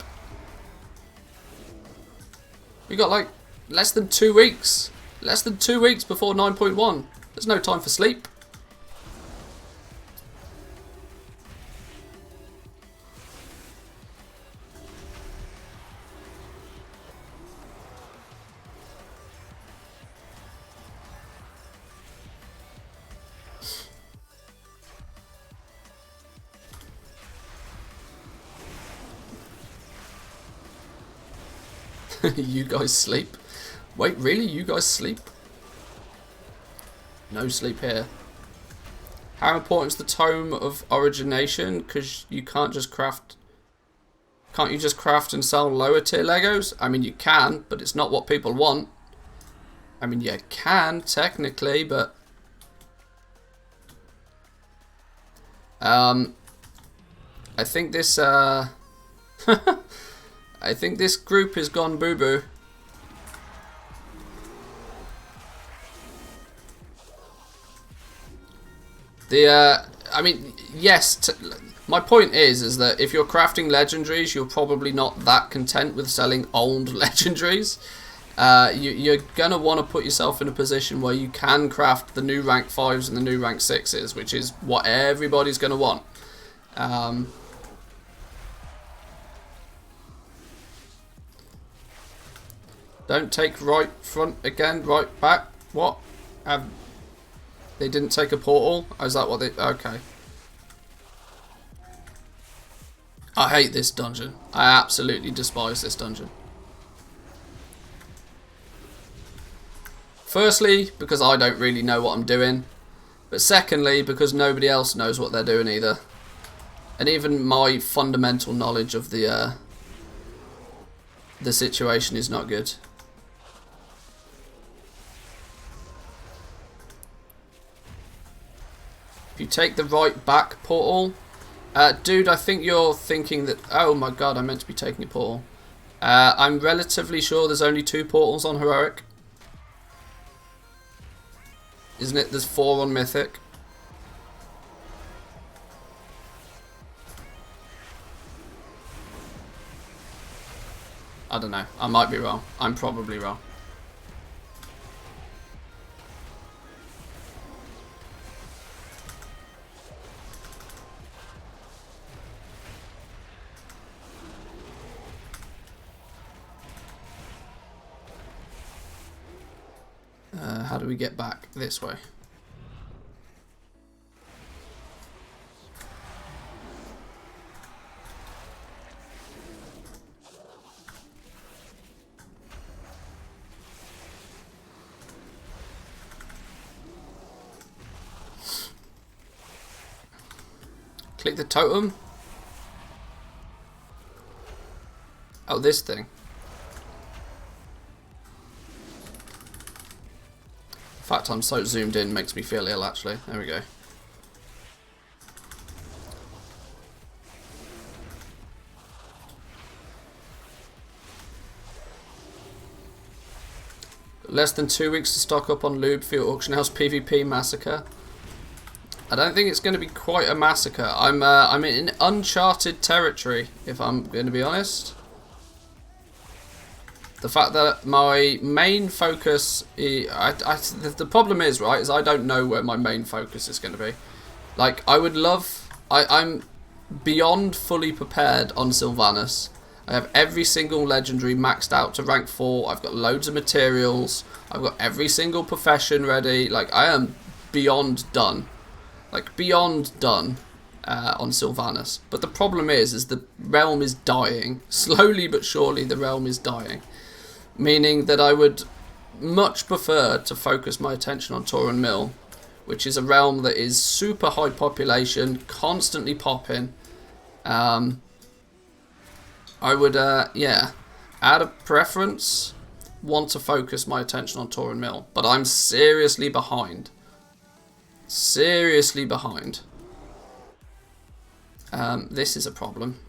We got like less than 2 weeks. Less than 2 weeks before 9.1. There's no time for sleep. You guys sleep. Wait, really? You guys sleep? No sleep here. How important is the tome of origination? Because you can't just craft... Can't you just craft and sell lower tier Legos? I mean, you can, but it's not what people want. I mean, you can, technically, but... I think this, I think this group has gone boo-boo. I mean, yes, my point is that if you're crafting legendaries, you're probably not that content with selling old legendaries. You're going to want to put yourself in a position where you can craft the new rank 5s and the new rank 6s, which is what everybody's going to want. Don't take right front again, right back. What? They didn't take a portal? Oh, is that what they... Okay. I hate this dungeon. I absolutely despise this dungeon. Firstly, because I don't really know what I'm doing. But secondly, because nobody else knows what they're doing either. And even my fundamental knowledge of the situation is not good. If you take the right back portal... dude, I think you're thinking that... Oh my god, I meant to be taking a portal. I'm relatively sure there's only 2 portals on Heroic. Isn't it? There's 4 on Mythic. I don't know. I might be wrong. I'm probably wrong. How do we get back? This way. Click the totem. Oh, this thing. The fact I'm so zoomed in makes me feel ill, actually. There we go. Less than 2 weeks to stock up on lube for your auction house PvP massacre. I don't think it's going to be quite a massacre. I'm in uncharted territory, if I'm going to be honest. The fact that my main focus... the problem is, right, is I don't know where my main focus is going to be. Like, I would love... I'm beyond fully prepared on Sylvanas. I have every single legendary maxed out to rank 4. I've got loads of materials. I've got every single profession ready. Like, I am beyond done. Like, beyond done on Sylvanas. But the problem is the realm is dying. Slowly but surely, the realm is dying. Meaning that I would much prefer to focus my attention on Tauren Mill, which is a realm that is super high population, constantly popping. I would, yeah, out of preference, want to focus my attention on Tauren Mill. But I'm seriously behind. Seriously behind. This is a problem.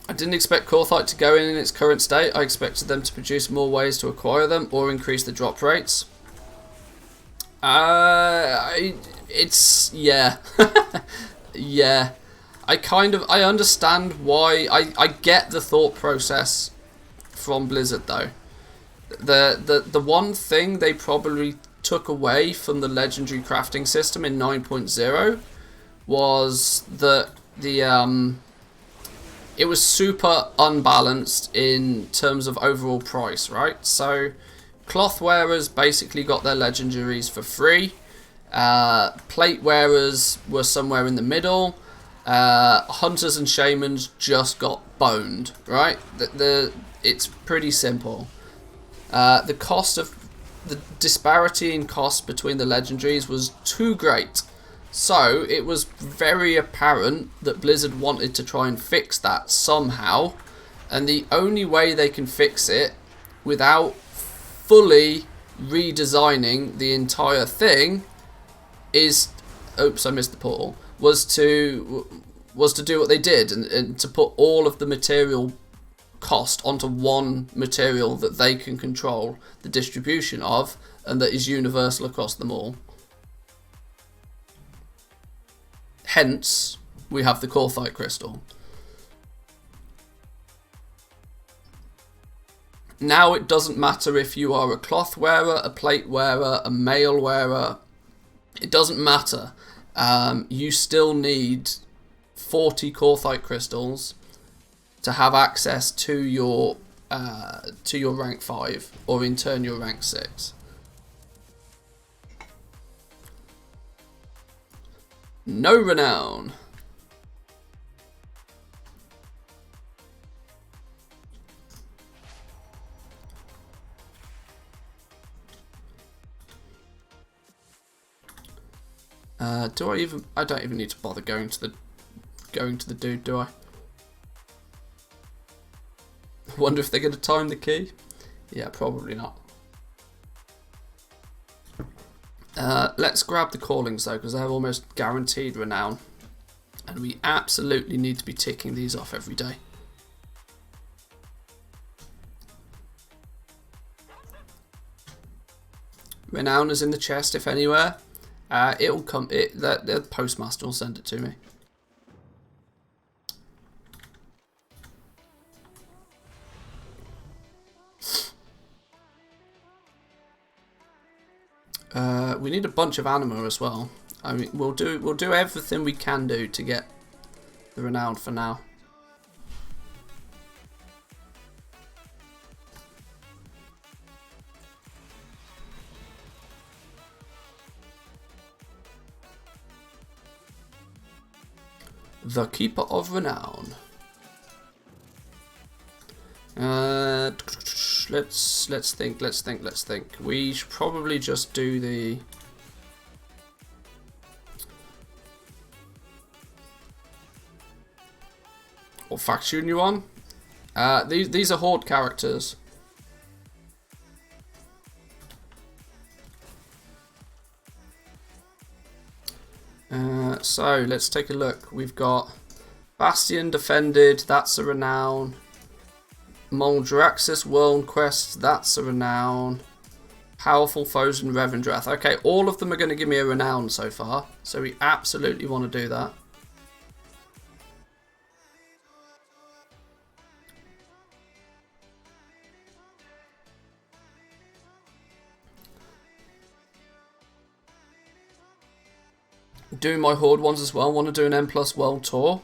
I didn't expect Corthite to go in its current state. I expected them to produce more ways to acquire them or increase the drop rates. It's, yeah. Yeah. I understand why, I get the thought process from Blizzard though. The one thing they probably took away from the legendary crafting system in 9.0 was that it was super unbalanced in terms of overall price, right? So cloth wearers basically got their legendaries for free. Plate wearers were somewhere in the middle. Hunters and shamans just got boned, right? It's pretty simple. The cost of the disparity in cost between the legendaries was too great. So it was very apparent that Blizzard wanted to try and fix that somehow. And the only way they can fix it without fully redesigning the entire thing is, oops, I missed the portal, was to do what they did and to put all of the material cost onto one material that they can control the distribution of and that is universal across them all. Hence, we have the Corthite crystal. Now it doesn't matter if you are a cloth wearer, a plate wearer, a mail wearer. It doesn't matter. You still need 40 Corthite crystals to have access to your rank 5, or in turn your rank 6. No renown. Do I even? I don't even need to bother going to the dude, do I? Wonder if they're going to time the key. Yeah, probably not. Let's grab the callings though, because they're almost guaranteed renown, and we absolutely need to be ticking these off every day. Renown is in the chest, if anywhere. It'll come. The postmaster will send it to me. We need a bunch of anima as well. I mean, we'll do everything we can do to get the renown for now. The Keeper of Renown. Let's think. We should probably just do the what faction you on? These are horde characters. So let's take a look. We've got Bastion defended. That's a renown. Moldraxxus World Quest, that's a renown. Powerful Foes and Revendreth. Okay, all of them are going to give me a renown so far, so we absolutely want to do that. Doing my Horde ones as well. Want to do an M+ World Tour.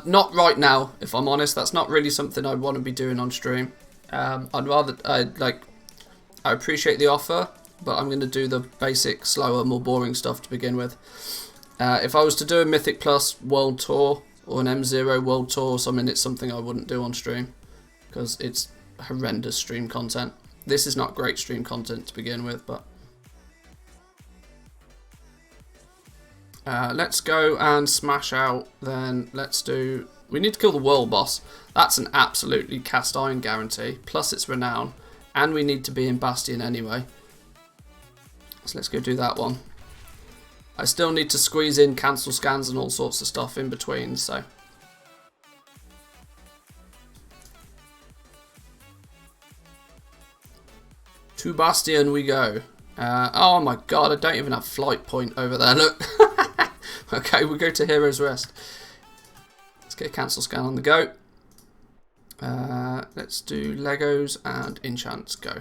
Not right now, if I'm honest. That's not really something I want to be doing on stream. I'd rather, I appreciate the offer, but I'm going to do the basic, slower, more boring stuff to begin with. If I was to do a Mythic Plus World Tour or an M0 World Tour or something, it's something I wouldn't do on stream because it's horrendous stream content. This is not great stream content to begin with, but let's go and smash out then. We need to kill the world boss. That's an absolutely cast iron guarantee, plus it's renown, and we need to be in Bastion anyway. So let's go do that one. I still need to squeeze in cancel scans and all sorts of stuff in between, so. To Bastion we go. Oh my god, I don't even have flight point over there, look. Okay, we go to Hero's Rest. Let's get a cancel scan on the go. Let's do Legos and enchants, go.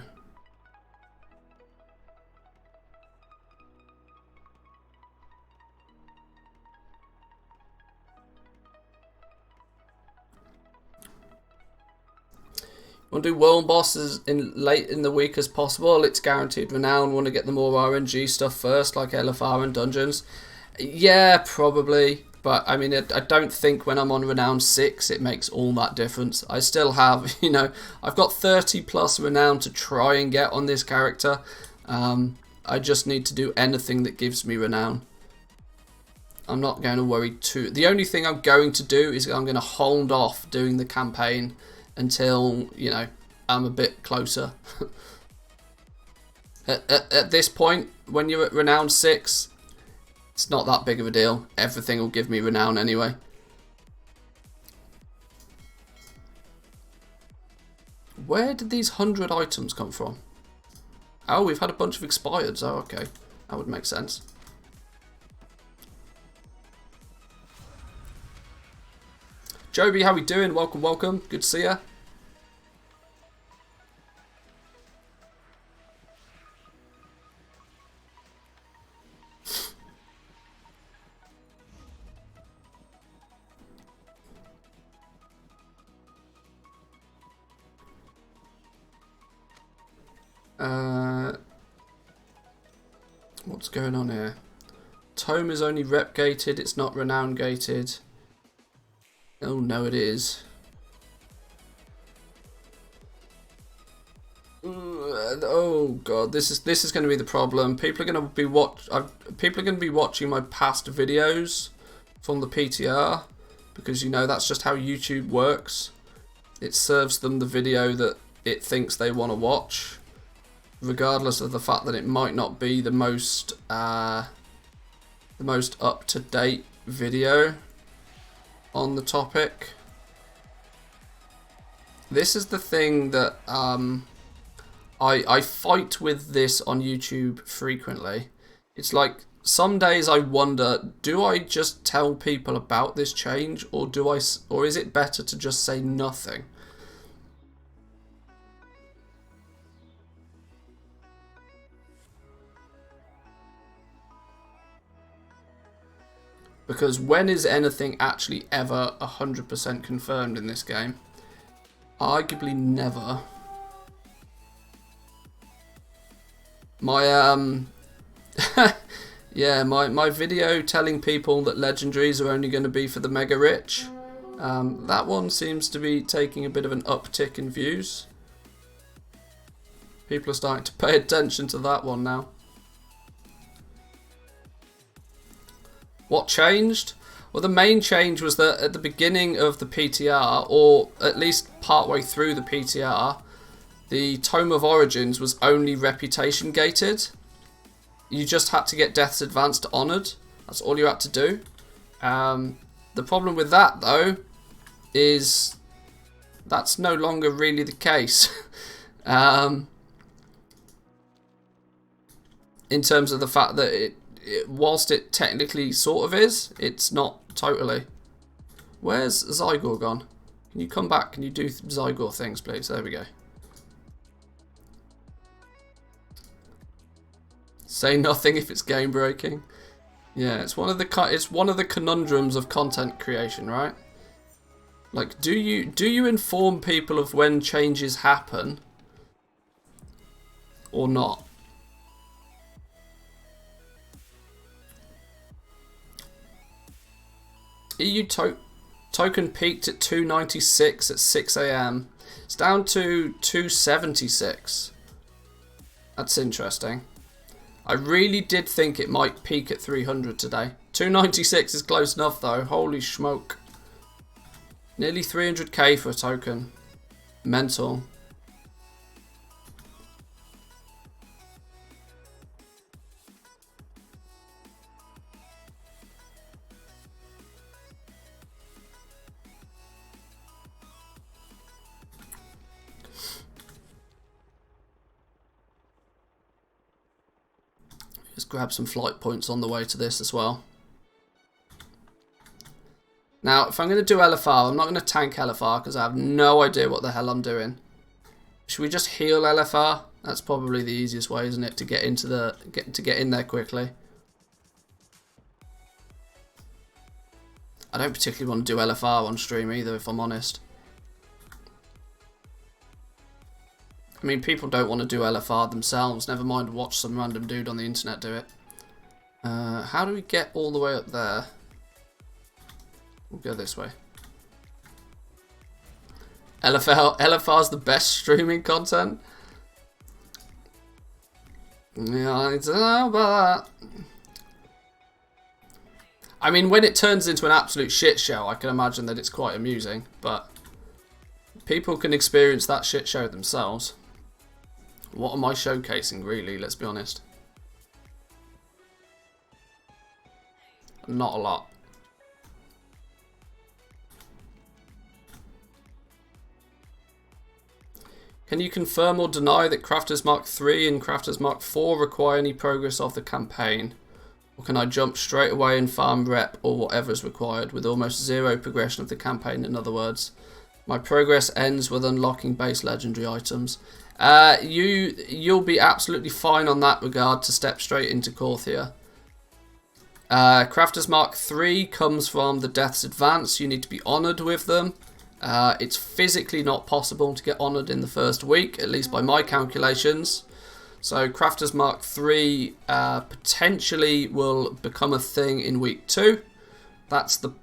Want to do world bosses in late in the week as possible. It's guaranteed renown. Want to get the more RNG stuff first, like LFR and dungeons. Yeah, probably. But I mean, I don't think when I'm on renown 6 it makes all that difference. I still have, you know, I've got 30 plus renown to try and get on this character. I just need to do anything that gives me renown. I'm not going to worry too. The only thing I'm going to do is I'm going to hold off doing the campaign until, you know, I'm a bit closer. At this point, when you're at renown 6, it's not that big of a deal. Everything will give me renown anyway. Where did these 100 items come from? Oh, we've had a bunch of expireds. Oh, okay. That would make sense. Joby, how we doing? Welcome, welcome. Good to see ya. What's going on here? Tome is only rep gated, it's not renown gated. Oh no, it is. Oh god, this is going to be the problem. People are going to be watching my past videos from the PTR because, you know, that's just how YouTube works. It serves them the video that it thinks they want to watch, regardless of the fact that it might not be the most up-to-date video on the topic. This is the thing that I fight with this on YouTube frequently. It's like some days I wonder, do I just tell people about this change, or is it better to just say nothing? Because when is anything actually ever 100% confirmed in this game? Arguably never. My yeah, my video telling people that legendaries are only going to be for the mega rich, that one seems to be taking a bit of an uptick in views. People are starting to pay attention to that one now. What changed? Well, the main change was that at the beginning of the PTR, or at least partway through the PTR, the Tome of Origins was only reputation gated. You just had to get Death's Advanced honoured. That's all you had to do. The problem with that, though, is that's no longer really the case. In terms of the fact that whilst it technically sort of is, it's not totally. Where's Zygor gone? Can you come back? Can you do Zygor things, please? There we go. Say nothing if it's game breaking. Yeah, it's one of the conundrums of content creation, right? Like, do you inform people of when changes happen or not? EU token peaked at 296 at 6 AM. It's down to 276. That's interesting. I really did think it might peak at 300 today. 296 is close enough though. Holy smoke. Nearly 300k for a token. Mental. Just grab some flight points on the way to this as well. Now, if I'm going to do LFR, I'm not going to tank LFR because I have no idea what the hell I'm doing. Should we just heal LFR? That's probably the easiest way, isn't it, to get into the get in there quickly. I don't particularly want to do LFR on stream either, if I'm honest. I mean, people don't want to do LFR themselves, never mind watch some random dude on the internet do it. How do we get all the way up there? We'll go this way. LFR's the best streaming content? Yeah, I don't know about that. I mean, when it turns into an absolute shit show, I can imagine that it's quite amusing, but people can experience that shit show themselves. What am I showcasing, really? Let's be honest. Not a lot. Can you confirm or deny that Crafters Mark 3 and Crafters Mark 4 require any progress of the campaign? Or can I jump straight away and farm rep or whatever is required with almost zero progression of the campaign, in other words? My progress ends with unlocking base legendary items. You'll be absolutely fine on that regard to step straight into Korthia. Crafters Mark 3 comes from the Death's Advance. You need to be honoured with them. It's physically not possible to get honoured in the first week, at least by my calculations. So Crafters Mark 3 potentially will become a thing in week 2. That's the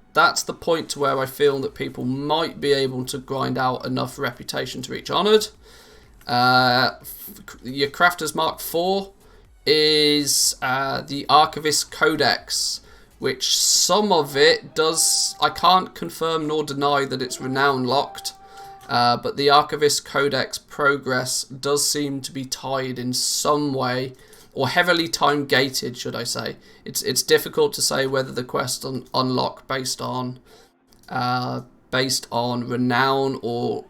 point to where I feel that people might be able to grind out enough reputation to reach honoured. Your Crafters Mark 4 is the Archivist Codex, which some of it does, I can't confirm nor deny that it's renown locked, but the Archivist Codex progress does seem to be tied in some way, or heavily time gated, should I say. It's difficult to say whether the quests unlock based on renown or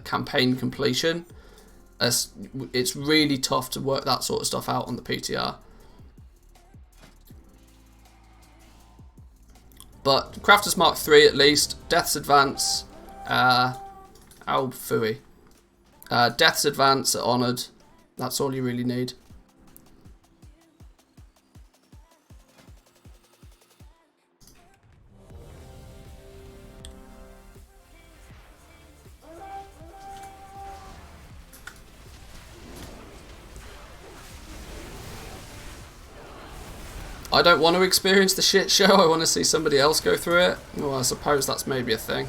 campaign completion. It's really tough to work that sort of stuff out on the PTR. But Crafters Mark 3 at least, Death's Advance, phooey. Death's Advance are honoured, that's all you really need. I don't want to experience the shit show, I want to see somebody else go through it. Well, I suppose that's maybe a thing.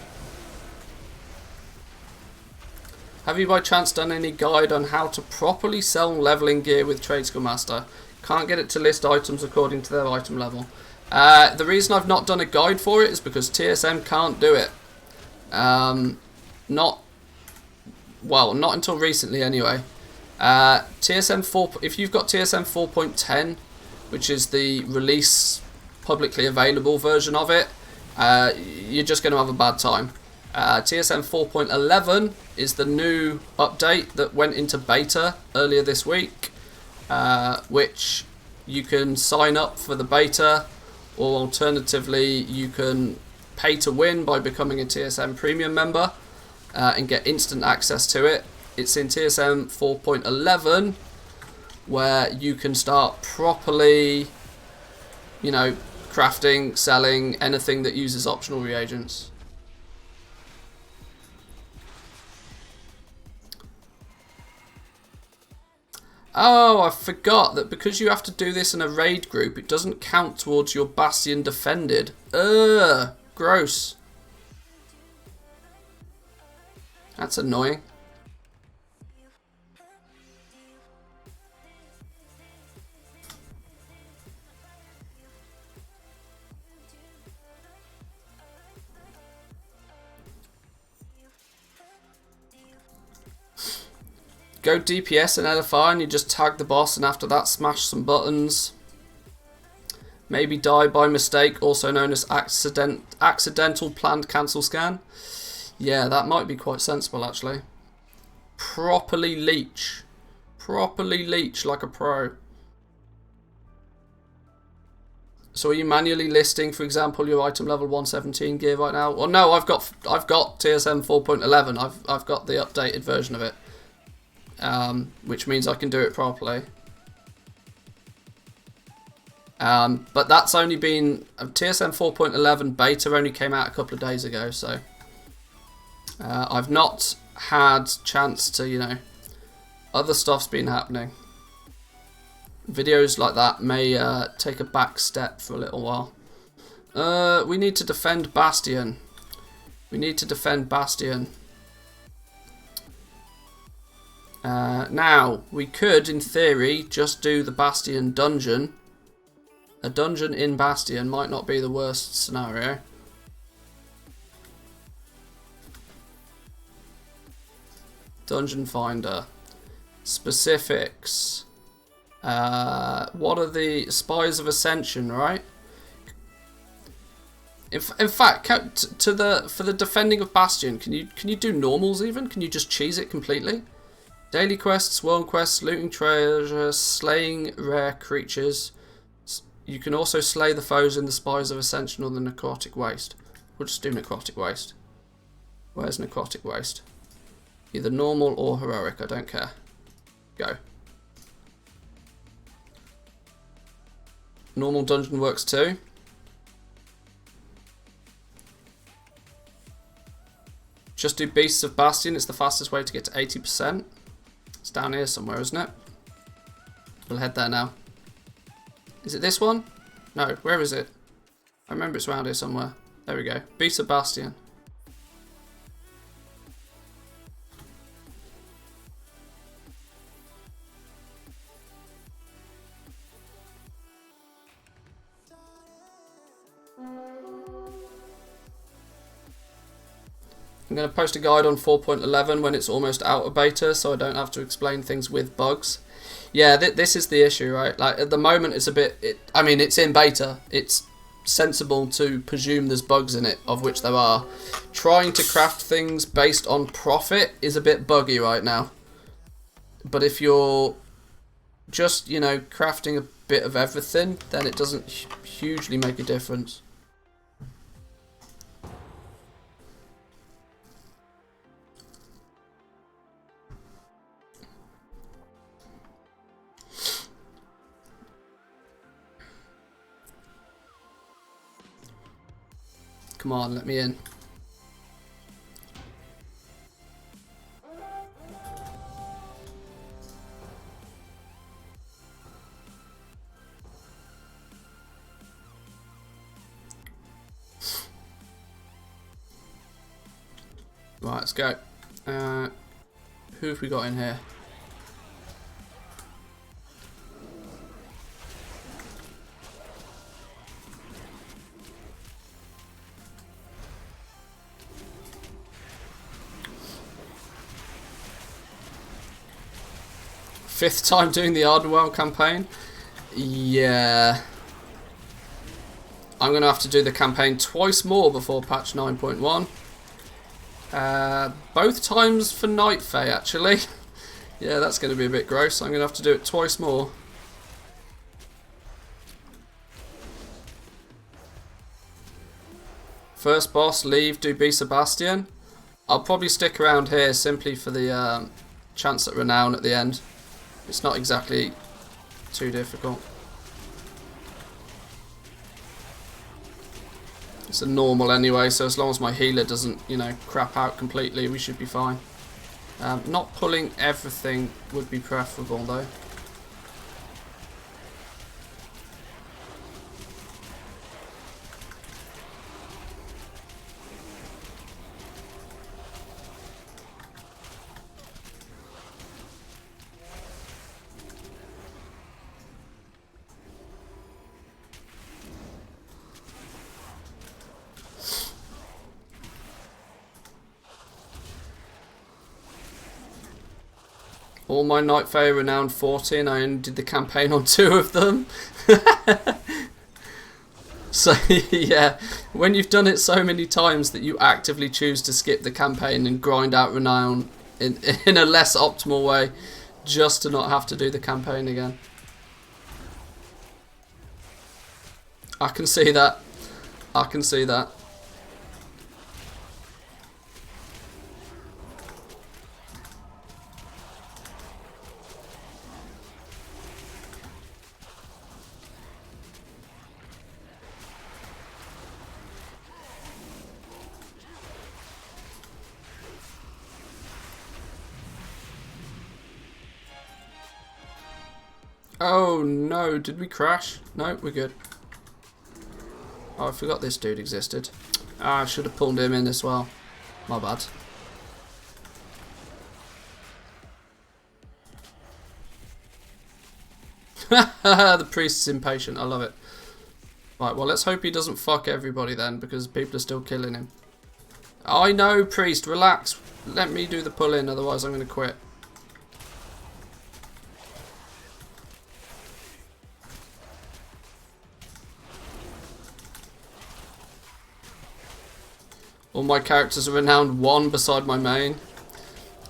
Have you by chance done any guide on how to properly sell leveling gear with Tradeschool Master? Can't get it to list items according to their item level. The reason I've not done a guide for it is because TSM can't do it. Not until recently anyway. TSM 4, if you've got TSM 4.10, which is the release publicly available version of it, you're just going to have a bad time. TSM 4.11 is the new update that went into beta earlier this week, which you can sign up for the beta, or alternatively you can pay to win by becoming a TSM premium member and get instant access to it. It's in TSM 4.11 where you can start properly, you know, crafting, selling anything that uses optional reagents. Oh, I forgot that because you have to do this in a raid group, it doesn't count towards your Bastion defended. Ugh, gross. That's annoying. Go DPS and LFR and you just tag the boss, and after that smash some buttons. Maybe die by mistake, also known as accidental planned cancel scan. Yeah, that might be quite sensible actually. Properly leech. Properly leech like a pro. So are you manually listing, for example, your item level 117 gear right now? Well, no, I've got TSM 4.11. I've got the updated version of it. Which means I can do it properly. But that's only been... TSM 4.11 beta only came out a couple of days ago, so... I've not had chance to, you know, other stuff's been happening. Videos like that may take a back step for a little while. We need to defend Bastion. We need to defend Bastion. Now, we could, in theory, just do the Bastion dungeon. A dungeon in Bastion might not be the worst scenario. Dungeon Finder. Specifics. What are the Spies of Ascension, right? In fact, for the defending of Bastion, can you do normals even? Can you just cheese it completely? Daily quests, world quests, looting treasure, slaying rare creatures. You can also slay the foes in the Spies of Ascension or the Necrotic Waste. We'll just do Necrotic Waste. Where's Necrotic Waste? Either normal or heroic, I don't care. Go. Normal dungeon works too. Just do Beasts of Bastion, it's the fastest way to get to 80%. It's down here somewhere, isn't it? We'll head there now. Is it this one? No, where is it? I remember it's around here somewhere. There we go. Beasts of Bastion. I'm going to post a guide on 4.11 when it's almost out of beta, so I don't have to explain things with bugs. Yeah, this is the issue, right? Like, at the moment, it's a bit... I mean, it's in beta. It's sensible to presume there's bugs in it, of which there are. Trying to craft things based on profit is a bit buggy right now. But if you're just, you know, crafting a bit of everything, then it doesn't hugely make a difference. Come on, let me in. Right, let's go. Who have we got in here? Fifth time doing the Ardenwell campaign? Yeah. I'm going to have to do the campaign twice more before patch 9.1. Both times for Night Fae, actually. Yeah, that's going to be a bit gross. I'm going to have to do it twice more. First boss, leave, do Beast of Bastion. I'll probably stick around here simply for the chance at renown at the end. It's not exactly too difficult. It's a normal anyway, so as long as my healer doesn't, you know, crap out completely, we should be fine. Not pulling everything would be preferable though. All my Night Fae renowned 40 and I only did the campaign on 2 of them. So yeah, when you've done it so many times that you actively choose to skip the campaign and grind out renown in a less optimal way just to not have to do the campaign again. I can see that. I can see that. Oh no, did we crash? No, we're good. Oh, I forgot this dude existed. Ah, I should have pulled him in as well. My bad. The priest is impatient. I love it. Right, well, let's hope he doesn't fuck everybody then, because people are still killing him. I know, priest, relax. Let me do the pull-in, otherwise I'm going to quit. All my characters are renowned 1 beside my main.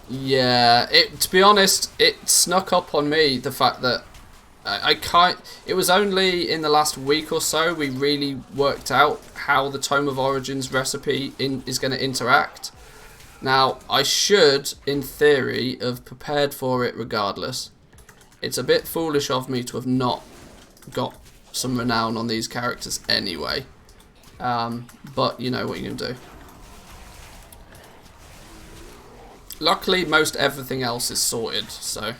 Yeah, to be honest, it snuck up on me, the fact that I can't. It was only in the last week or so we really worked out how the Tome of Origins recipe is going to interact. Now, I should, in theory, have prepared for it regardless. It's a bit foolish of me to have not got some renown on these characters anyway. But you know what you can do. Luckily, most everything else is sorted, so...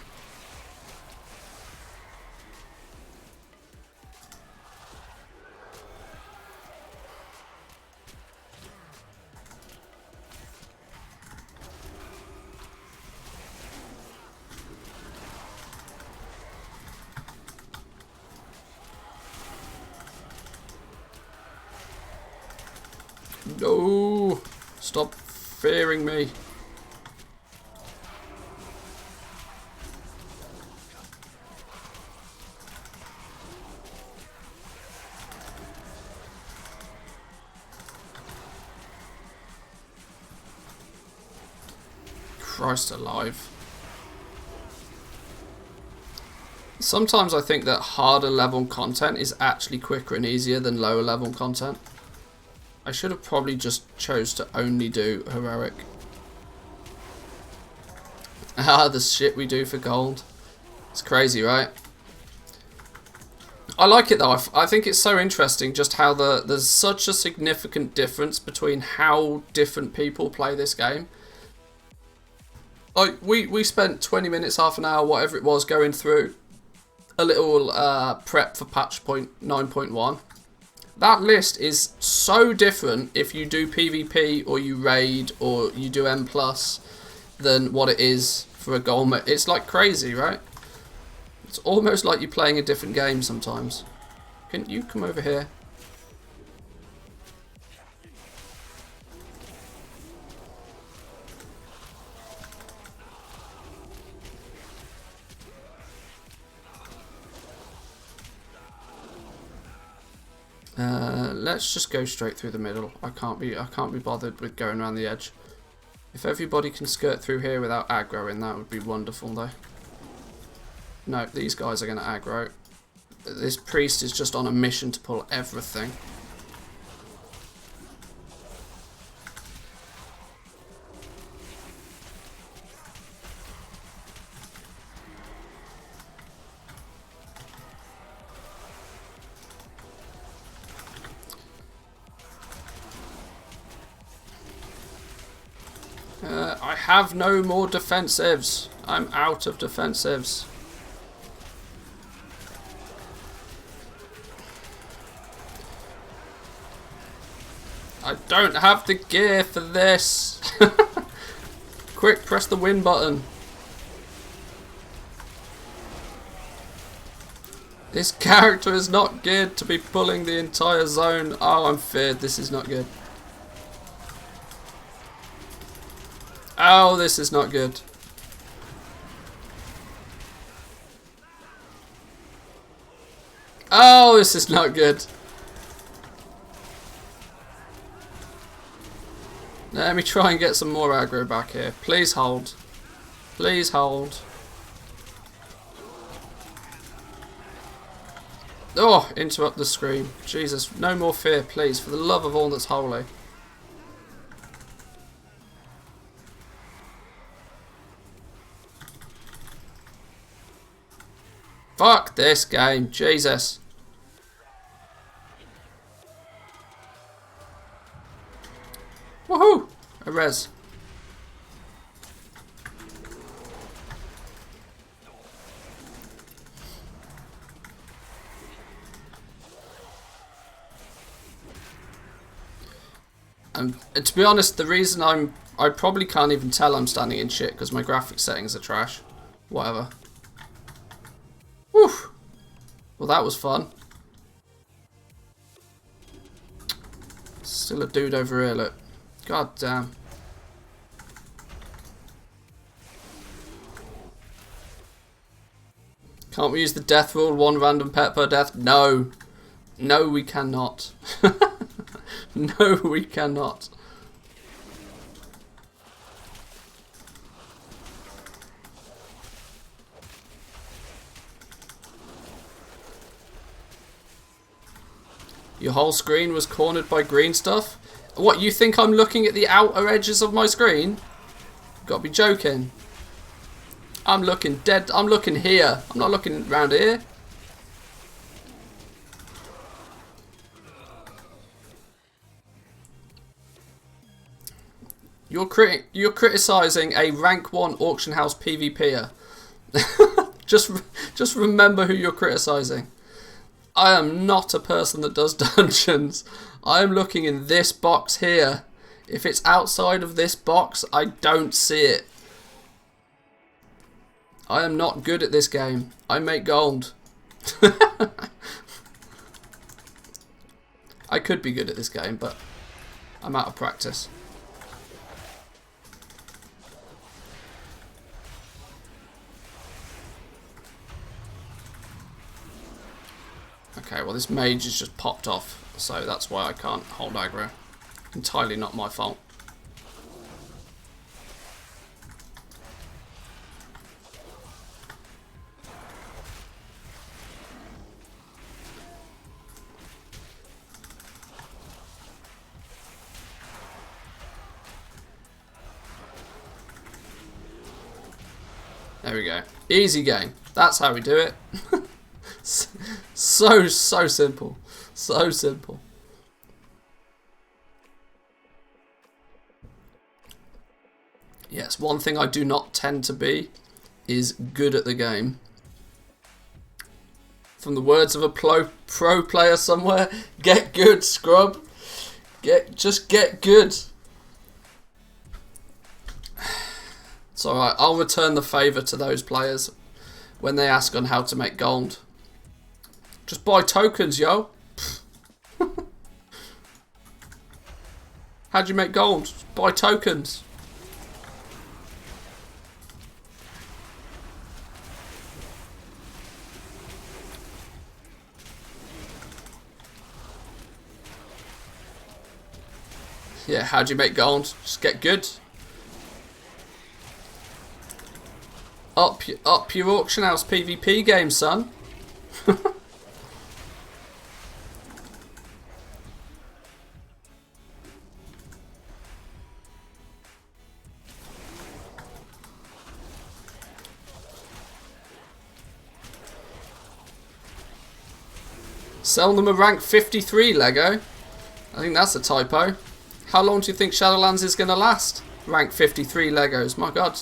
No! Stop fearing me. Christ alive. Sometimes I think that harder level content is actually quicker and easier than lower level content. I should have probably just chose to only do heroic. Ah, the shit we do for gold. It's crazy, right? I like it though. I think it's so interesting just how there's such a significant difference between how different people play this game. Like, we spent 20 minutes, half an hour, whatever it was, going through a little prep for patch point 9.1. That list is so different if you do PvP or you raid or you do M+, than what it is for a Goldmaking. It's like crazy, right? It's almost like you're playing a different game sometimes. Can you come over here? Let's just go straight through the middle. I can't be bothered with going around the edge. If everybody can skirt through here without aggroing, that would be wonderful though. No, these guys are going to aggro. This priest is just on a mission to pull everything. I have no more defensives. I'm out of defensives. I don't have the gear for this. Quick, press the win button. This character is not geared to be pulling the entire zone. Oh, I'm feared. This is not good. Oh, this is not good. Oh, this is not good. Let me try and get some more aggro back here. Please hold. Please hold. Oh, interrupt the screen. Jesus, no more fear, please, for the love of all that's holy. Fuck this game, Jesus. Woohoo! A res. And to be honest, the reason I probably can't even tell I'm standing in shit because my graphics settings are trash. Whatever. Whew. Well, that was fun. Still a dude over here, look. God damn. Can't we use the death rule? One random pet per death? No. No, we cannot. No, we cannot. Your whole screen was cornered by green stuff? What, you think I'm looking at the outer edges of my screen? Gotta be joking. I'm looking dead. I'm looking here. I'm not looking around here. You're criticising a rank 1 auction house PvPer. just remember who you're criticising. I am not a person that does dungeons. I am looking in this box here. If it's outside of this box, I don't see it. I am not good at this game. I make gold. I could be good at this game, but I'm out of practice. Okay, well this mage has just popped off, so that's why I can't hold aggro. Entirely not my fault. There we go. Easy game. That's how we do it. So simple. So simple. Yes, one thing I do not tend to be is good at the game. From the words of a pro player somewhere, get good, scrub. Just get good. It's alright, I'll return the favour to those players when they ask on how to make gold. Just buy tokens, yo. How'd you make gold? Just buy tokens. Yeah, how'd you make gold? Just get good. Up your auction house PvP game, son. Sell them a rank 53 Lego. I think that's a typo. How long do you think Shadowlands is going to last? Rank 53 Legos, my god.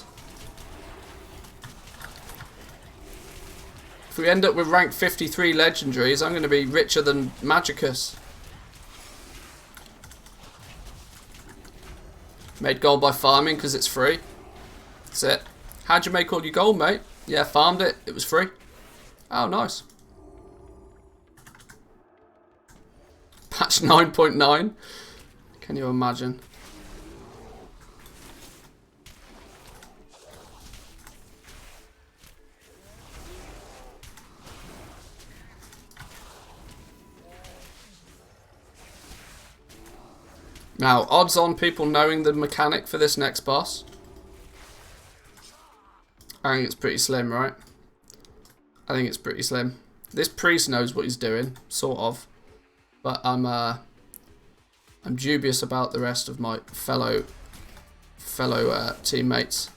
If we end up with rank 53 legendaries, I'm going to be richer than Magicus. Made gold by farming because it's free. That's it. How'd you make all your gold, mate? Yeah, farmed it. It was free. Oh, nice. Patch 9.9. Can you imagine? Now, odds on people knowing the mechanic for this next boss. I think it's pretty slim, right? I think it's pretty slim. This priest knows what he's doing, sort of. But I'm dubious about the rest of my fellow teammates.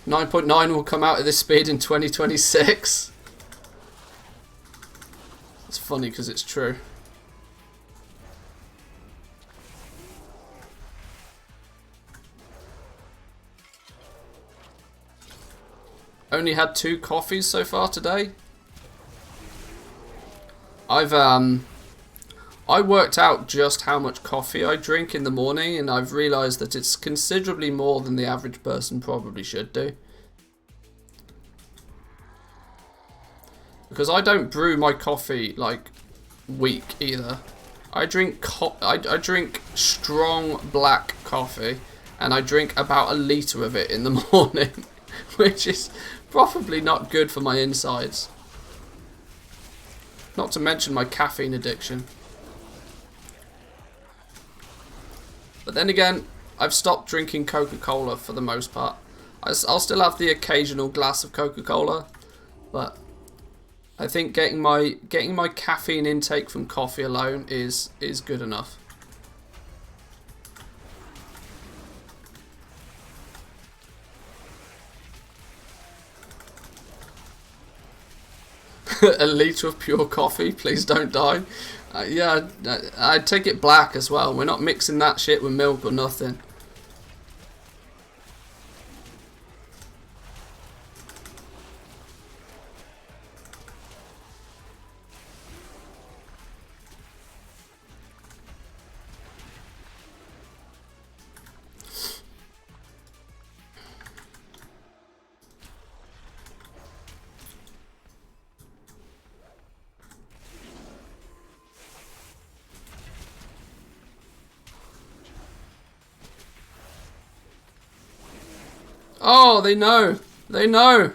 .9 will come out at this speed in 2026. It's funny because it's true. Only had 2 coffees so far today. I worked out just how much coffee I drink in the morning, and I've realised that it's considerably more than the average person probably should do. Because I don't brew my coffee like weak either. I drink I drink strong black coffee, and I drink about 1 litre of it in the morning, which is probably not good for my insides. Not to mention my caffeine addiction. But then again, I've stopped drinking Coca-Cola for the most part. I'll still have the occasional glass of Coca-Cola, but I think getting my caffeine intake from coffee alone is good enough. A litre of pure coffee, please don't die. Yeah, I'd take it black as well. We're not mixing that shit with milk or nothing. Oh, they know. They know.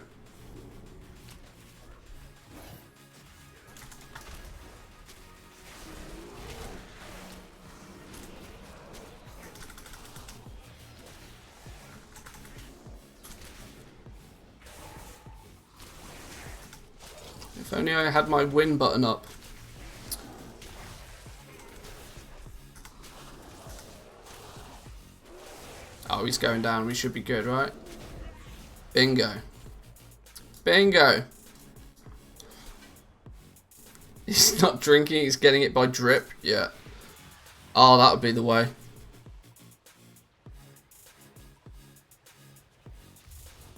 If only I had my win button up. Oh, he's going down. We should be good, right? Bingo. Bingo. He's not drinking, he's getting it by drip. Yeah. Oh, that would be the way.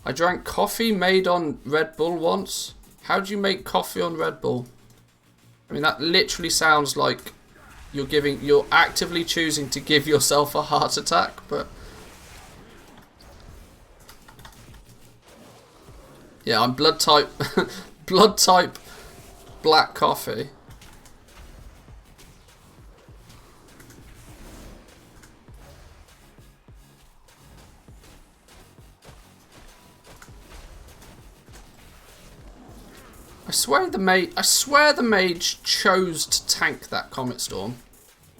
I drank coffee made on Red Bull once. How do you make coffee on Red Bull? I mean, that literally sounds like you're actively choosing to give yourself a heart attack, but yeah, I'm blood type blood type black coffee. I swear the mage chose to tank that Comet Storm.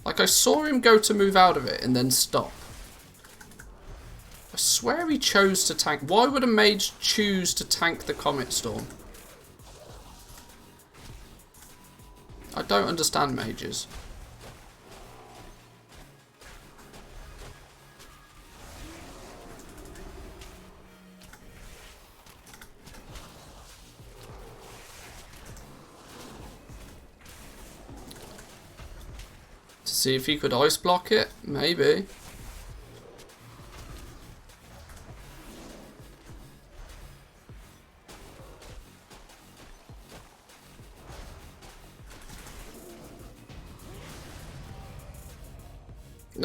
Like, I saw him go to move out of it and then stop. I swear he chose to tank. Why would a mage choose to tank the Comet Storm? I don't understand mages. To see if he could ice block it? Maybe.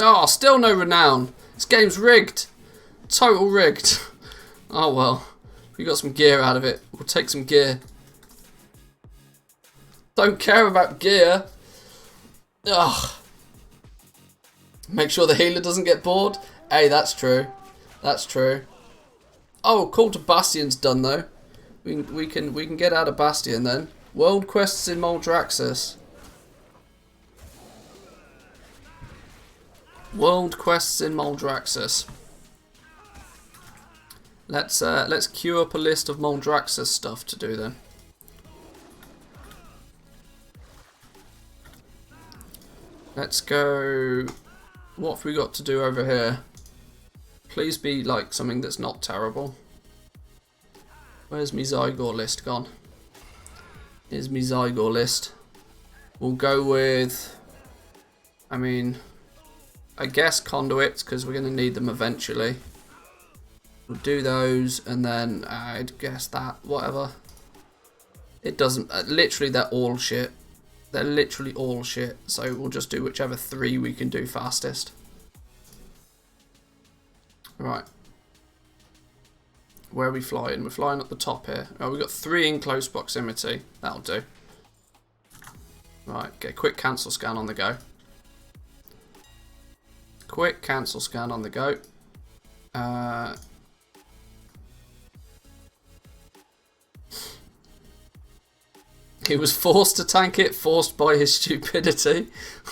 Oh, still no renown. This game's rigged. Total rigged. Oh well. We got some gear out of it. We'll take some gear. Don't care about gear. Ugh. Make sure the healer doesn't get bored. Hey, that's true. That's true. Oh, call to Bastion's done though. We can get out of Bastion then. World quests in Moldraxxus. World quests in Moldraxxus. Let's queue up a list of Moldraxxus stuff to do then. Let's go. What have we got to do over here? Please be like something that's not terrible. Where's me Zygor list gone? Here's me Zygor list. We'll go with, I mean, I guess conduits, because we're going to need them eventually. We'll do those, and then I'd guess that, whatever. It doesn't, literally they're all shit. They're literally all shit, so we'll just do whichever 3 we can do fastest. Right. Where are we flying? We're flying up the top here. Oh, we've got 3 in close proximity. That'll do. Right, get a quick cancel scan on the go. Quick cancel scan on the go. He was forced to tank it, forced by his stupidity.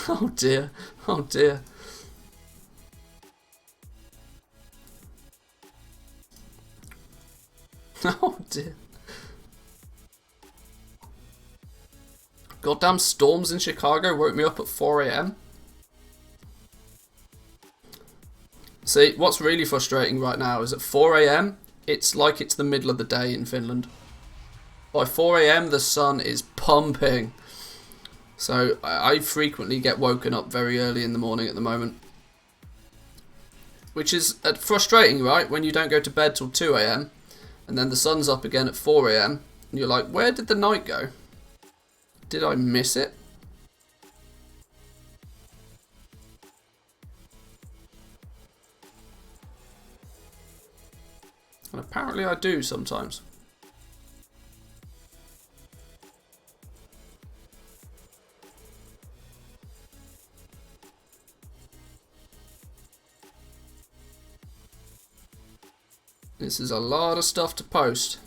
Oh dear, oh dear. Oh dear. Goddamn storms in Chicago woke me up at 4 AM. See, what's really frustrating right now is at 4 AM, it's like it's the middle of the day in Finland. By 4 AM, the sun is pumping. So I frequently get woken up very early in the morning at the moment. Which is frustrating, right? When you don't go to bed till 2 AM, and then the sun's up again at 4 AM, and you're like, where did the night go? Did I miss it? And apparently I do sometimes. This is a lot of stuff to post.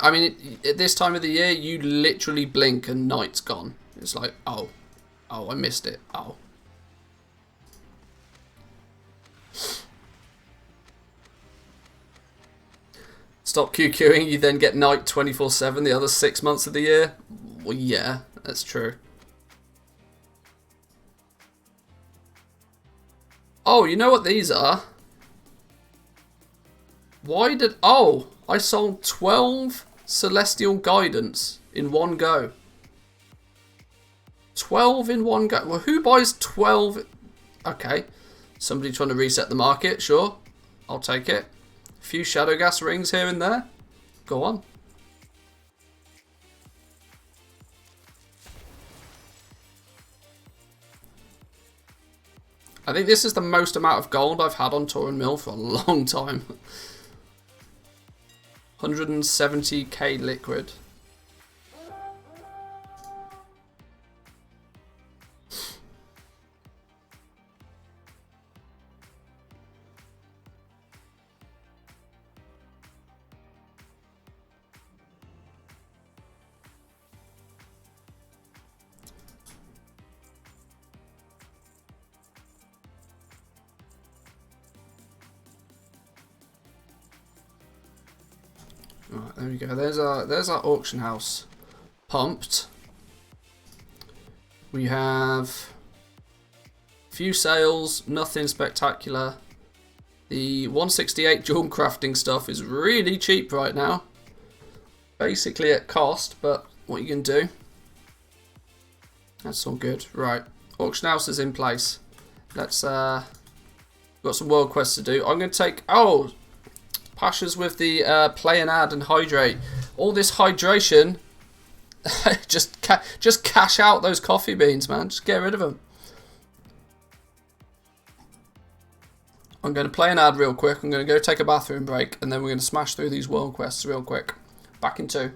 I mean, at this time of the year, you literally blink and night's gone. It's like, oh, I missed it. Oh. Stop QQing, you then get night 24/7 the other 6 months of the year. Well, yeah, that's true. Oh, you know what these are? Why did... Oh, I sold 12 Celestial Guidance in one go. 12 in one go. Well, who buys 12? Okay. Somebody trying to reset the market, sure. I'll take it. A few Shadow Gas rings here and there. Go on. I think this is the most amount of gold I've had on Tour and Mill for a long time. 170k liquid. Right, there we go. There's our auction house pumped. We have a few sales, nothing spectacular. The 168 jewel crafting stuff is really cheap right now. Basically at cost, but what you can do. That's all good. Right, auction house is in place. Let's got some world quests to do. I'm going to take Pasha's with the play and add and hydrate. All this hydration, just cash out those coffee beans, man. Just get rid of them. I'm going to play an ad real quick. I'm going to go take a bathroom break, and then we're going to smash through these world quests real quick. Back in 2.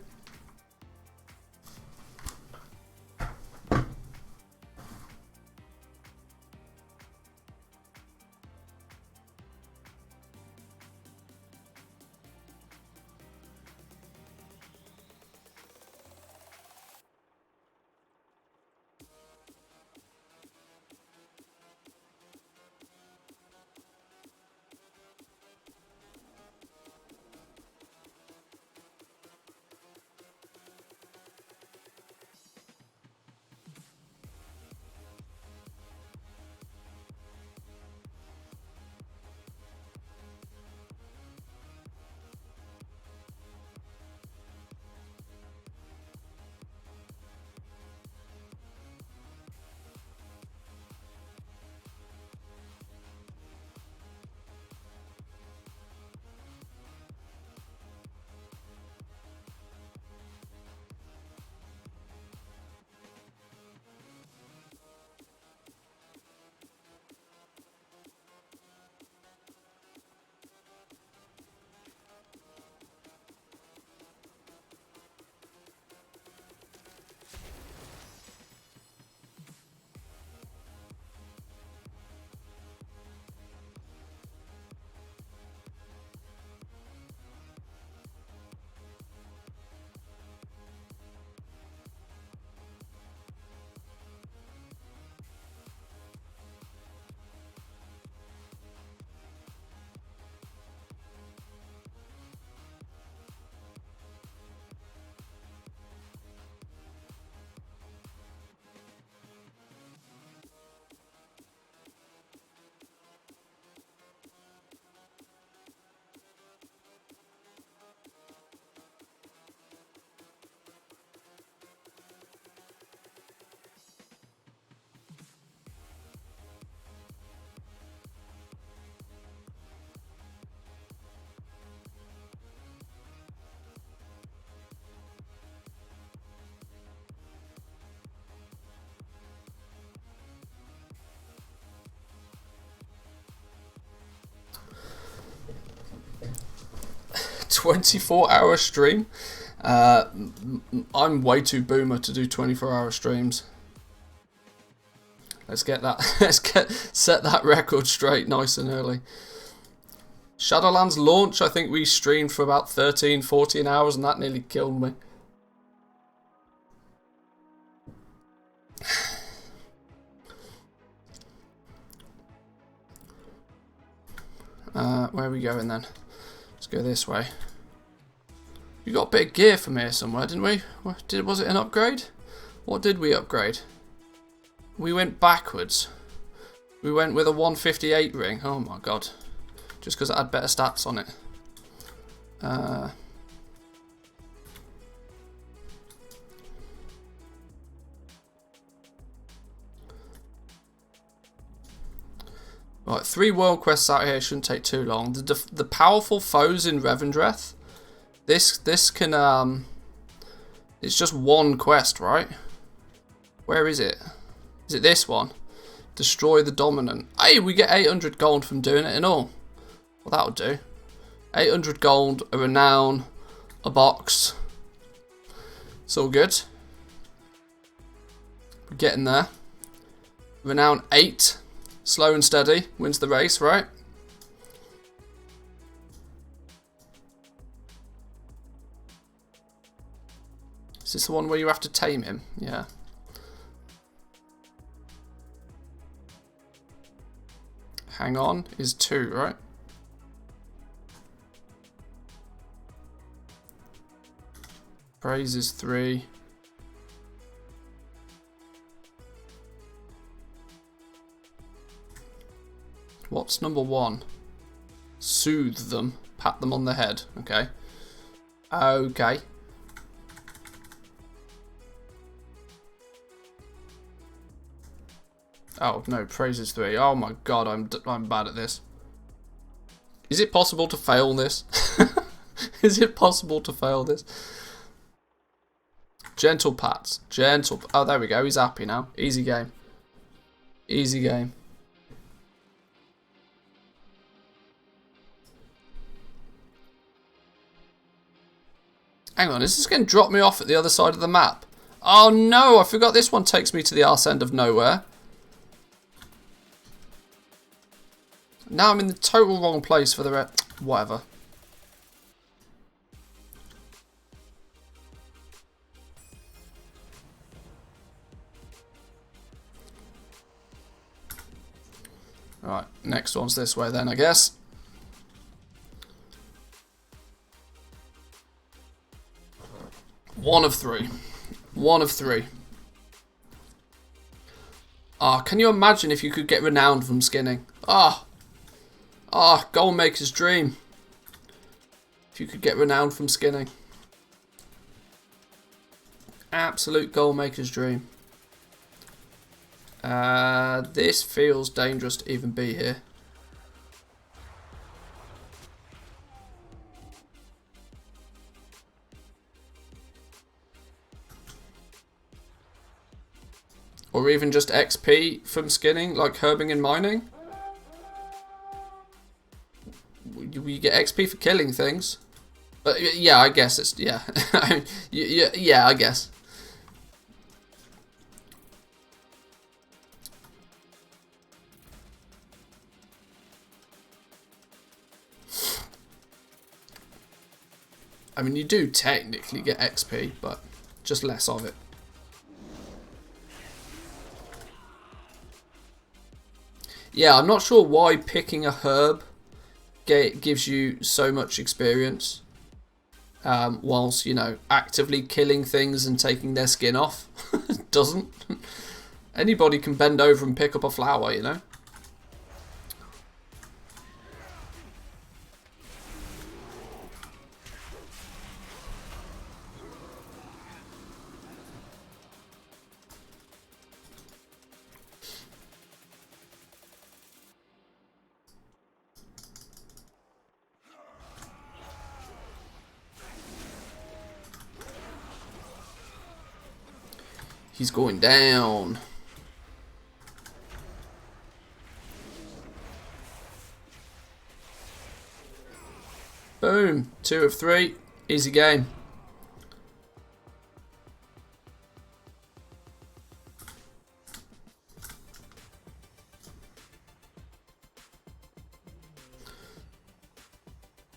24-hour stream. I'm way too boomer to do 24-hour streams. Let's get that. Set that record straight nice and early. Shadowlands launch, I think we streamed for about 13, 14 hours, and that nearly killed me. Where are we going then? Let's go this way. We got a bit of gear from here somewhere, didn't we? Was it an upgrade? What did we upgrade? We went backwards. We went with a 158 ring. Oh my god. Just because it had better stats on it. Right, 3 world quests out here shouldn't take too long. The powerful foes in Revendreth. This can it's just one quest, right? Where is it? Is it this one? Destroy the dominant. Hey, we get 800 gold from doing it and all. Well, that'll do. 800 gold, a renown, a box. It's all good. We're getting there. Renown 8. Slow and steady. Wins the race, right? Is this the one where you have to tame him? Yeah. Hang on is 2, right? Praise is 3. What's number 1? Soothe them. Pat them on the head. Okay. Okay. Oh, no. Praise is 3. Oh my god, I'm bad at this. Is it possible to fail this? Is it possible to fail this? Gentle pats. Gentle. Oh, there we go. He's happy now. Easy game. Easy game. Hang on, is this going to drop me off at the other side of the map? Oh no, I forgot this one takes me to the arse end of nowhere. Now I'm in the total wrong place for the whatever. Alright, next one's this way then, I guess. One of 3. One of 3. Ah, can you imagine if you could get renowned from skinning? Ah. Ah, Goldmaker's dream. If you could get renowned from skinning. Absolute Goldmaker's dream. This feels dangerous to even be here. Or even just XP from skinning, like herbing and mining. You get XP for killing things. But yeah, I guess it's, yeah. Yeah, I guess. I mean, you do technically get XP, but just less of it. Yeah, I'm not sure why picking a herb gives you so much experience, whilst, you know, actively killing things and taking their skin off. It doesn't. Anybody can bend over and pick up a flower, you know. He's going down. Boom. 2 of 3. Easy game.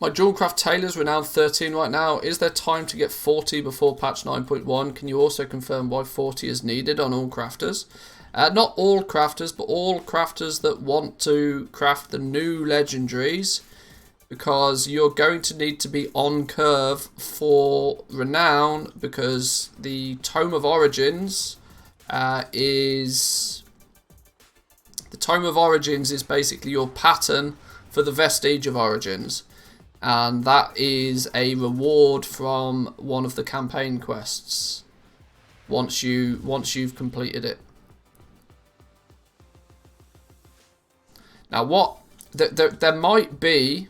My dual craft tailors renowned 13 right now. Is there time to get 40 before patch 9.1? Can you also confirm why 40 is needed on all crafters? Not all crafters, but all crafters that want to craft the new legendaries, because you're going to need to be on curve for renown, because the Tome of Origins is basically your pattern for the Vestige of Origins. And that is a reward from one of the campaign quests once you've completed it. Now, what there might be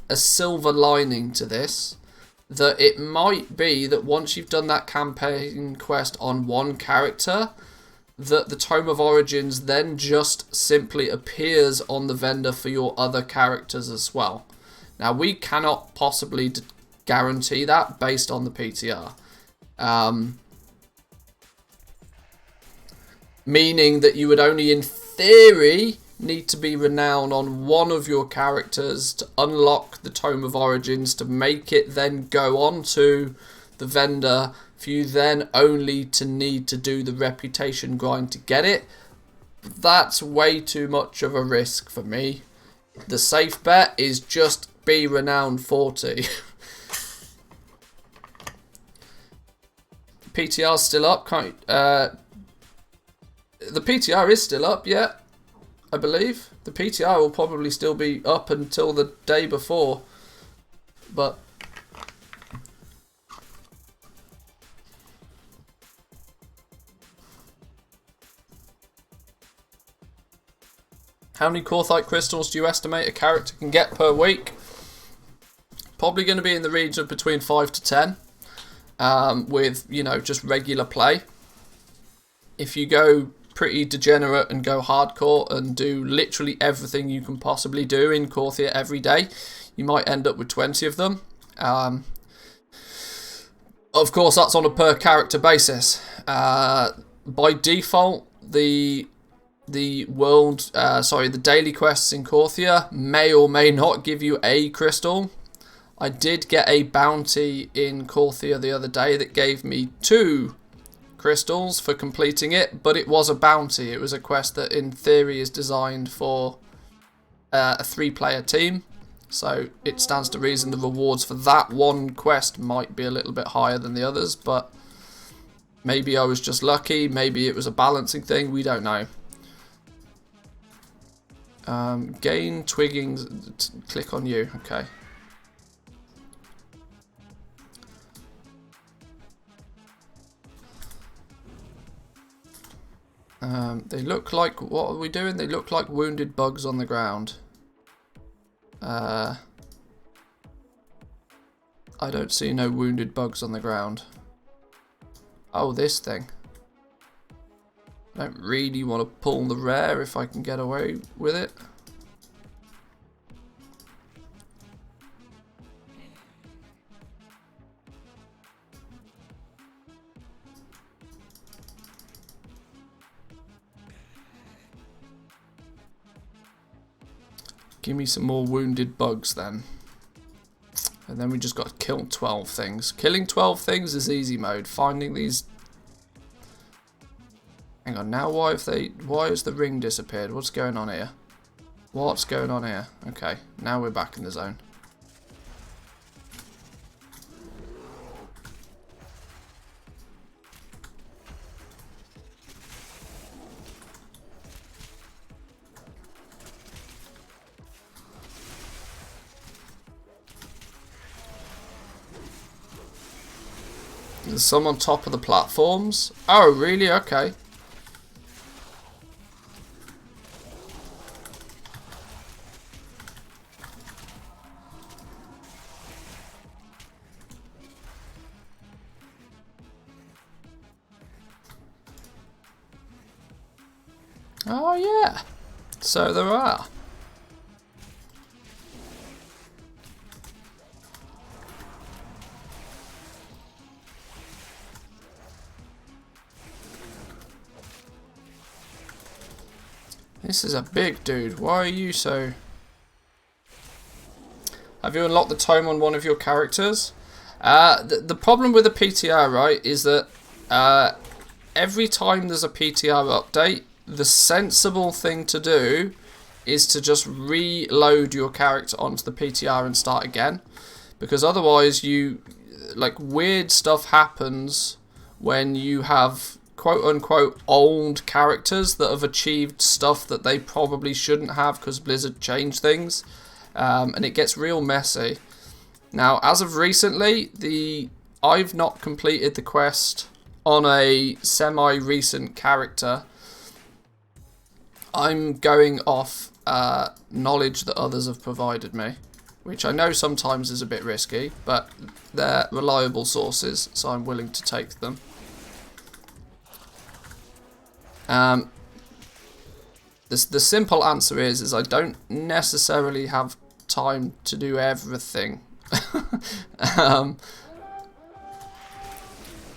a silver lining to this, that it might be that once you've done that campaign quest on one character, that the Tome of Origins then just simply appears on the vendor for your other characters as well. Now, we cannot possibly guarantee that based on the PTR. Meaning that you would only, in theory, need to be renowned on one of your characters to unlock the Tome of Origins, to make it then go on to the vendor, for you then only to need to do the reputation grind to get it. That's way too much of a risk for me. The safe bet is just be renowned 40. PTR's still up. The PTR is still up, yeah, I believe. The PTR will probably still be up until the day before, but how many Korthite crystals do you estimate a character can get per week? Probably going to be in the region of between 5 to 10, with, you know, just regular play. If you go pretty degenerate and go hardcore and do literally everything you can possibly do in Korthia every day, you might end up with 20 of them. Of course, that's on a per character basis. By default, the daily quests in Korthia may or may not give you a crystal. I did get a bounty in Korthia the other day that gave me 2 crystals for completing it, but it was a bounty. It was a quest that in theory is designed for a 3-player team, so it stands to reason the rewards for that one quest might be a little bit higher than the others, but maybe I was just lucky, maybe it was a balancing thing, we don't know. Gain twiggings, click on you, okay. They look like, what are we doing? They look like wounded bugs on the ground. I don't see no wounded bugs on the ground. Oh, this thing. I don't really want to pull the rare if I can get away with it. Give me some more wounded bugs then. And then we just got to kill 12 things. Killing 12 things is easy mode. Finding these... Hang on, now why has the ring disappeared? What's going on here? What's going on here? Okay, now we're back in the zone. There's some on top of the platforms. Oh, really? Okay. Oh, yeah. So there are. This is a big dude. Why are you so... Have you unlocked the tome on one of your characters? The problem with the PTR, right, is that every time there's a PTR update, the sensible thing to do is to just reload your character onto the PTR and start again. Because otherwise weird stuff happens when you have quote-unquote old characters that have achieved stuff that they probably shouldn't have because Blizzard changed things. And it gets real messy. Now, as of recently, I've not completed the quest on a semi-recent character. I'm going off knowledge that others have provided me, which I know sometimes is a bit risky, but they're reliable sources, so I'm willing to take them. The simple answer is I don't necessarily have time to do everything.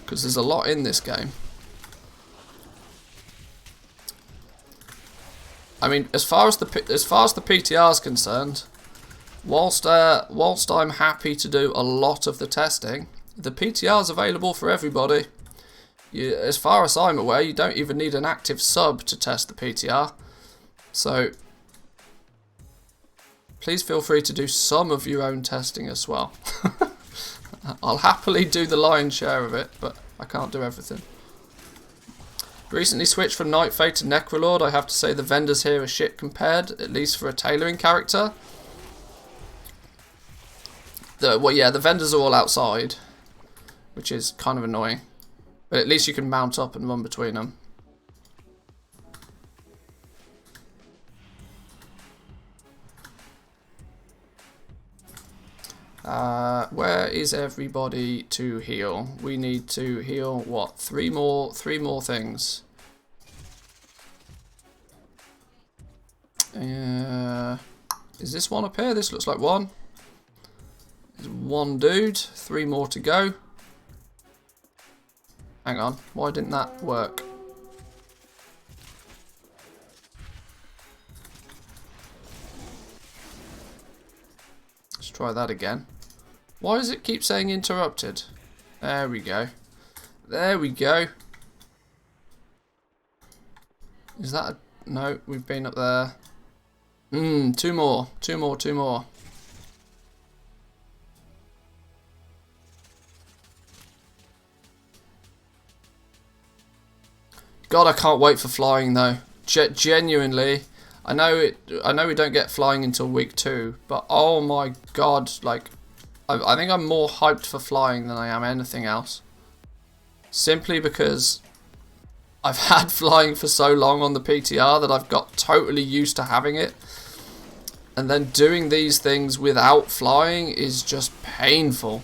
Because there's a lot in this game. I mean, as far as the PTR is concerned, whilst I'm happy to do a lot of the testing, the PTR is available for everybody. As far as I'm aware, you don't even need an active sub to test the PTR. So please feel free to do some of your own testing as well. I'll happily do the lion's share of it, but I can't do everything. Recently switched from Night Fate to Necrolord. I have to say the vendors here are shit compared, at least for a tailoring character. The vendors are all outside, which is kind of annoying. But at least you can mount up and run between them. Where is everybody to heal? We need to heal what? Three more things. Is this one up here? This looks like one. There's one dude. 3 more to go. Hang on. Why didn't that work? Let's try that again. Why does it keep saying interrupted? There we go. There we go. Is that a... No, we've been up there. 2 more. 2 more, 2 more. God, I can't wait for flying though. Genuinely. I know we don't get flying until week 2, but oh my god, like I think I'm more hyped for flying than I am anything else. Simply because I've had flying for so long on the PTR that I've got totally used to having it. And then doing these things without flying is just painful.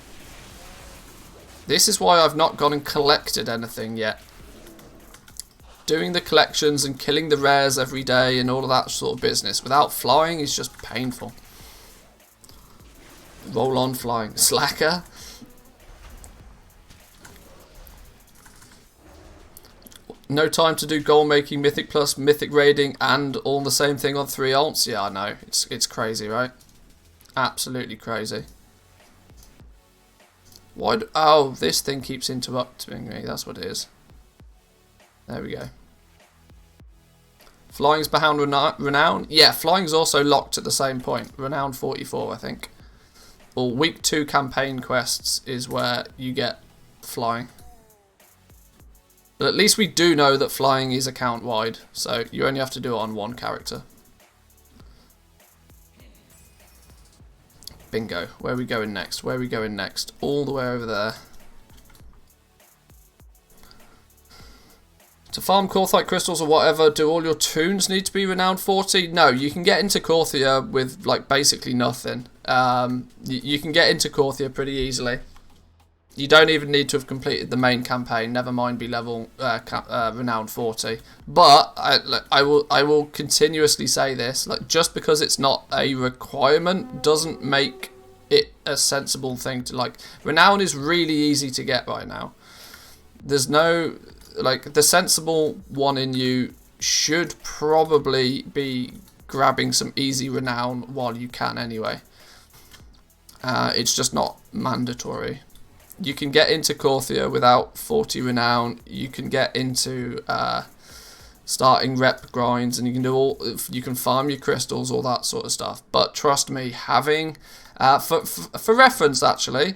This is why I've not gone and collected anything yet. Doing the collections and killing the rares every day and all of that sort of business without flying is just painful. Roll on flying. Slacker. No time to do goal making, mythic plus, mythic raiding, and all the same thing on 3 alts. Yeah, I know. It's crazy, right? Absolutely crazy. Why? Oh, this thing keeps interrupting me. That's what it is. There we go. Flying's behind Renown? Yeah, flying's also locked at the same point. Renown 44, I think. Or week 2 campaign quests is where you get flying. But at least we do know that flying is account wide, so you only have to do it on 1 character. Bingo. Where are we going next? Where are we going next? All the way over there. To farm Korthite crystals or whatever, do all your toons need to be renowned 40? No, you can get into Korthia with like basically nothing. You can get into Korthia pretty easily. You don't even need to have completed the main campaign. Never mind be level renowned 40. But I will continuously say this: like, just because it's not a requirement doesn't make it a sensible thing to like. Renown is really easy to get right now. There's no. Like, the sensible one in you should probably be grabbing some easy renown while you can anyway. It's just not mandatory. You can get into Corthia without 40 renown. You can get into starting rep grinds, and you can do you can farm your crystals, all that sort of stuff. But trust me, having for reference, actually,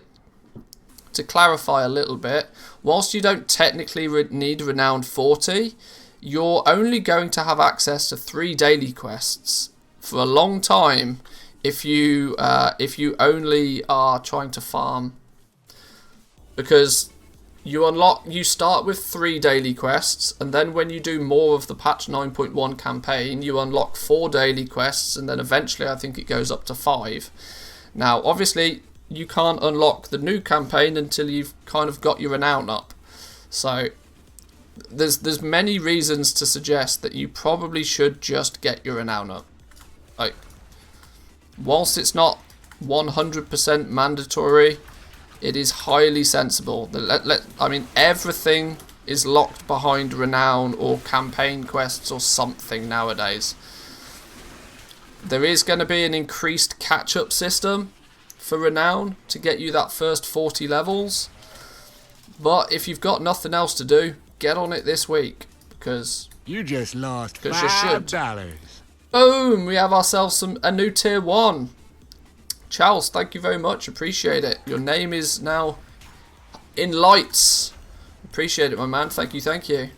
to clarify a little bit, whilst you don't technically need renown 40, you're only going to have access to 3 daily quests for a long time if you only are trying to farm, because you start with 3 daily quests, and then when you do more of the patch 9.1 campaign, you unlock 4 daily quests, and then eventually I think it goes up to 5. Now, obviously, you can't unlock the new campaign until you've kind of got your renown up. So there's many reasons to suggest that you probably should just get your renown up. Like, whilst it's not 100% mandatory, it is highly sensible. I mean, everything is locked behind renown or campaign quests or something nowadays. There is going to be an increased catch-up system for renown to get you that first 40 levels. But if you've got nothing else to do, get on it this week, because you just lost $5. Boom! We have ourselves a new tier 1. Charles, thank you very much. Appreciate it. Your name is now in lights. Appreciate it, my man. Thank you, thank you.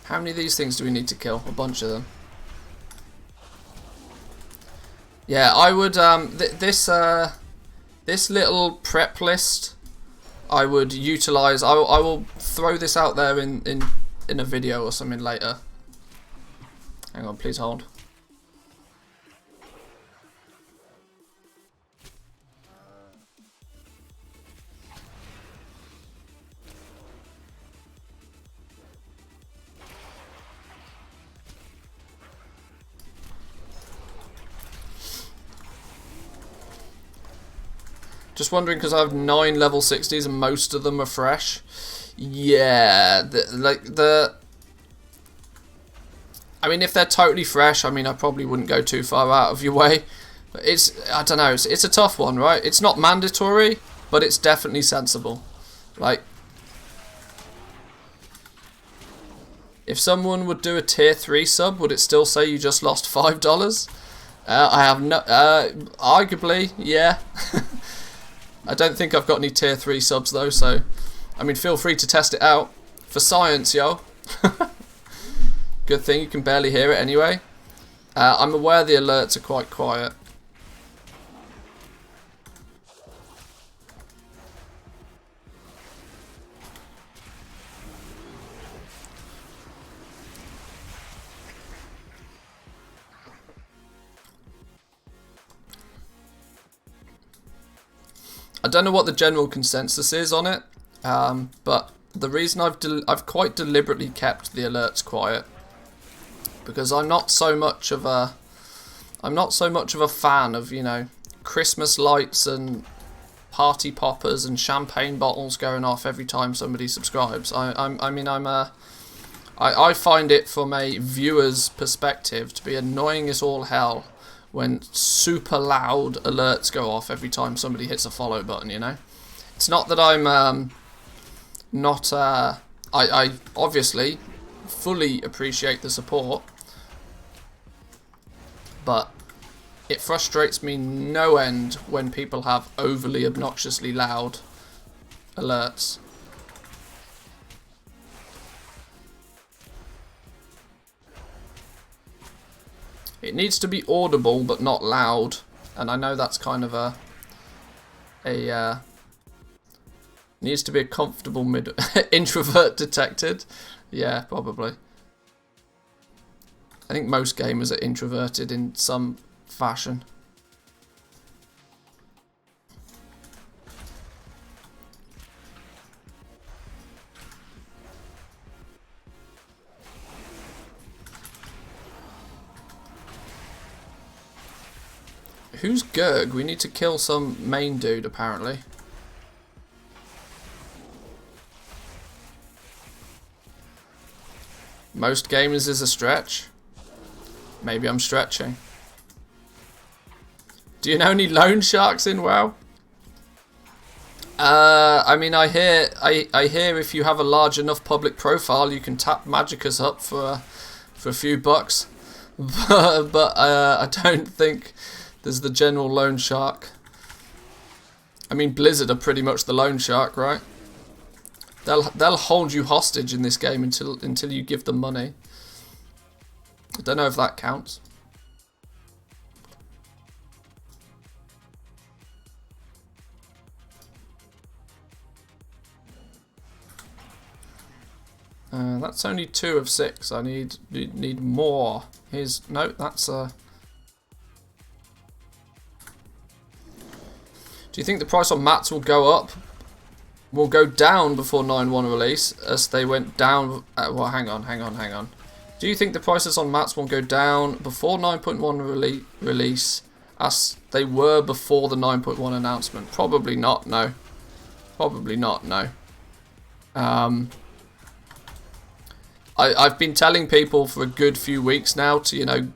How many of these things do we need to kill? A bunch of them. Yeah, I would this little prep list I would utilize. I will throw this out there in a video or something later. Hang on, please hold. Just wondering, because I have 9 level 60s and most of them are fresh. Yeah, I mean, if they're totally fresh, I mean, I probably wouldn't go too far out of your way. But I don't know, it's a tough one, right? It's not mandatory, but it's definitely sensible. Like, if someone would do a tier 3 sub, would it still say you just lost $5? I have no, arguably, yeah. I don't think I've got any tier 3 subs though, so, I mean, feel free to test it out. For science, yo. Good thing you can barely hear it anyway. I'm aware the alerts are quite quiet. I don't know what the general consensus is on it, but the reason I've quite deliberately kept the alerts quiet, because I'm not so much of a fan of, you know, Christmas lights and party poppers and champagne bottles going off every time somebody subscribes. I find it, from a viewer's perspective, to be annoying as all hell when super loud alerts go off every time somebody hits a follow button, you know? It's not that I'm I obviously fully appreciate the support, but it frustrates me no end when people have overly obnoxiously loud alerts. It needs to be audible but not loud, and I know that's kind of needs to be a comfortable introvert detected. Yeah, probably. I think most gamers are introverted in some fashion. Who's Gerg? We need to kill some main dude, apparently. Most gamers is a stretch. Maybe I'm stretching. Do you know any loan sharks in WoW? I mean, I hear if you have a large enough public profile, you can tap Magicus up for a few bucks. But I don't think there's the general loan shark. I mean, Blizzard are pretty much the loan shark, right? They'll hold you hostage in this game until you give them money. I don't know if that counts. That's only 2 of 6. I need more. No, that's a. Do you think the price on mats will go up? Will go down before 9.1 release, as they went down. Well, hang on. Do you think the prices on mats will go down before 9.1 release, as they were before the 9.1 announcement? Probably not. No. Probably not. No. I've been telling people for a good few weeks now to, you know,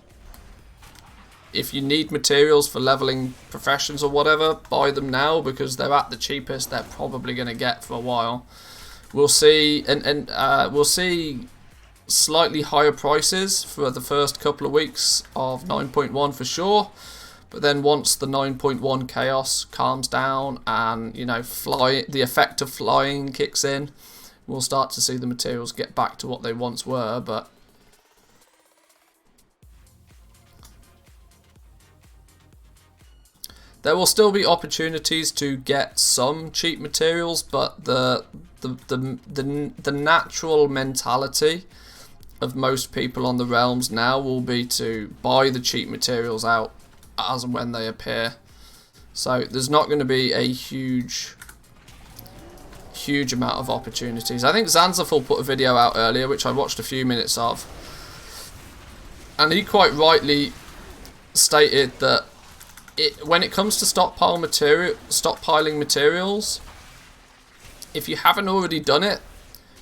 if you need materials for leveling professions or whatever, buy them now, because they're at the cheapest they're probably going to get for a while. We'll see, and we'll see slightly higher prices for the first couple of weeks of 9.1 for sure, but then once the 9.1 chaos calms down and, you know, the effect of flying kicks in, we'll start to see the materials get back to what they once were. But there will still be opportunities to get some cheap materials, but the natural mentality of most people on the realms now will be to buy the cheap materials out as and when they appear. So there's not going to be a huge amount of opportunities. I think Zanzaful put a video out earlier, which I watched a few minutes of, and he quite rightly stated that when it comes to stockpiling materials, if you haven't already done it,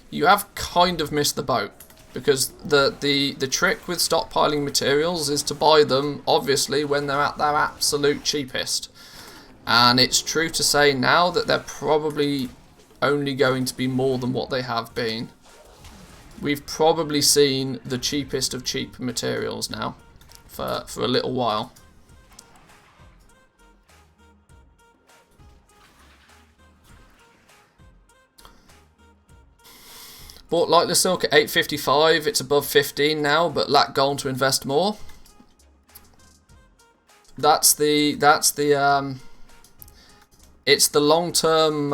you have kind of missed the boat, because the trick with stockpiling materials is to buy them obviously when they're at their absolute cheapest, and it's true to say now that they're probably only going to be more than what they have been. We've probably seen the cheapest of cheap materials now for a little while. Bought Lightless Silk at 8.55. It's above 15 now, but lack gold to invest more. It's the long-term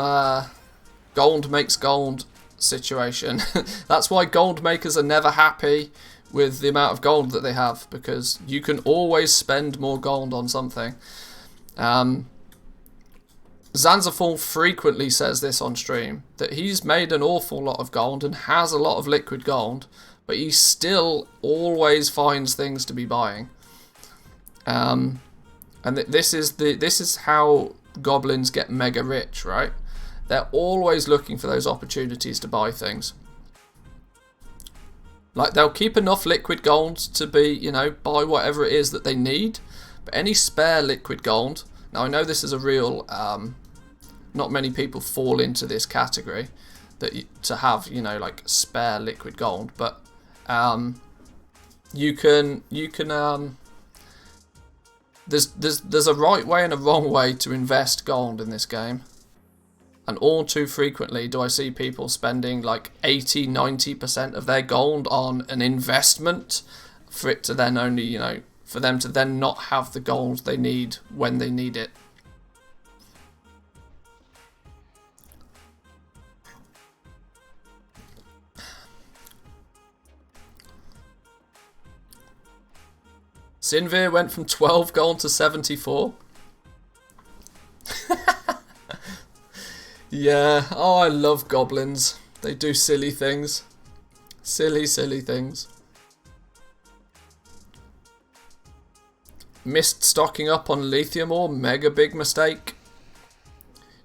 gold makes gold situation. That's why gold makers are never happy with the amount of gold that they have, because you can always spend more gold on something. Zanzaful frequently says this on stream, that he's made an awful lot of gold and has a lot of liquid gold, but he still always finds things to be buying. And this is how goblins get mega rich, right? They're always looking for those opportunities to buy things. Like, they'll keep enough liquid gold to be, you know, buy whatever it is that they need. But any spare liquid gold, now I know this is a real, not many people fall into this category, to have, you know, like spare liquid gold. But you can there's a right way and a wrong way to invest gold in this game. And all too frequently do I see people spending like 80-90% of their gold on an investment for it to then only, you know, for them to then not have the gold they need when they need it. Sinvir went from 12 gold to 74. Yeah, oh, I love goblins. They do silly things. Silly things. Missed stocking up on lithium ore, mega big mistake.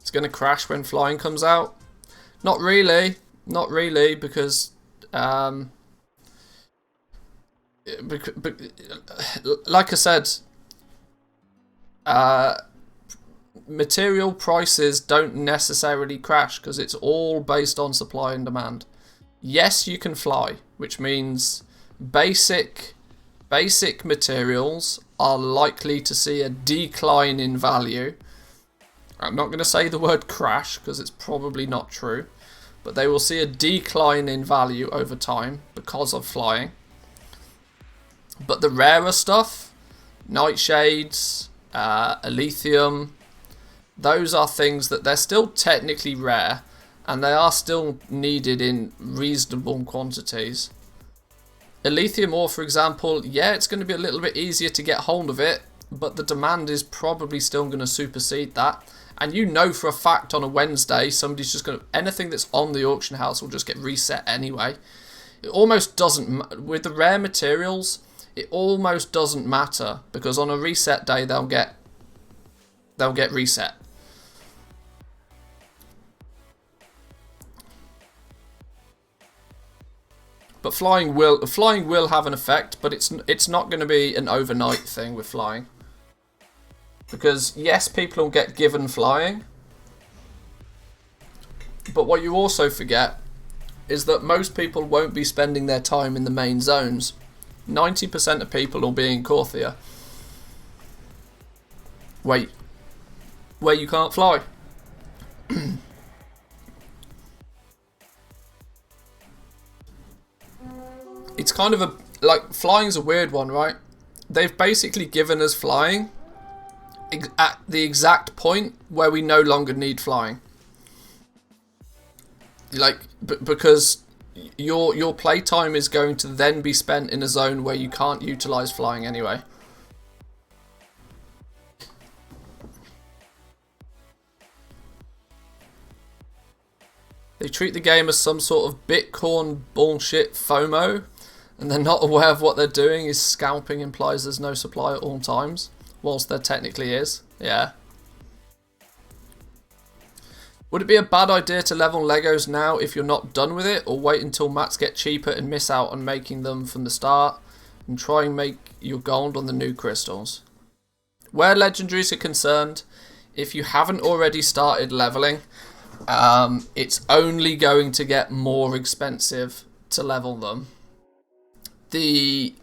It's going to crash when flying comes out. Not really, because like I said, material prices don't necessarily crash because it's all based on supply and demand. Yes, you can fly, which means basic materials are likely to see a decline in value. I'm not going to say the word crash because it's probably not true, but they will see a decline in value over time because of flying. But the rarer stuff, nightshades, Elysium, those are things that they're still technically rare and they are still needed in reasonable quantities. Elysium ore, for example, yeah, it's going to be a little bit easier to get hold of it, but the demand is probably still going to supersede that. And you know for a fact on a Wednesday, somebody's just going to, anything that's on the auction house will just get reset anyway. It almost doesn't, with the rare materials, it almost doesn't matter because on a reset day they'll get reset. But flying will have an effect, but it's not going to be an overnight thing with flying. Because yes, people will get given flying, but what you also forget is that most people won't be spending their time in the main zones. 90% of people will be in Corthia. Wait, where you can't fly. It's kind of like flying's a weird one, right? They've basically given us flying at the exact point where we no longer need flying. Like, because your playtime is going to then be spent in a zone where you can't utilize flying anyway. They treat the game as some sort of Bitcoin bullshit FOMO, and they're not aware of what they're doing is scalping implies there's no supply at all times, whilst there technically is. Yeah. Would it be a bad idea to level Legos now if you're not done with it, or wait until mats get cheaper and miss out on making them from the start, and try and make your gold on the new crystals? Where legendaries are concerned, if you haven't already started leveling, it's only going to get more expensive to level them. The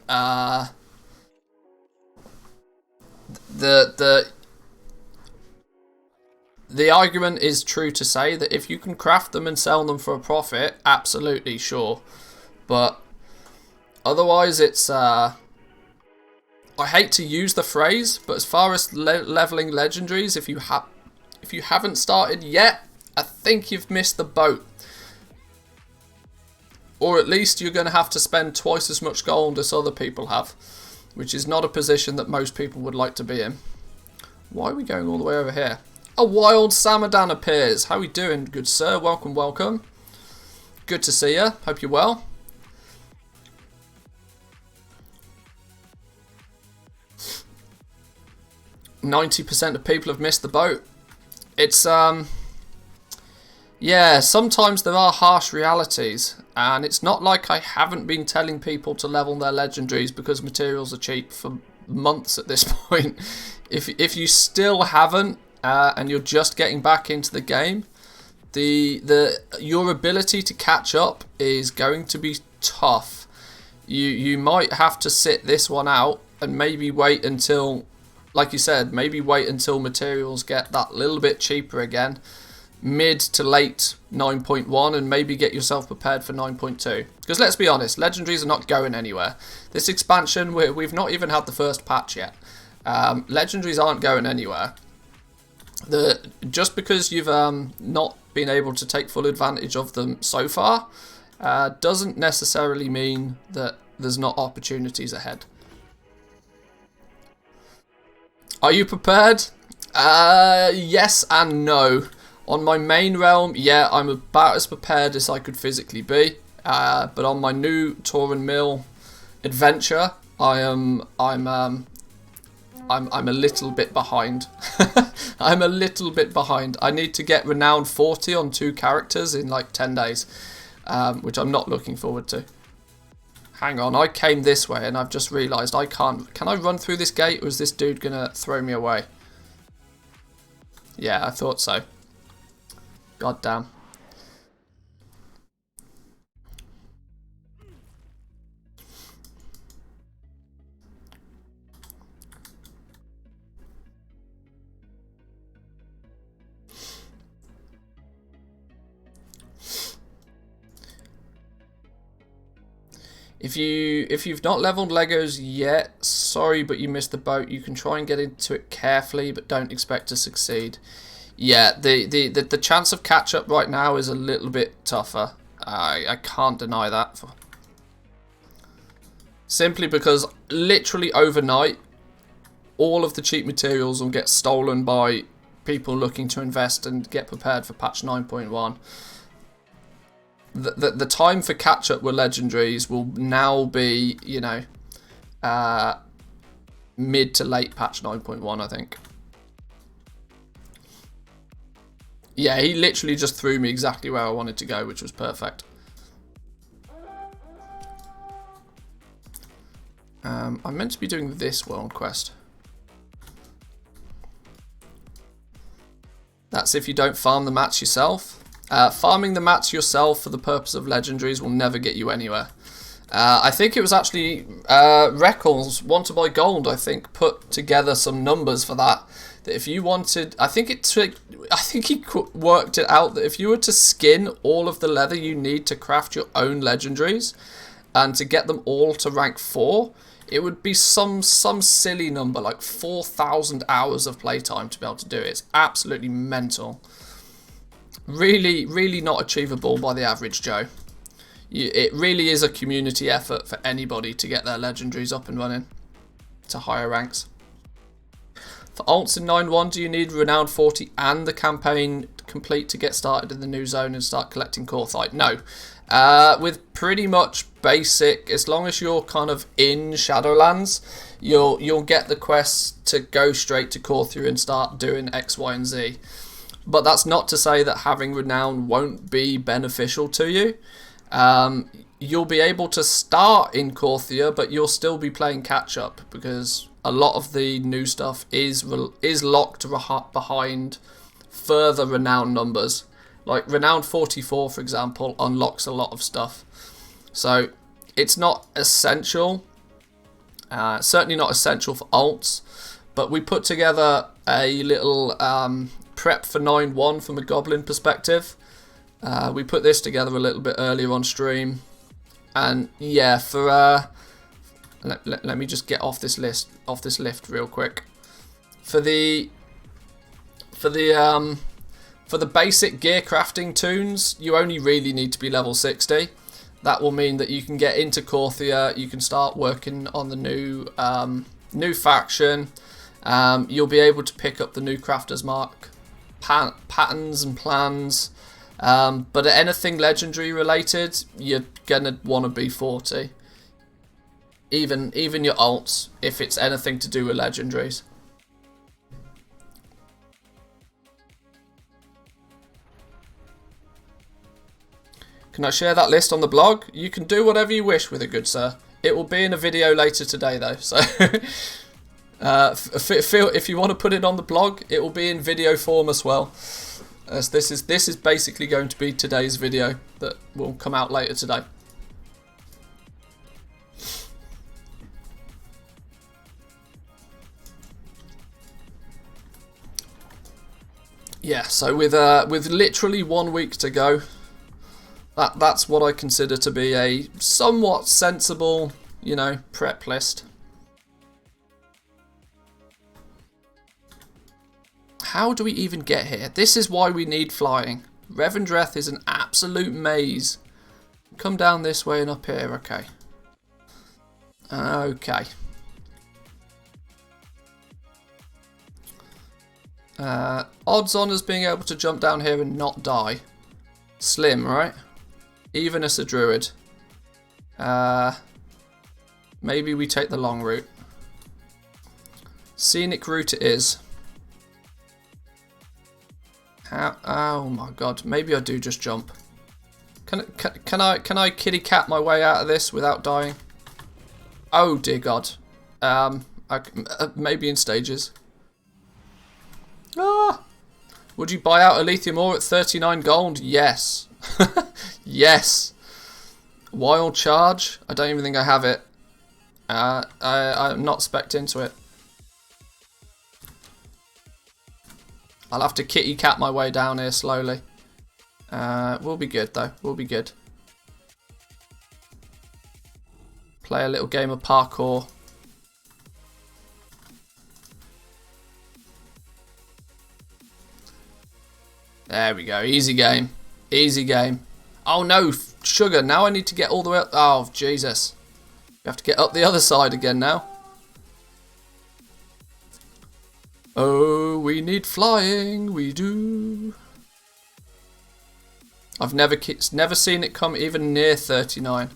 argument is true to say that if you can craft them and sell them for a profit, absolutely sure. But otherwise it's I hate to use the phrase, but as far as leveling legendaries, if you haven't started yet, I think you've missed the boat. Or at least you're going to have to spend twice as much gold as other people have, which is not a position that most people would like to be in. Why are we going all the way over here? A wild Samadan appears. How are we doing, good sir? Welcome, welcome. Good to see you. Hope you're well. %90 of people have missed the boat. It's yeah, sometimes there are harsh realities, and it's not like I haven't been telling people to level their legendaries because materials are cheap for months at this point. If you still haven't, and you're just getting back into the game, your ability to catch up is going to be tough. You might have to sit this one out and maybe wait until, like you said, maybe wait until materials get that little bit cheaper again, mid to late 9.1, and maybe get yourself prepared for 9.2. Because let's be honest, legendaries are not going anywhere. This expansion, we've not even had the first patch yet. Legendaries aren't going anywhere. Just because you've not been able to take full advantage of them so far, doesn't necessarily mean that there's not opportunities ahead. Are you prepared? Yes and no. On my main realm, yeah, I'm about as prepared as I could physically be. But on my new Tauren Mill adventure, I'm a little bit behind. I'm a little bit behind. I need to get Renowned 40 on 2 characters in like 10 days, which I'm not looking forward to. Hang on, I came this way and I've just realised I can't. Can I run through this gate or is this dude going to throw me away? Yeah, I thought so. God damn. If you've not leveled Legos yet, sorry, but you missed the boat. You can try and get into it carefully, but don't expect to succeed. Yeah, the chance of catch up right now is a little bit tougher. I can't deny that. Simply because literally overnight, all of the cheap materials will get stolen by people looking to invest and get prepared for patch 9.1. The time for catch up with legendaries will now be, you know, mid to late patch 9.1, I think. Yeah, he literally just threw me exactly where I wanted to go, which was perfect. I'm meant to be doing this world quest. That's if you don't farm the mats yourself. Farming the mats yourself for the purpose of legendaries will never get you anywhere. I think it was actually Reckles, Want to Buy Gold, I think, put together some numbers for that. That if you wanted, I think he worked it out that if you were to skin all of the leather you need to craft your own legendaries, and to get them all to rank 4, it would be some silly number, like 4,000 hours of playtime to be able to do it. It's absolutely mental. Really, really not achievable by the average Joe. It really is a community effort for anybody to get their legendaries up and running to higher ranks. For alts in 9.1, do you need Renowned 40 and the campaign complete to get started in the new zone and start collecting Korthite? No. With pretty much basic, as long as you're kind of in Shadowlands, you'll get the quests to go straight to Korthia and start doing X, Y, and Z. But that's not to say that having Renown won't be beneficial to you. You'll be able to start in Korthia, but you'll still be playing catch-up because a lot of the new stuff is locked behind further Renown numbers. Like Renown 44, for example, unlocks a lot of stuff. So it's not essential. Certainly not essential for alts. But we put together a little prep for 9.1 from a Goblin perspective. We put this together a little bit earlier on stream, and yeah, for let me just get off this lift real quick. For the basic gear crafting toons, you only really need to be level 60. That will mean that you can get into Korthia, you can start working on the new faction. You'll be able to pick up the new Crafter's Mark patterns and plans, but anything legendary related, you're gonna want to be 40. Even your alts, if it's anything to do with legendaries. Can I share that list on the blog? You can do whatever you wish with it, good sir. It will be in a video later today though, so if you want to put it on the blog, it will be in video form as well. As this is basically going to be today's video that will come out later today. Yeah, so with literally 1 week to go, that's what I consider to be a somewhat sensible, you know, prep list. How do we even get here? This is why we need flying. Revendreth is an absolute maze. Come down this way and up here, okay. Okay. Odds on us being able to jump down here and not die. Slim, right? Even as a druid. Maybe we take the long route. Scenic route it is. Oh my god, maybe I do just jump. Can I kitty cat my way out of this without dying? Oh dear God. Maybe in stages. Ah. Would you buy out a lithium ore at 39 gold? Yes. Yes. Wild charge? I don't even think I have it. I'm not spec'd into it. I'll have to kitty cat my way down here slowly. We'll be good though. We'll be good. Play a little game of parkour. There we go. Easy game. Easy game. Oh no, sugar. Now I need to get all the way up. Oh, Jesus. We have to get up the other side again now. Oh, we need flying. We do. I've never seen it come even near 39.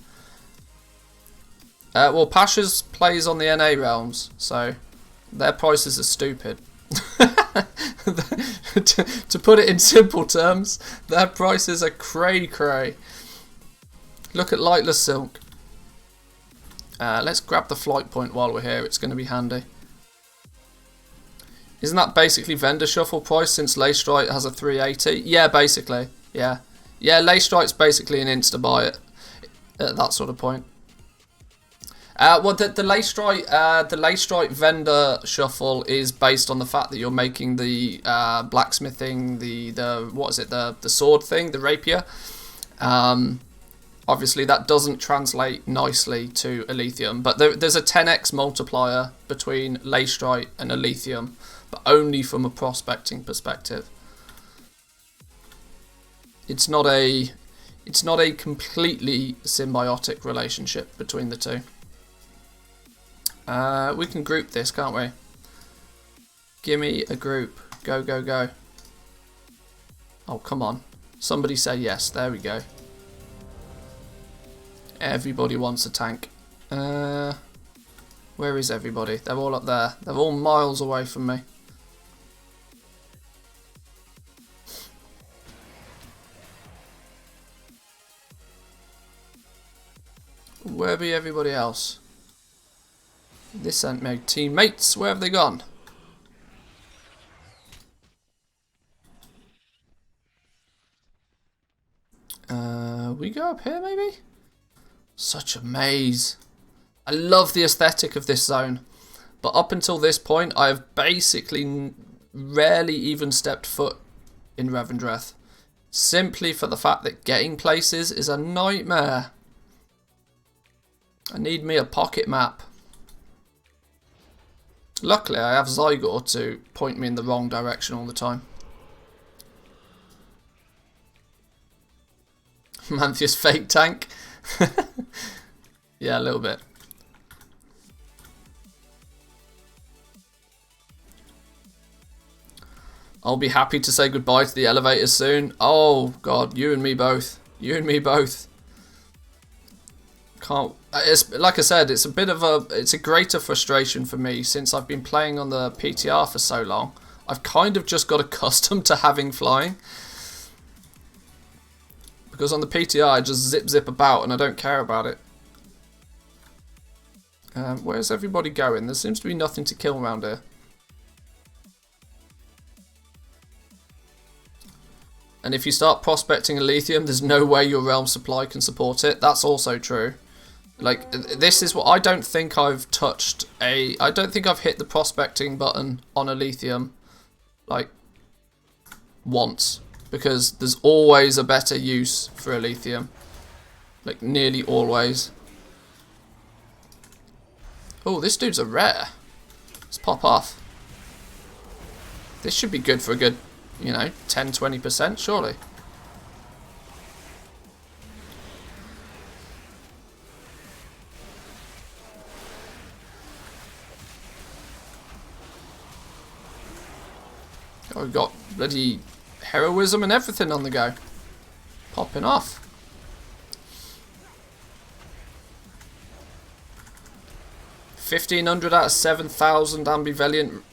Well, Pasha's plays on the NA realms, so their prices are stupid. to put it in simple terms, their prices are cray. Look at Lightless Silk. Let's grab the flight point while we're here. It's going to be handy. Isn't that basically vendor shuffle price since Leystrite has a 380? Yeah, basically. Yeah. Yeah, Leystrite's basically an insta buy it at that sort of point. Well, the Leystrite vendor shuffle is based on the fact that you're making the blacksmithing, the what is it, the sword thing, the rapier. Obviously, that doesn't translate nicely to Elysium, but there's a 10x multiplier between Leystrite and Elysium, but only from a prospecting perspective. It's not a completely symbiotic relationship between the two. We can group this, can't we? Gimme a group. Go, go, go. Oh, come on. Somebody say yes. There we go. Everybody wants a tank. Where is everybody? They're all up there. They're all miles away from me. Where be everybody else? This ain't my teammates. Where have they gone? We go up here maybe? Such a maze. I love the aesthetic of this zone. But up until this point, I have basically rarely even stepped foot in Revendreth. Simply for the fact that getting places is a nightmare. I need me a pocket map. Luckily, I have Zygor to point me in the wrong direction all the time. Manthius fake tank. Yeah, a little bit. I'll be happy to say goodbye to the elevators soon. Oh God, you and me both. You and me both. Can't. It's, like I said, it's a greater frustration for me since I've been playing on the PTR for so long. I've kind of just got accustomed to having flying. Because on the PTR I just zip about and I don't care about it. Where's everybody going? There seems to be nothing to kill around here. And if you start prospecting Elysium, there's no way your realm supply can support it. That's also true. Like, this is what I don't think I've touched I don't think I've hit the prospecting button on Elysium, like, once. Because there's always a better use for Elysium. Like, nearly always. Oh, this dude's a rare. Let's pop off. This should be good for a good, 10-20%, surely. Oh, we've got bloody heroism and everything on the go. Popping off. $1,500 out of 7,000 ambivalent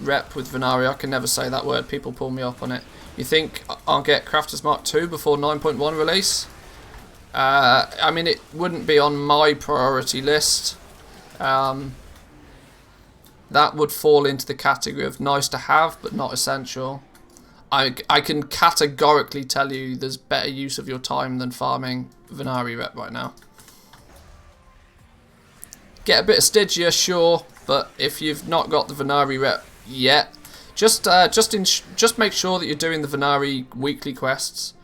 rep with Venaria. I can never say that word. People pull me up on it. You think I'll get Crafters Mark II before 9.1 release? I mean, it wouldn't be on my priority list. That would fall into the category of nice to have, but not essential. I can categorically tell you there's better use of your time than farming Venari rep right now. Get a bit of Stygia, sure, but if you've not got the Venari rep yet, just make sure that you're doing the Venari weekly quests.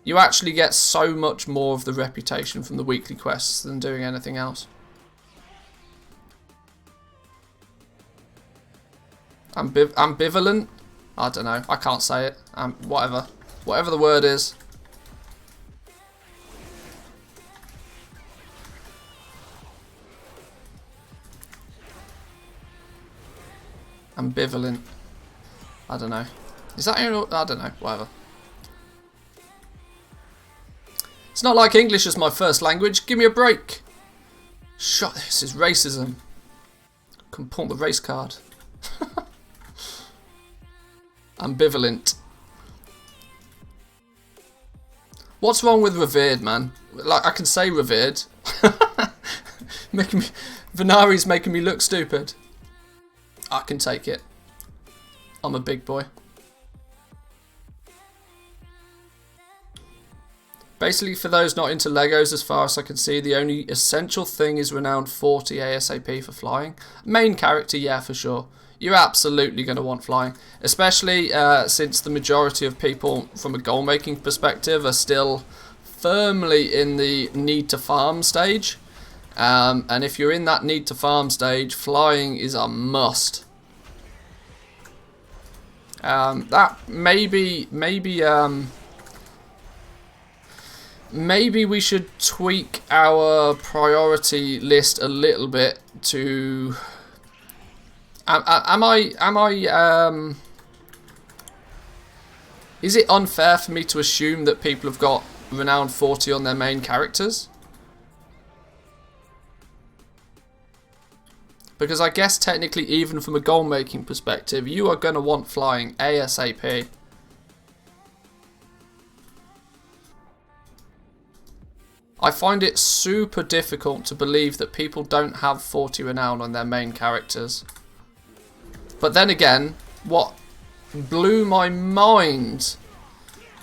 You actually get so much more of the reputation from the weekly quests than doing anything else. Ambivalent? I don't know. I can't say it. Whatever. Whatever the word is. Ambivalent. I don't know. Is that... I don't know. Whatever. It's not like English is my first language. Give me a break. Shut. This is racism. Can pull the race card. Ambivalent. What's wrong with revered, man? Like, I can say revered. Venari's making me look stupid. I can take it. I'm a big boy. Basically, for those not into Legos, as far as I can see, the only essential thing is renowned 40 ASAP for flying. Main character, yeah, for sure. You're absolutely going to want flying, especially since the majority of people from a goal making perspective are still firmly in the need to farm stage. And if you're in that need to farm stage, flying is a must. That maybe we should tweak our priority list a little bit to. Is it unfair for me to assume that people have got renowned 40 on their main characters? Because I guess technically, even from a goal making perspective, you are going to want flying ASAP. I find it super difficult to believe that people don't have 40 renown on their main characters. But then again, what blew my mind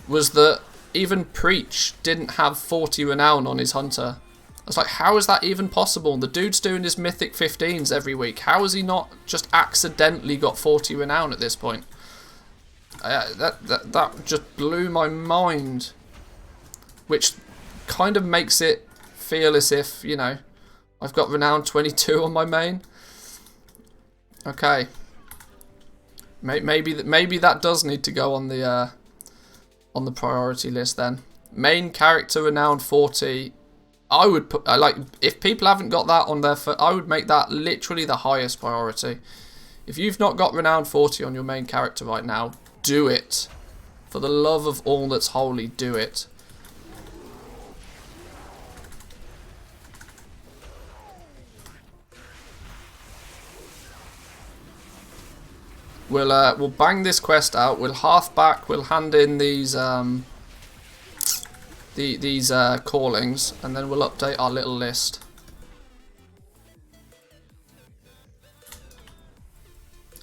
was that even Preach didn't have 40 renown on his hunter. I was like, how is that even possible? The dude's doing his mythic 15s every week. How has he not just accidentally got 40 renown at this point? That just blew my mind. Which kind of makes it feel as if, you know, I've got renown 22 on my main. Okay. Maybe that does need to go on the priority list then. Main character renowned 40. I would put like, if people haven't got that on their I would make that literally the highest priority. If you've not got renowned 40 on your main character right now, do it. For the love of all that's holy, do it. We'll bang this quest out. We'll half back. We'll hand in these callings, and then we'll update our little list.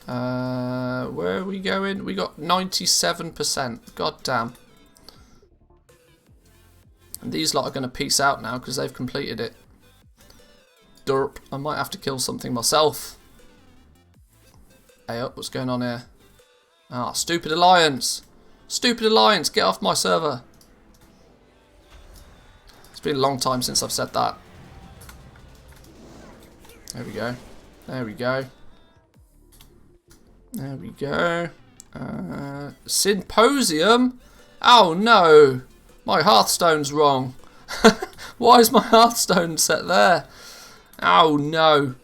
Where are we going? We got 97%. God damn. And these lot are going to peace out now because they've completed it. Derp. I might have to kill something myself. Hey up, what's going on here? Ah, stupid alliance! Stupid alliance, get off my server! It's been a long time since I've said that. There we go. There we go. There we go. Symposium? Oh no! My Hearthstone's wrong. Why is my Hearthstone set there? Oh no.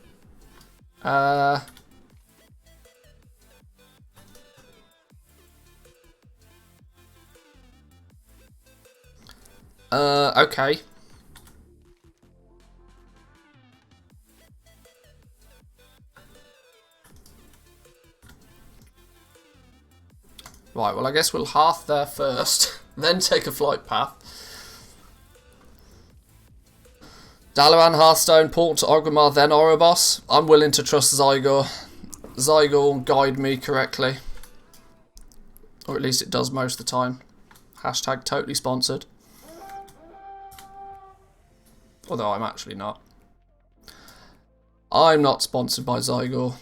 Okay. Right, well I guess we'll half there first, then take a flight path. Dalaran, Hearthstone, Port to Orgrimmar, then Oribos. I'm willing to trust Zygor. Zygor will guide me correctly. Or at least it does most of the time. Hashtag totally sponsored. Although I'm actually not. I'm not sponsored by Zygor.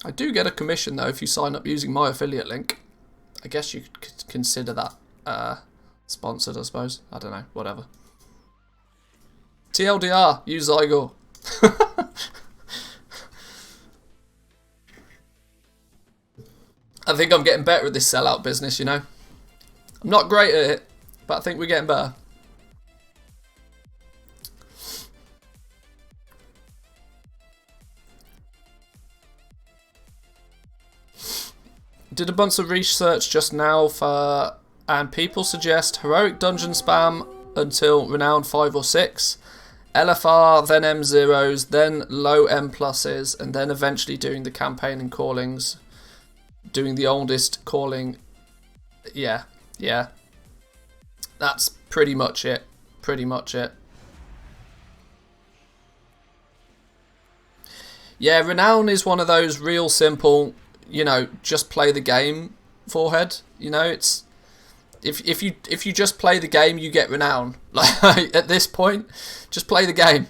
I do get a commission though if you sign up using my affiliate link. I guess you could consider that sponsored, I suppose. I don't know, whatever. TLDR, use Zygor. I think I'm getting better at this sellout business, you know. I'm not great at it, but I think we're getting better. Did a bunch of research just now and people suggest heroic dungeon spam until renown 5 or 6, LFR, then M0s, then low M pluses, and then eventually doing the campaign and callings, doing the oldest calling. Yeah. That's pretty much it. Yeah, renown is one of those real simple, you know, just play the game forehead. You know, it's if you just play the game, you get renown. Like at this point, just play the game.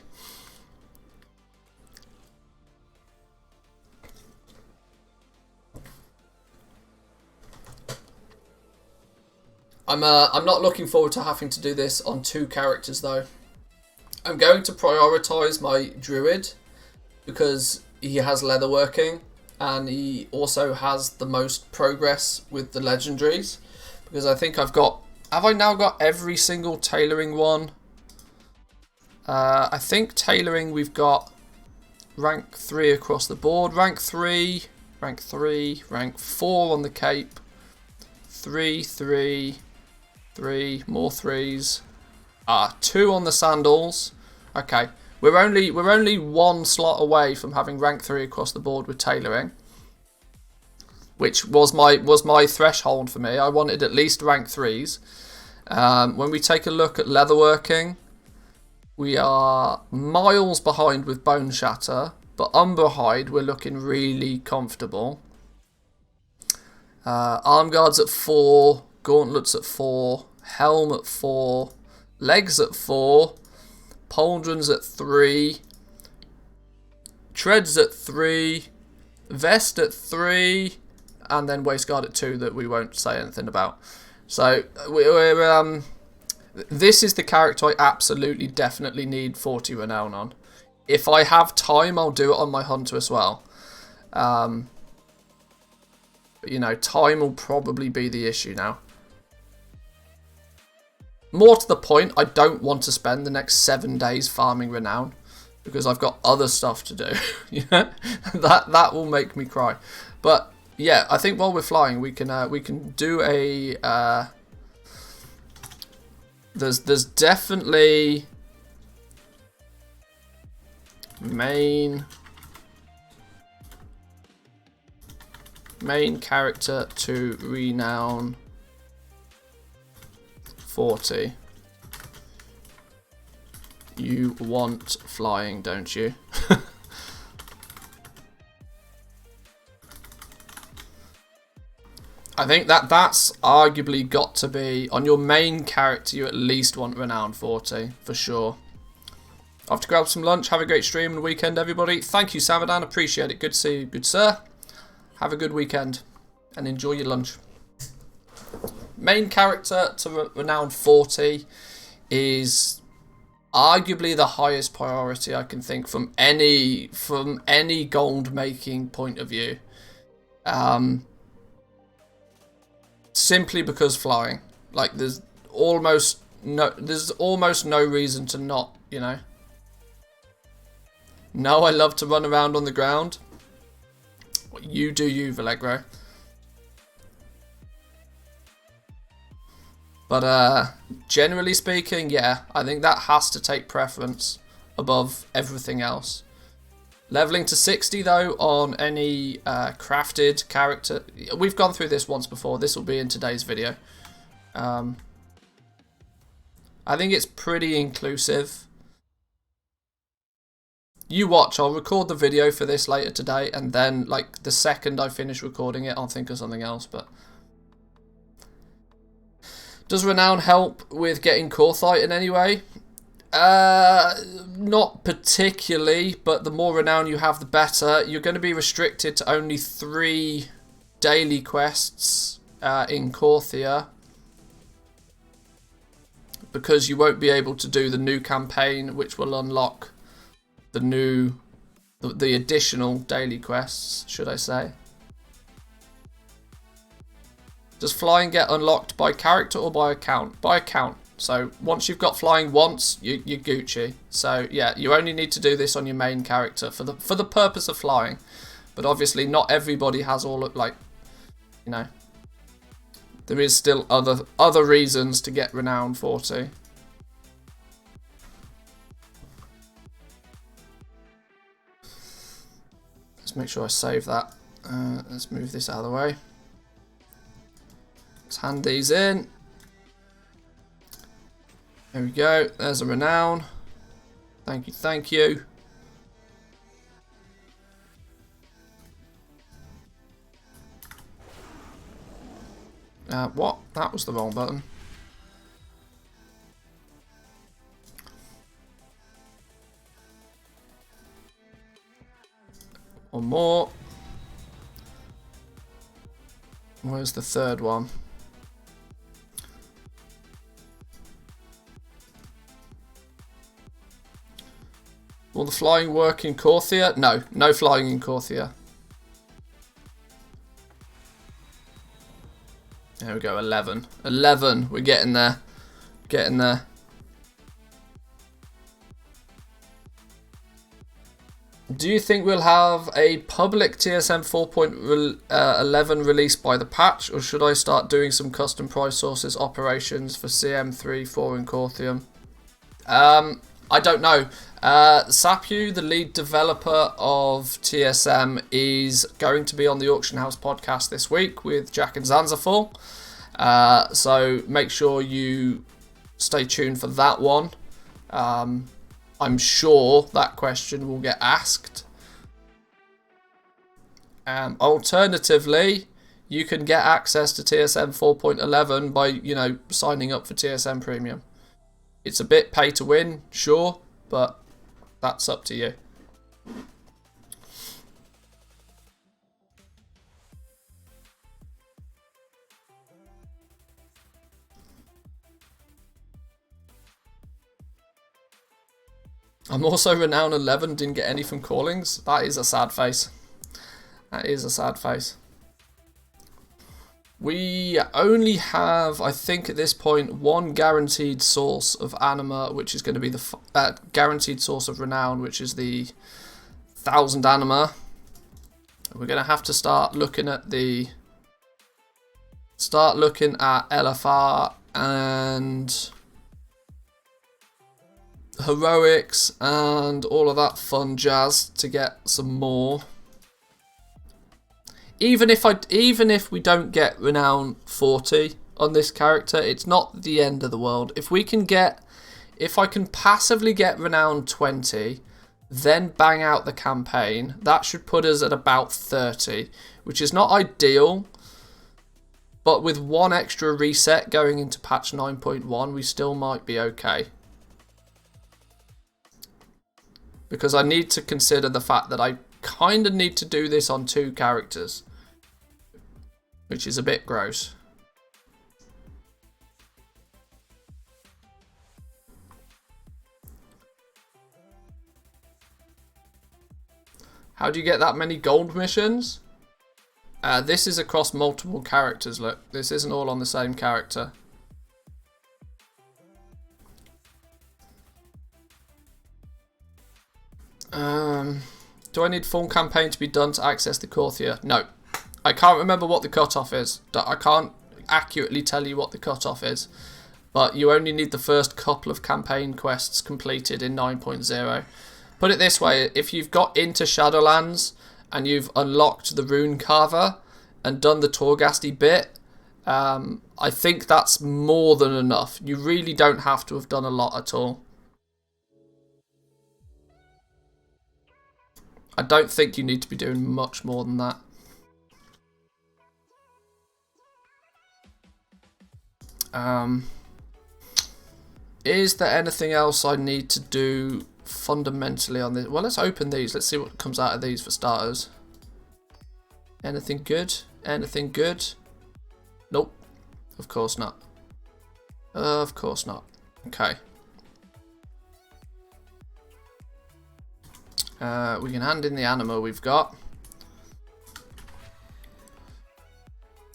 I'm not looking forward to having to do this on 2 characters though. I'm going to prioritise my druid because he has leatherworking and he also has the most progress with the legendaries, because I think I've got, have I now got every single tailoring one? I think tailoring we've got rank 3 across the board, rank 3, rank 4 on the cape, 3, more 3s, 2 on the sandals. Okay, we're only 1 slot away from having rank 3 across the board with tailoring, which was my threshold for me. I wanted at least rank 3s. When we take a look at leatherworking, we are miles behind with Bone Shatter, but Umber Hide we're looking really comfortable. Arm guards at 4, gauntlets at 4, helm at 4, legs at 4, pauldrons at 3, treads at 3, vest at 3, and then waistguard at 2 that we won't say anything about. So we're this is the character I absolutely definitely need 40 renown on. If I have time, I'll do it on my hunter as well. But you know, time will probably be the issue now. More to the point, I don't want to spend the next 7 days farming renown because I've got other stuff to do. You know, that will make me cry. But yeah, I think while we're flying, we can do a. There's definitely main character to renown 40. You want flying, don't you? I think that's arguably got to be on your main character. You at least want renown 40 for sure. Off to grab some lunch. Have a great stream and weekend, everybody. Thank you, Samadan. Appreciate it. Good to see you, good sir. Have a good weekend and enjoy your lunch. Main character to renown 40 is arguably the highest priority I can think from any gold making point of view. Simply because flying, like there's almost no reason to not, you know. No, I love to run around on the ground. You do you, Vallegro. But generally speaking, yeah, I think that has to take preference above everything else. Leveling to 60 though on any crafted character. We've gone through this once before. This will be in today's video. I think it's pretty inclusive. You watch, I'll record the video for this later today, and then, like, the second I finish recording it, I'll think of something else, but... Does Renown help with getting Korthite in any way? Not particularly, but the more Renown you have, the better. You're going to be restricted to only 3 daily quests in Korthia, because you won't be able to do the new campaign, which will unlock the additional daily quests, should I say. Does flying get unlocked by character or by account? By account. So once you've got flying once, you're Gucci. So yeah, you only need to do this on your main character for the purpose of flying. But obviously not everybody has all of, like, you know, there is still other reasons to get Renown 40. Let's make sure I save that. Let's move this out of the way. Let's hand these in. There we go. There's a Renown. Thank you, thank you. What? That was the wrong button. One more. Where's the third one? Will the flying work in Korthia? No, no flying in Korthia. There we go, 11. 11, we're getting there. Getting there. Do you think we'll have a public TSM 4.11 released by the patch, or should I start doing some custom price sources operations for CM3, 4 and Korthium? I don't know. Sapu, the lead developer of TSM, is going to be on the Auction House podcast this week with Jack and Zanzaful. So make sure you stay tuned for that one. I'm sure that question will get asked. Alternatively, you can get access to TSM 4.11 by, you know, signing up for TSM Premium. It's a bit pay to win, sure, but that's up to you. I'm also Renown 11, didn't get any from Callings. That is a sad face. That is a sad face. We only have, I think at this point, one guaranteed source of anima, which is going to be the guaranteed source of Renown, which is the 1000 anima. We're going to have to start looking at LFR and heroics and all of that fun jazz to get some more. Even if we don't get Renown 40 on this character, it's not the end of the world. If I can passively get Renown 20, then bang out the campaign, that should put us at about 30, which is not ideal. But with one extra reset going into patch 9.1, we still might be okay. Because I need to consider the fact that I kind of need to do this on 2 characters, which is a bit gross. How do you get that many gold missions? This is across multiple characters, look. This isn't all on the same character. Do I need full campaign to be done to access the Korthia? No. I can't remember what the cutoff is. I can't accurately tell you what the cutoff is. But you only need the first couple of campaign quests completed in 9.0. Put it this way, if you've got into Shadowlands and you've unlocked the Rune Carver and done the Torghasti bit, I think that's more than enough. You really don't have to have done a lot at all. I don't think you need to be doing much more than that. Is there anything else I need to do fundamentally on this? Well, let's open these. Let's see what comes out of these for starters. Anything good? Anything good? Nope. Of course not. Of course not. Okay. We can hand in the ammo we've got.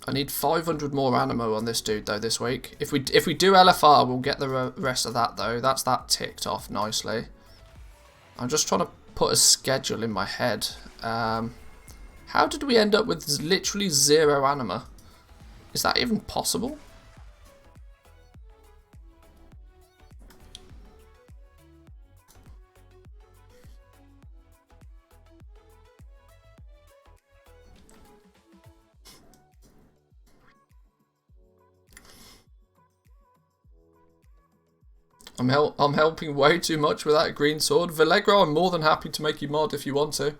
I need 500 more ammo on this dude though this week. If we do LFR, we'll get the rest of that though. That's that ticked off nicely. I'm just trying to put a schedule in my head. How did we end up with literally 0 anima? Is that even possible? I'm helping way too much with that green sword. Vallegro, I'm more than happy to make you mod if you want to.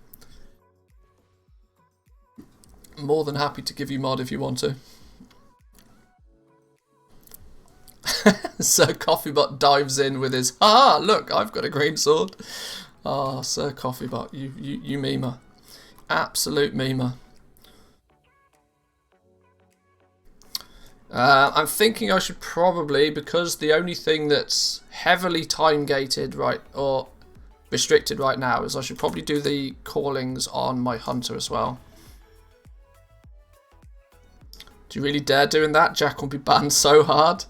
More than happy to give you mod if you want to. Sir Coffeebot dives in with his, ah, look, I've got a green sword. Ah, oh, Sir Coffeebot, you memer. Absolute memer. I'm thinking I should probably, because the only thing that's heavily time gated right or restricted right now is I should probably do the callings on my hunter as well. Do you really dare doing that? Jack will be banned so hard.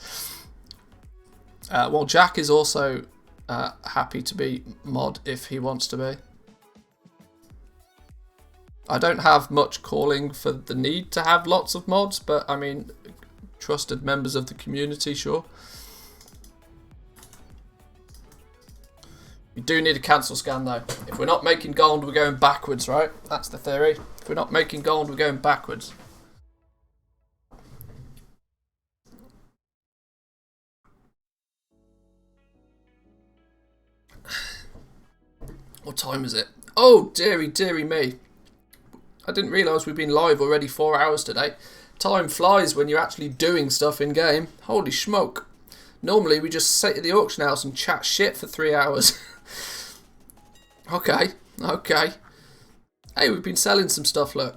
Well, Jack is also happy to be mod if he wants to be. I don't have much calling for the need to have lots of mods, but I mean, trusted members of the community, sure. We do need a cancel scan though. If we're not making gold, we're going backwards, right? That's the theory. If we're not making gold, we're going backwards. What time is it? Oh, dearie, dearie me. I didn't realise we've been live already 4 hours today. Time flies when you're actually doing stuff in game. Holy smoke. Normally we just sit at the auction house and chat shit for 3 hours. Okay, okay. Hey, we've been selling some stuff, look.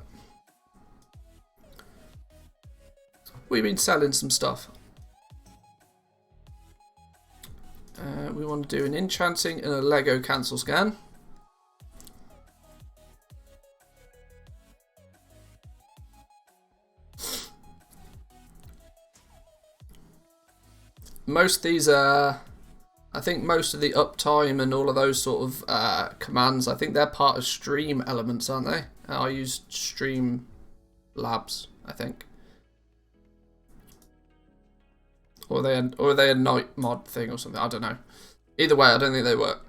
We've been selling some stuff. We want to do an enchanting and a Lego cancel scan. Most of these are, I think most of the uptime and all of those sort of commands, I think they're part of stream elements, aren't they? I use stream labs, I think. Or are they a night mod thing or something? I don't know. Either way, I don't think they work.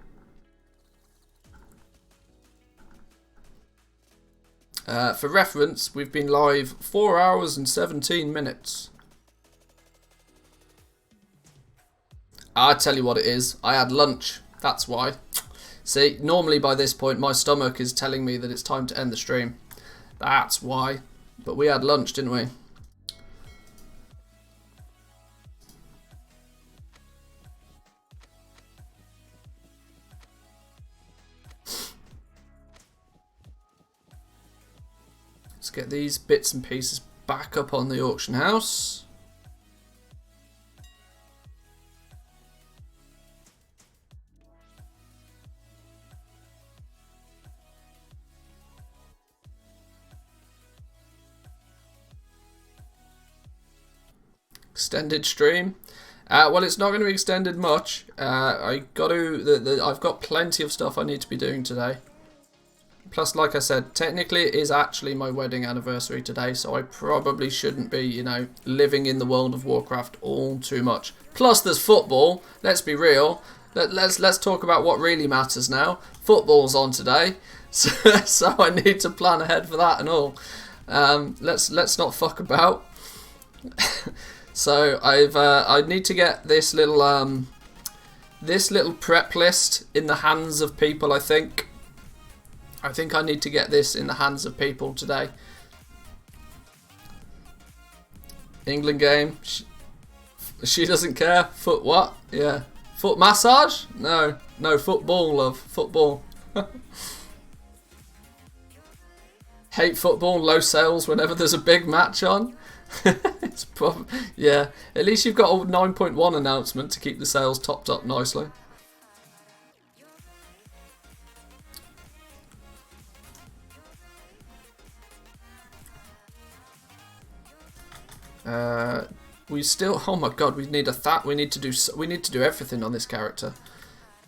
For reference, we've been live 4 hours and 17 minutes. I tell you what it is, I had lunch, that's why. See, normally by this point my stomach is telling me that it's time to end the stream. That's why. But we had lunch, didn't we? Let's get these bits and pieces back up on the auction house. Extended stream. Well, it's not going to be extended much. I've got plenty of stuff I need to be doing today. Plus, like I said, technically it is actually my wedding anniversary today, so I probably shouldn't be, you know, living in the world of Warcraft all too much. Plus, there's football. Let's be real. Let's talk about what really matters now. Football's on today, so I need to plan ahead for that and all. Let's not fuck about. So I need to get this little prep list in the hands of people, I think. I think I need to get this in the hands of people today. England game. She doesn't care. Foot what? Yeah. Foot massage? No. No, football, love. Football. Hate football. Low sales whenever there's a big match on. It's yeah. At least you've got a 9.1 announcement to keep the sales topped up nicely. We still. Oh my god, we need we need to do everything on this character.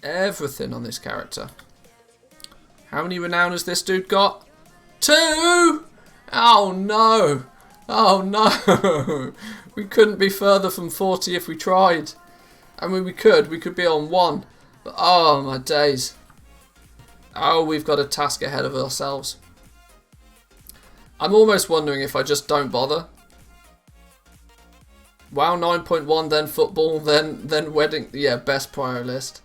Everything on this character. How many renown has this dude got? 2! Oh no! Oh no! We couldn't be further from 40 if we tried. I mean, we could be on 1. But oh my days. Oh, we've got a task ahead of ourselves. I'm almost wondering if I just don't bother. Wow, 9.1, then football, then wedding. Yeah, best prior list.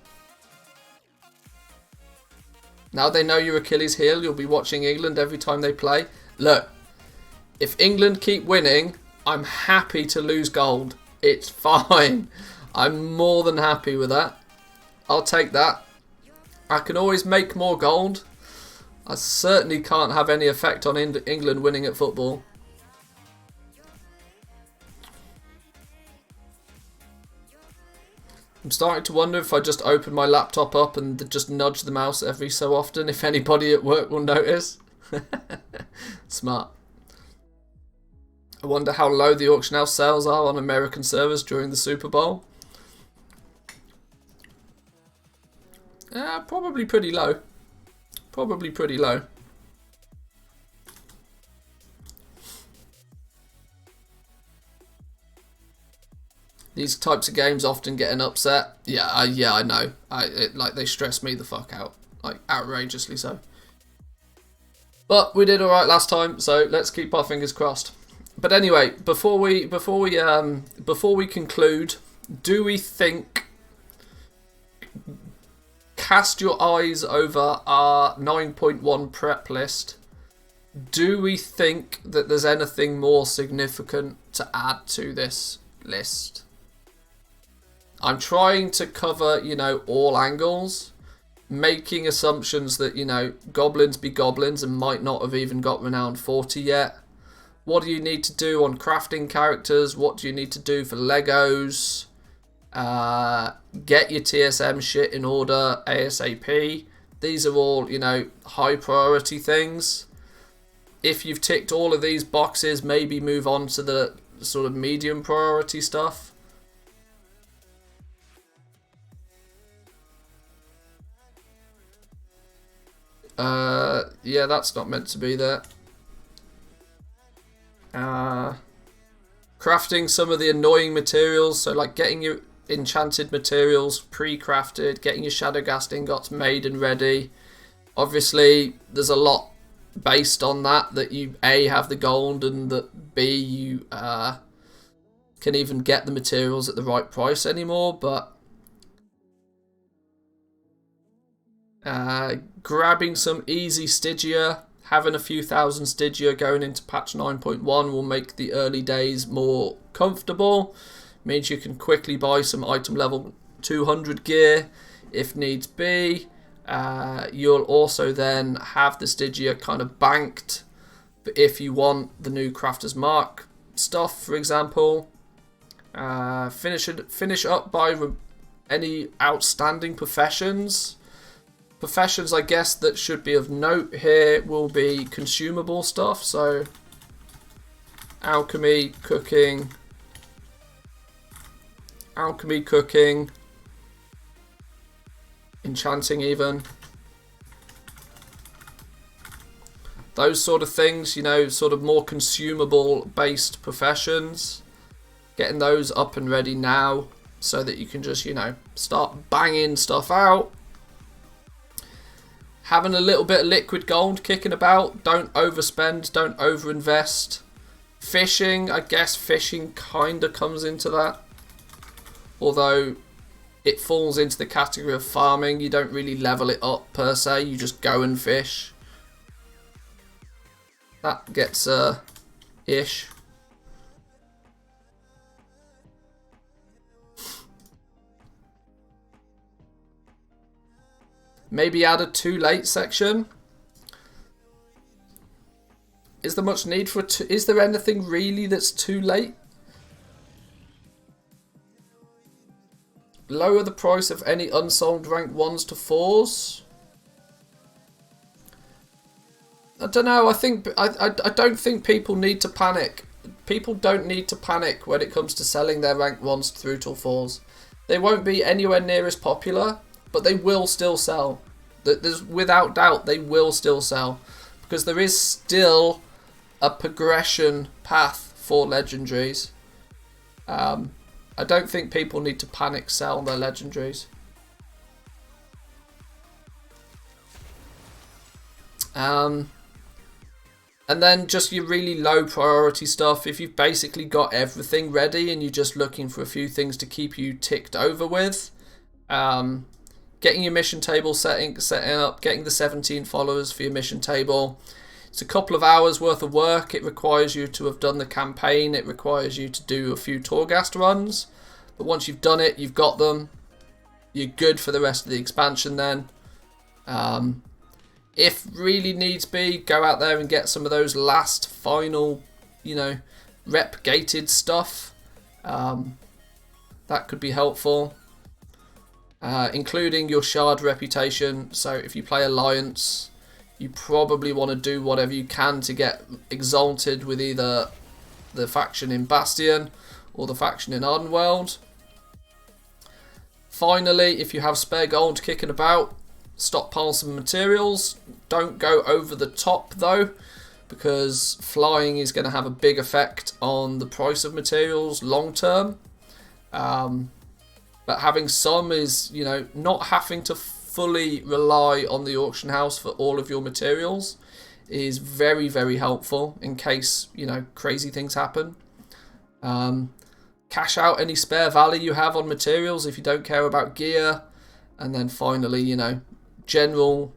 Now they know your Achilles heel, you'll be watching England every time they play. Look, if England keep winning, I'm happy to lose gold. It's fine. I'm more than happy with that. I'll take that. I can always make more gold. I certainly can't have any effect on England winning at football. I'm starting to wonder if I just open my laptop up and just nudge the mouse every so often, if anybody at work will notice. Smart. I wonder how low the auction house sales are on American servers during the Super Bowl. Probably pretty low. Probably pretty low. These types of games often get an upset. Yeah, I know. Like they stress me the fuck out, like outrageously so. But we did all right last time, so let's keep our fingers crossed. But anyway, before we conclude, do we think? Cast your eyes over our 9.1 prep list. Do we think that there's anything more significant to add to this list? I'm trying to cover, all angles, making assumptions that, goblins be goblins and might not have even got renowned 40 yet. What do you need to do on crafting characters? What do you need to do for Legos? Get your TSM shit in order ASAP. These are all, high priority things. If you've ticked all of these boxes, maybe move on to the sort of medium priority stuff. Yeah, that's not meant to be there. Crafting some of the annoying materials, so like getting your enchanted materials pre-crafted, getting your Shadowghast ingots made and ready. Obviously, there's a lot based on that you A, have the gold, and that B, you can even get the materials at the right price anymore, but grabbing some easy Stygia, having a few thousand Stygia going into patch 9.1 will make the early days more comfortable. Means you can quickly buy some item level 200 gear if needs be. You'll also then have the Stygia kind of banked if you want the new Crafter's Mark stuff, for example. Finish up by any outstanding professions. Professions, I guess, that should be of note here will be consumable stuff. So, alchemy, cooking, enchanting even. Those sort of things, sort of more consumable based professions. Getting those up and ready now so that you can just, start banging stuff out. Having a little bit of liquid gold kicking about. Don't overspend, don't overinvest. Fishing, I guess fishing kind of comes into that. Although it falls into the category of farming. You don't really level it up per se. You just go and fish. That gets ish. Maybe add a too late section. Is there much need for is there anything really that's too late? Lower the price of any unsold rank 1s to 4s. I don't know. I don't think people need to panic. People don't need to panic when it comes to selling their rank 1s through to 4s. They won't be anywhere near as popular, but they will still sell. There's without doubt they will still sell, because there is still a progression path for legendaries. I don't think people need to panic sell their legendaries. And then just your really low priority stuff. If you've basically got everything ready and you're just looking for a few things to keep you ticked over with, getting your mission table setting up, getting the 17 followers for your mission table. It's a couple of hours worth of work. It requires you to have done the campaign. It requires you to do a few Torghast runs. But once you've done it, you've got them. You're good for the rest of the expansion then. If really needs be, go out there and get some of those last final, rep gated stuff. That could be helpful. Including your shard reputation. So if you play Alliance, you probably want to do whatever you can to get exalted with either the faction in Bastion or the faction in Ardenweald. Finally, if you have spare gold kicking about, stockpile some materials. Don't go over the top though, because flying is going to have a big effect on the price of materials long term. But having some is, not having to fully rely on the auction house for all of your materials is very, very helpful in case, crazy things happen. Cash out any spare value you have on materials if you don't care about gear. And then finally, general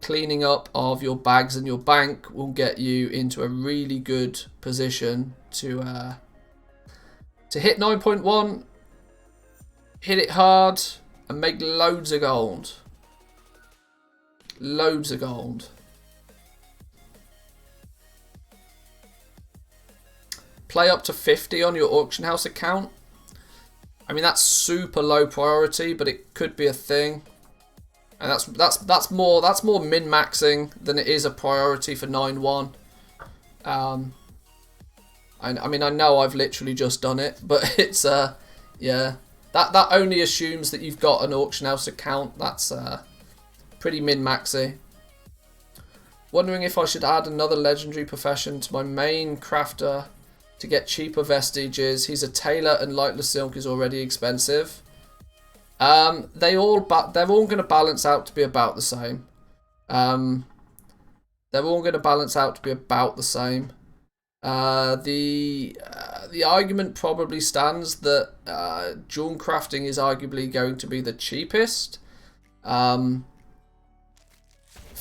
cleaning up of your bags and your bank will get you into a really good position to hit 9.1, hit it hard, and make loads of gold. Loads of gold. Play up to 50 on your auction house account. I mean, that's super low priority, but it could be a thing. And that's more min-maxing than it is a priority for 9.1. I mean, I know I've literally just done it, but it's yeah. That only assumes that you've got an auction house account. That's pretty min-maxy. Wondering if I should add another legendary profession to my main crafter to get cheaper vestiges. He's a tailor and lightless silk is already expensive. They're all going to balance out to be about the same. They're all going to balance out to be about the same. The argument probably stands that jewel crafting is arguably going to be the cheapest for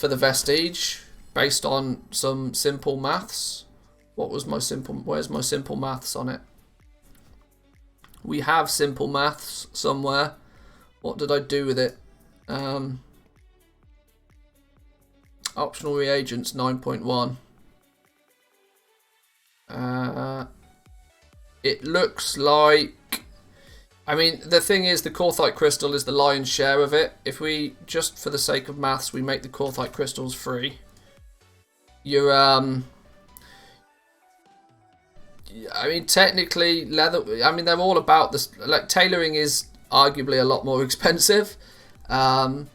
the vestige based on some simple maths. Where's my simple maths on it? We have simple maths somewhere. What did I do with it? Optional reagents 9.1. It looks like, I mean, the thing is, the Korthite crystal is the lion's share of it. If we, just for the sake of maths, we make the Korthite crystals free, you're I mean, technically, leather, I mean, they're all about this. Like, tailoring is arguably a lot more expensive. I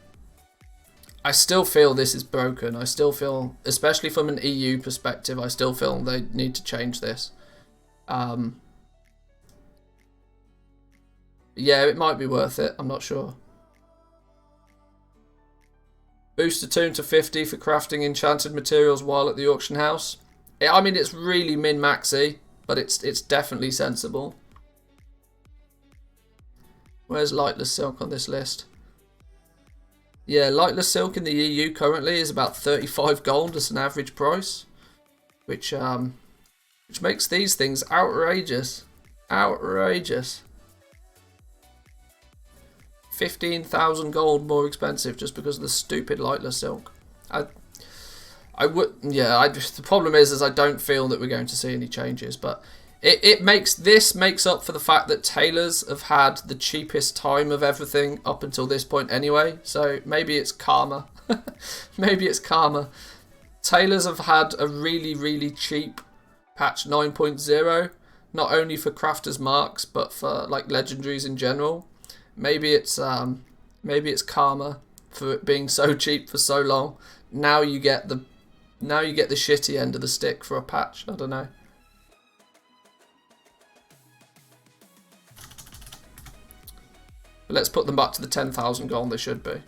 still feel this is broken. I still feel, especially from an EU perspective, I still feel they need to change this. Yeah, it might be worth it. I'm not sure. Boost the tune to 50 for crafting enchanted materials while at the auction house. I mean, it's really min-maxy, but it's definitely sensible. Where's lightless silk on this list? Yeah, lightless silk in the EU currently is about 35 gold as an average price, which makes these things outrageous. Outrageous. 15,000 gold more expensive just because of the stupid lightless silk. I would, yeah. The problem is I don't feel that we're going to see any changes, but it makes up for the fact that tailors have had the cheapest time of everything up until this point anyway. So maybe it's karma. Maybe it's karma. Tailors have had a really, really cheap patch 9.0, not only for crafters marks but for like legendaries in general. Maybe it's karma for it being so cheap for so long. Now you get the shitty end of the stick for a patch. I don't know. But let's put them back to the 10,000 gold they should be.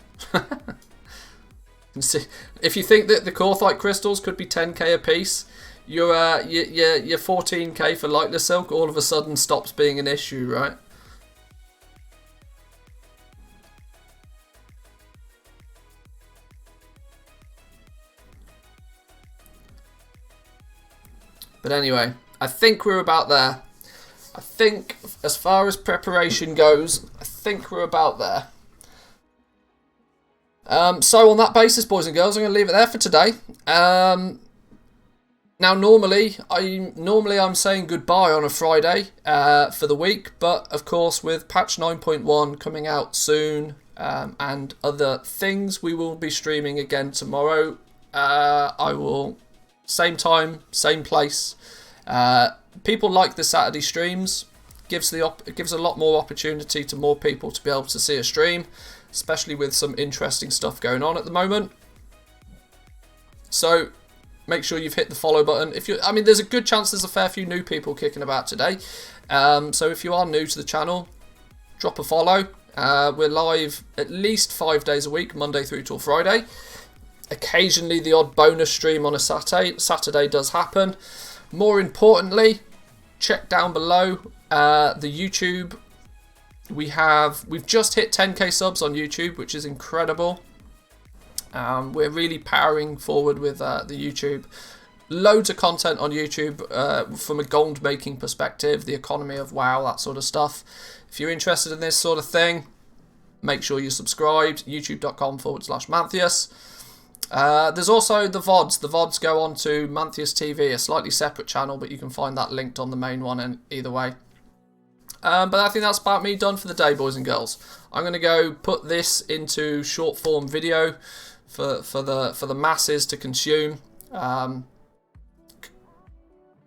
And see, if you think that the Corthite crystals could be 10k a piece, your 14k for lightless silk all of a sudden stops being an issue, right? But anyway, I think we're about there. I think as far as preparation goes, I think we're about there. So on that basis, boys and girls, I'm going to leave it there for today. Now, normally I'm saying goodbye on a Friday for the week, but of course with patch 9.1 coming out soon and other things, we will be streaming again tomorrow. I will, same time, same place. People like the Saturday streams. It gives a lot more opportunity to more people to be able to see a stream, especially with some interesting stuff going on at the moment. So make sure you've hit the follow button. There's a good chance there's a fair few new people kicking about today. So if you are new to the channel, drop a follow. We're live at least 5 days a week, Monday through till Friday. Occasionally the odd bonus stream on a Saturday does happen. More importantly, check down below the YouTube. We've just hit 10k subs on YouTube, which is incredible. We're really powering forward with the YouTube. Loads of content on YouTube from a gold making perspective, the economy of WoW, that sort of stuff. If you're interested in this sort of thing, make sure you're subscribed. youtube.com/Manthius. There's also the VODs. The VODs go on to Manthius TV, a slightly separate channel, but you can find that linked on the main one and either way. But I think that's about me done for the day, boys and girls. I'm going to go put this into short form video for the masses to consume.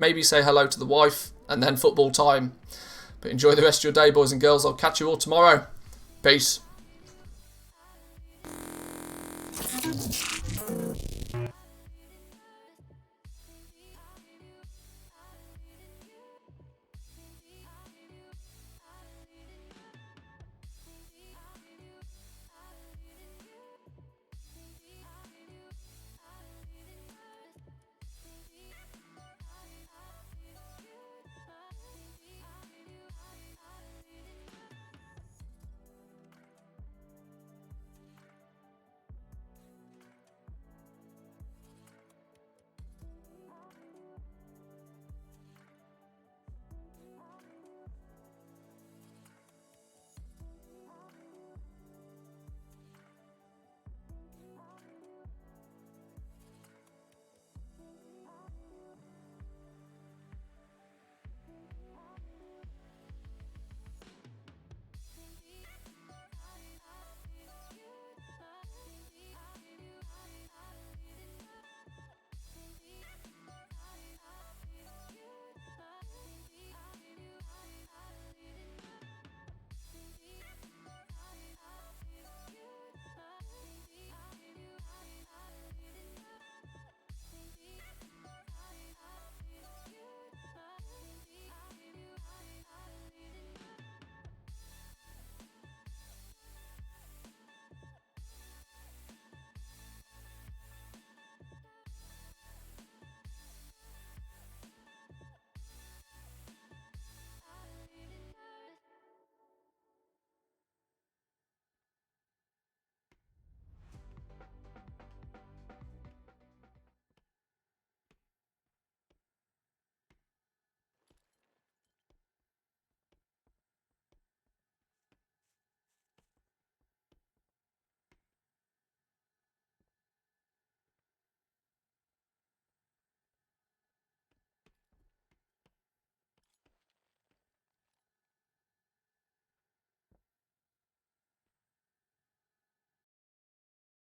Maybe say hello to the wife and then football time. But enjoy the rest of your day, boys and girls. I'll catch you all tomorrow. Peace.